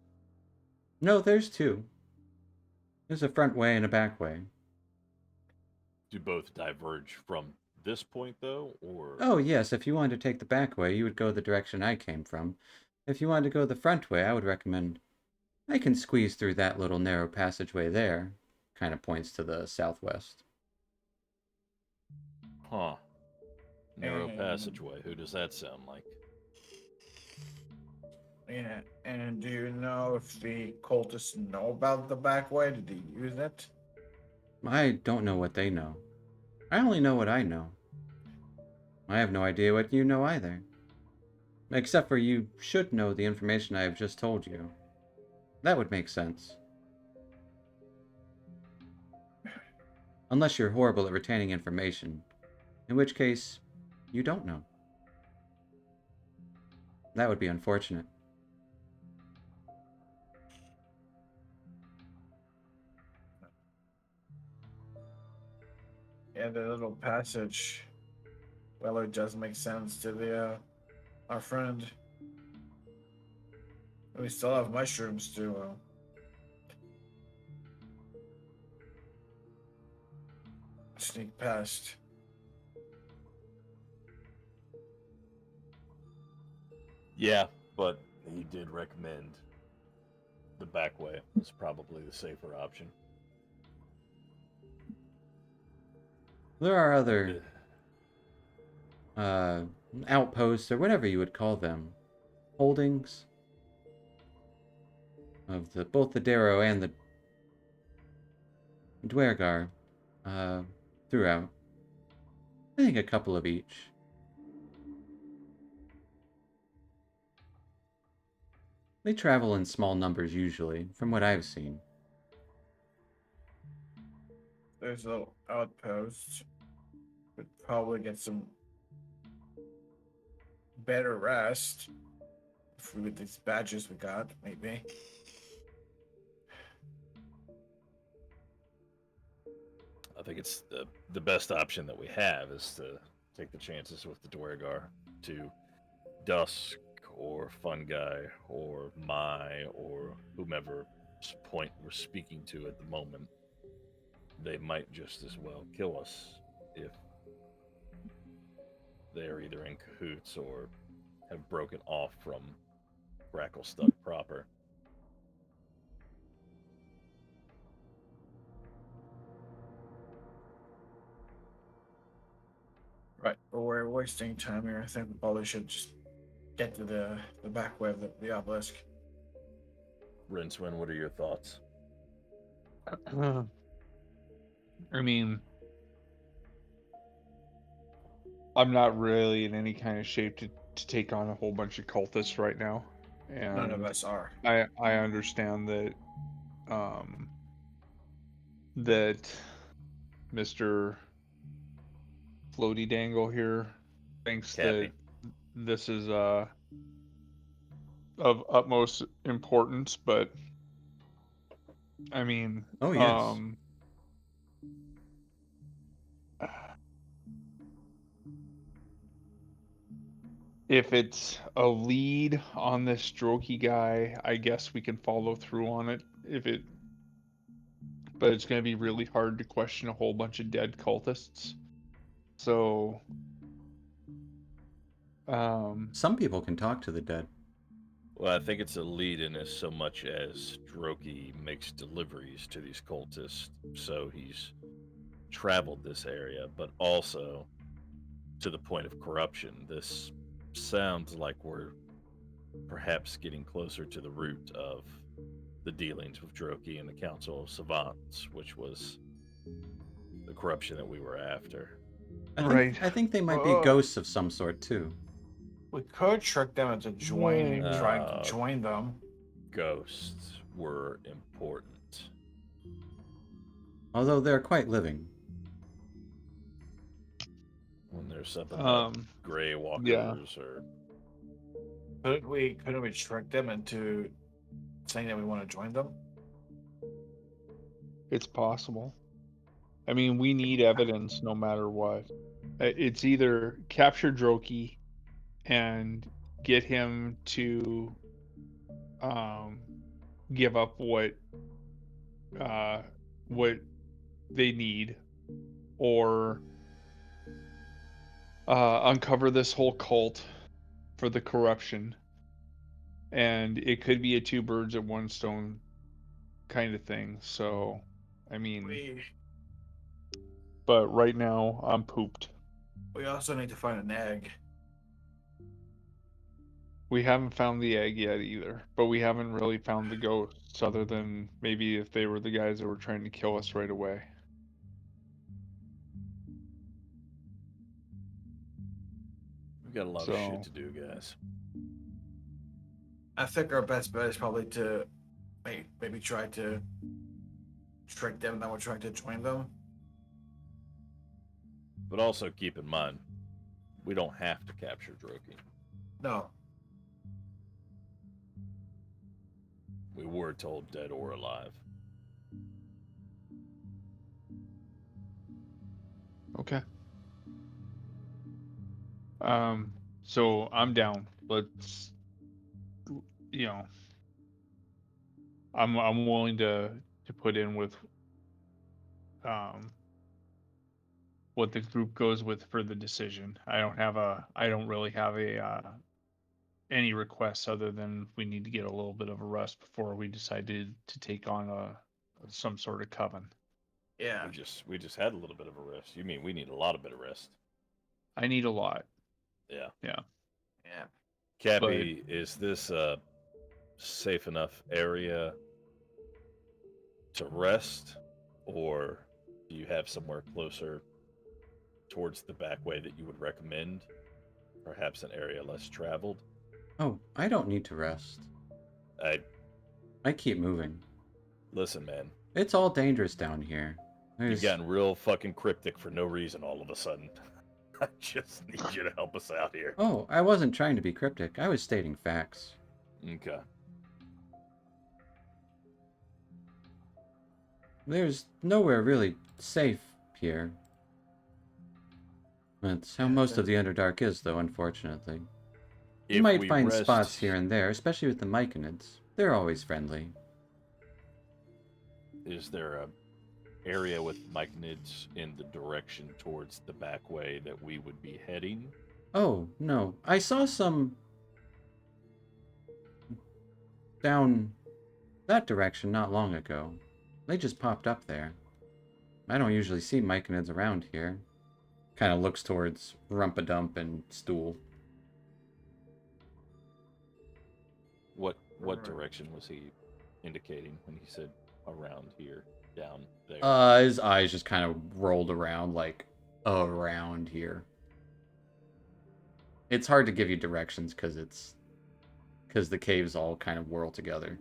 No, there's two. There's a front way and a back way. Do both diverge from this point, though, or Oh, yes, if you wanted to take the back way, you would go the direction I came from. If you wanted to go the front way, I would recommend I can squeeze through that little narrow passageway there. Kind of points to the southwest. huh? Narrow And- passageway. Who does that sound like? Yeah, and do you know if the cultists know about the back way? Did they use it? I don't know what they know. I only know what I know. I have no idea what you know either. Except for you should know the information I have just told you. That would make sense. Unless you're horrible at retaining information, in which case, you don't know. That would be unfortunate. Yeah, the little passage. Well, it does make sense to the our friend. We still have mushrooms to sneak past. Yeah, but he did recommend the back way was probably the safer option. There are other outposts or whatever you would call them, holdings of both the Darrow and the Dwergar throughout. I think a couple of each. They travel in small numbers usually, from what I've seen. There's a little outpost. Could probably get some better rest if we with these badges we got, maybe. I think it's the best option that we have is to take the chances with the Dwergar to Dusk or Fungi or Mai or whomever point we're speaking to at the moment. They might just as well kill us if they are either in cahoots or have broken off from Gracklestuck proper. Right, but we're wasting time here. I think we probably should just get to the back way of the obelisk. Rincewind, what are your thoughts? I mean, I'm not really in any kind of shape to take on a whole bunch of cultists right now. and None of us are. I understand that that Mr. Floaty Dangle here thinks Cappy. that this is of utmost importance, but I mean, Oh, yes. if it's a lead on this Strokey guy, I guess we can follow through on it. But it's going to be really hard to question a whole bunch of dead cultists. So, Some people can talk to the dead. Well, I think it's a lead in as so much as Droki makes deliveries to these cultists, so he's traveled this area, but also to the point of corruption. This sounds like we're perhaps getting closer to the root of the dealings with Droki and the Council of Savants, which was the corruption that we were after. Right. I think they might be Oh. ghosts of some sort too. We could trick them into joining, trying to Uh, join them. Ghosts were important. Although they're quite living. When there's something about gray yeah. walkers or Couldn't we trick them into saying that we want to join them? It's possible. I mean, we need evidence no matter what. It's either capture Droki and get him to give up what they need, or uncover this whole cult for the corruption. And it could be a two birds at one stone kind of thing. So, I mean, but right now I'm pooped. We also need to find an egg. We haven't found the egg yet either, but we haven't really found the ghosts other than maybe if they were the guys that were trying to kill us right away. we've got a lot of shit to do, guys. I think our best bet is probably to maybe try to trick them that we're trying to join them. But also keep in mind, we don't have to capture Droki. No. We were told dead or alive. Okay. So I'm down. Let's, I'm willing to put in with what the group goes with for the decision. I don't really have any requests other than we need to get a little bit of a rest before we decide to take on some sort of coven. Yeah. We just had a little bit of a rest. You mean we need a lot of bit of rest? I need a lot. Yeah. Yeah. Cappy, is this a safe enough area to rest, or do you have somewhere closer towards the back way that you would recommend? Perhaps an area less traveled? Oh, I don't need to rest. I keep moving. Listen, man. It's all dangerous down here. You've gotten real fucking cryptic for no reason all of a sudden. I just need you to help us out here. Oh, I wasn't trying to be cryptic. I was stating facts. Okay. There's nowhere really safe here. That's how most of the Underdark is, though, unfortunately. You If might we find rest- spots here and there, especially with the Myconids. They're always friendly. Is there a area with Myconids in the direction towards the back way that we would be heading? Oh, no. I saw some down that direction not long ago. They just popped up there. I don't usually see Myconids around here. Kind of looks towards Rumpadump and Stool. What direction was he indicating when he said around here, down there? His eyes just kind of rolled around, like, around here. It's hard to give you directions because it's because the caves all kind of whirl together.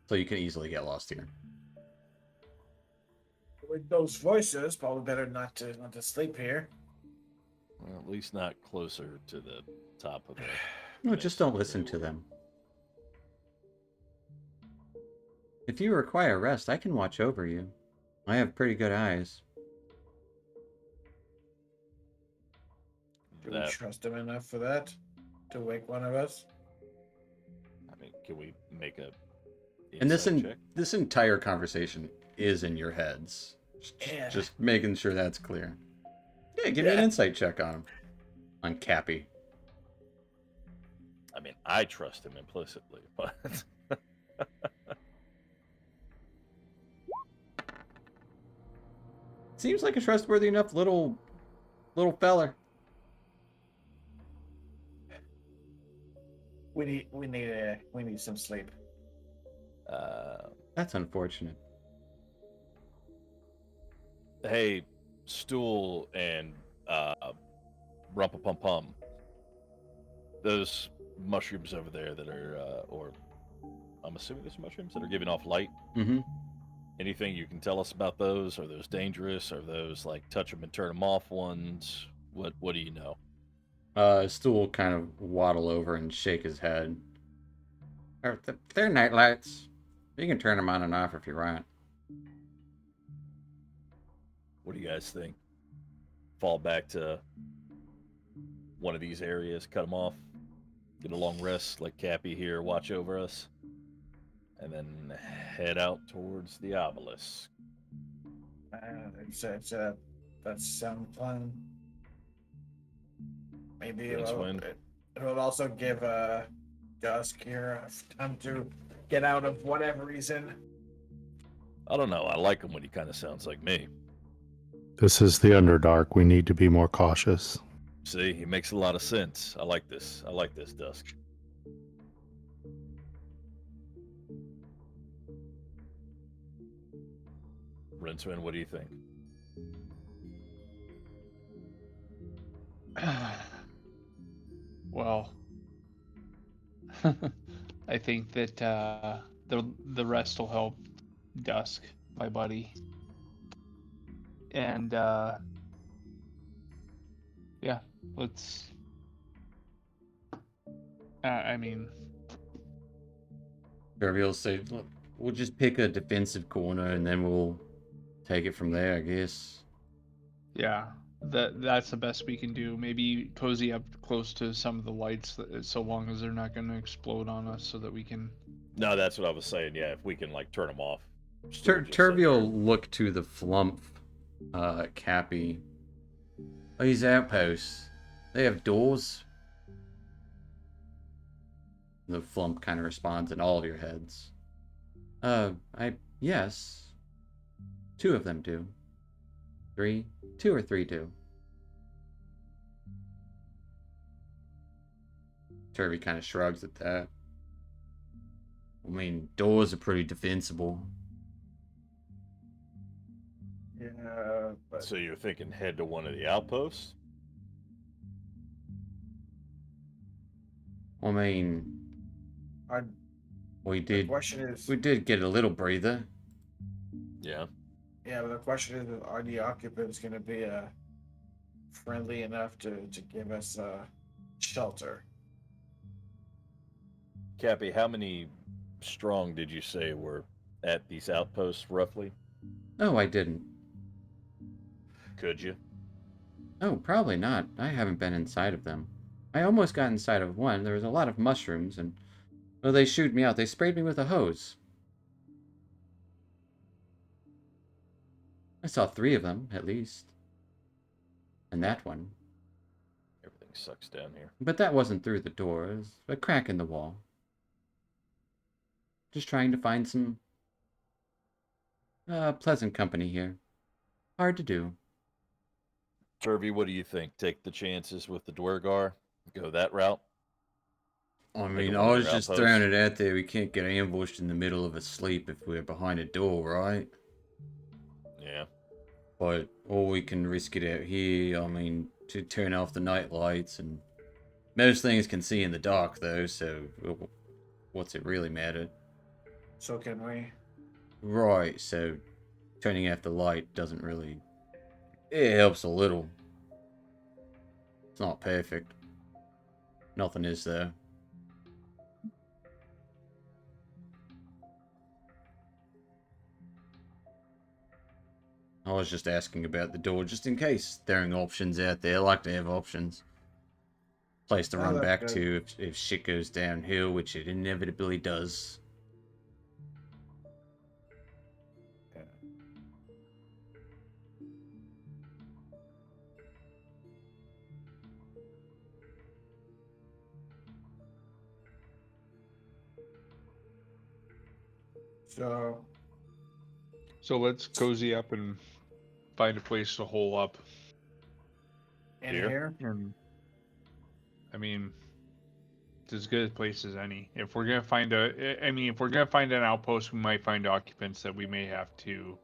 So you can easily get lost here. With those voices, probably better not to sleep here. Well, at least not closer to the top of the. No, just don't listen to them. If you require rest, I can watch over you. I have pretty good eyes. Do we That, trust him enough for that? To wake one of us? I mean, can we make a And insight check? this entire conversation is in your heads. Yeah. Just making sure that's clear. Yeah, give me an Yeah. insight check on him. On Cappy. I mean, I trust him implicitly, but Seems like a trustworthy enough little feller. We need some sleep. That's unfortunate. hey, Stool and Rumpa-Pum-Pum, those mushrooms over there that are, or I'm assuming there's mushrooms that are giving off light. Mm-hmm. Anything you can tell us about those? Are those dangerous? Are those like touch them and turn them off ones? What do you know? Stu will kind of waddle over and shake his head. They're night lights. You can turn them on and off if you want. What do you guys think? Fall back to one of these areas, cut them off, get a long rest like Cappy here, watch over us, and then head out towards the obelisk. That's sound plan. Maybe Rincewind. it will also give Dusk here time to get out of whatever he's in. I don't know. I like him when he kind of sounds like me. This is the Underdark. We need to be more cautious. See, he makes a lot of sense. I like this. I like this, Dusk. Rincewind, what do you think? Well, I think that the rest will help Dusk, my buddy, and yeah, let's. I mean, Kirby will say, "Look, we'll just pick a defensive corner and then we'll take it from there, I guess." yeah, that's the best we can do. Maybe cozy up close to some of the lights, so long as they're not going to explode on us, so that we can. No, that's what I was saying. Yeah, if we can like turn them off. Still just sit Turby will there. look to the flump Cappy. These outposts, they have doors? The flump kind of responds in all of your heads. Yes. 2 of them do. 3? 2 or 3 do. Turby kind of shrugs at that. I mean, doors are pretty defensible. Yeah, but So you're thinking head to one of the outposts? I mean, our, we the did question is, get a little breather. Yeah. yeah, but the question is, are the occupants going to be friendly enough to give us shelter? Cappy, how many strong did you say were at these outposts roughly? Oh, I didn't. Could you? Oh, probably not. I haven't been inside of them. I almost got inside of one. There was a lot of mushrooms, and well, they shooed me out. They sprayed me with a hose. I saw 3 of them, at least. And that one. Everything sucks down here. But that wasn't through the door. It was a crack in the wall. Just trying to find some pleasant company here. Hard to do. Turvy, what do you think? Take the chances with the Dwergar? Go that route? I Take mean, it I one of was your just outposts. throwing it out there. We can't get ambushed in the middle of a sleep if we're behind a door, right? Yeah. But, or we can risk it out here. I mean, to turn off the night lights, and most things can see in the dark, though, so what's it really matter? So can we? Right, so turning off the light doesn't really... It helps a little. It's not perfect. Nothing is, though. I was just asking about the door, just in case. Throwing options out there. I like to have options. Place to Oh, run that's back good. to if shit goes downhill, which it inevitably does. Yeah. So, So let's cozy up and find a place to hole up. in Here? here? And I mean, it's as good a place as any. If we're gonna find if we're gonna find an outpost, we might find occupants that we may have to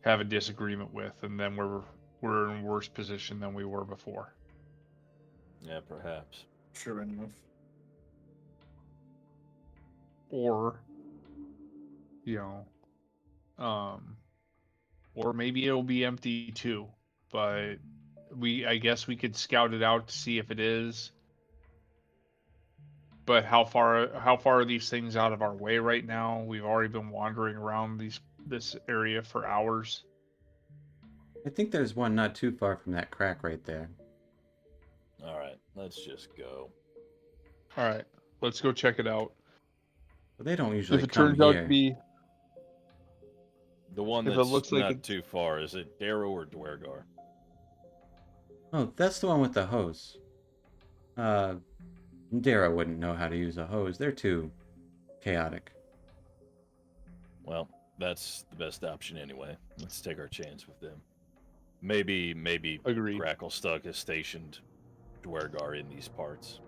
have a disagreement with, and then we're in worse position than we were before. Yeah, perhaps. True enough. Or, or maybe it'll be empty too. But I guess we could scout it out to see if it is. But how far are these things out of our way right now? We've already been wandering around this area for hours. I think there's one not too far from that crack right there. All right, let's just go. All right, let's go check it out. But they don't usually If it come turns out to here. be, The one If it that's looks like not it- too far, is it Darrow or Dwergar? Oh, that's the one with the hose. Dara wouldn't know how to use a hose. They're too chaotic. Well, that's the best option anyway. Let's take our chance with them. Maybe Agreed. Gracklestug has stationed Dwergar in these parts.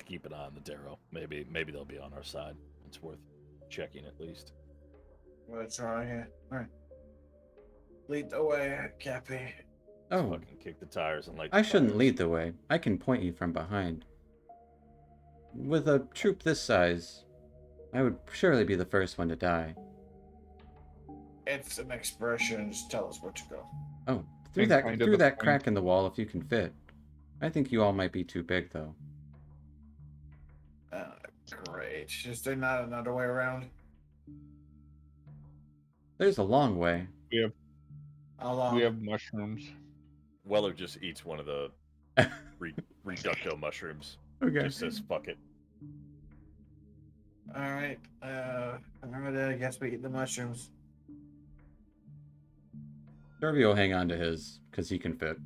Keep an eye on the Darrow. Maybe they'll be on our side. It's worth checking at least. What's wrong here? Alright. Lead the way, Cappy. Oh, Fucking kick the tires and light. I the shouldn't fires. lead the way. I can point you from behind. With a troop this size, I would surely be the first one to die. It's an expression. Just tell us where to go. Oh, through And that kind of through the that point. crack in the wall if you can fit. I think you all might be too big though. Great. Is there not another way around? There's a long way. How long? we have mushrooms. Weller just eats one of the reducto mushrooms. Okay. Just says fuck it. Alright. Remember that? I guess we eat the mushrooms. Derby will hang on to his, because he can fit.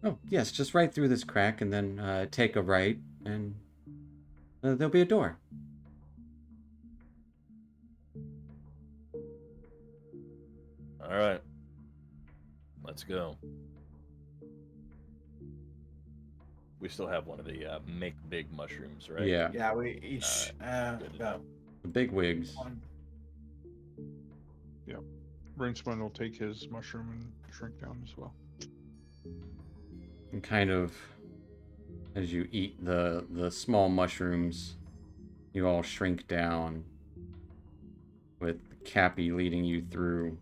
Oh, yes, just right through this crack and then take a right, and there'll be a door. All right. Let's go. We still have one of the make big mushrooms, right? Yeah, Yeah, we each Good to about the big wigs. one. Rinceman will take his mushroom and shrink down as well. And kind of, as you eat the small mushrooms, you all shrink down, with Cappy leading you through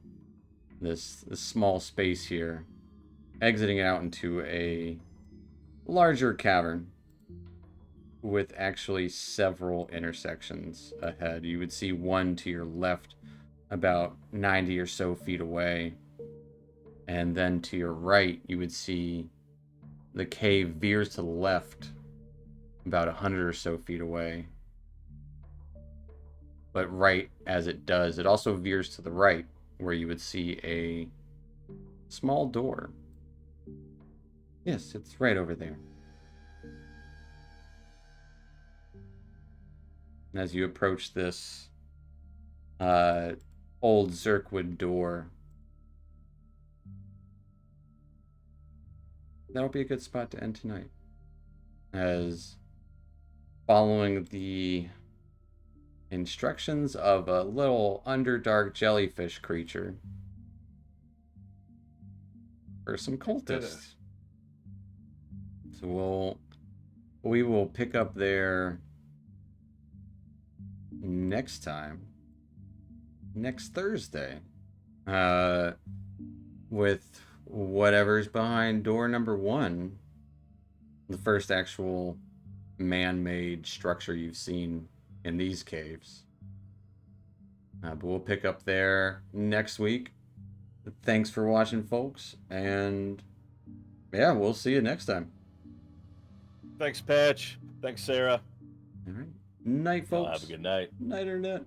this small space here, exiting out into a larger cavern with actually several intersections ahead. You would see one to your left about 90 or so feet away, and then to your right you would see the cave veers to the left about 100 or so feet away. But right as it does, it also veers to the right, where you would see a small door. Yes, it's right over there. And as you approach this old Zirkwood door, that'll be a good spot to end tonight. As following the instructions of a little underdark jellyfish creature, for some Did it. cultists. So we will pick up there next time, next Thursday, with whatever's behind door number 1, the first actual man-made structure you've seen in these caves. But we'll pick up there next week. Thanks for watching, folks, and yeah, we'll see you next time. Thanks, Patch. Thanks, Sarah. All right, night, Y'all folks. have a good night. Night, internet.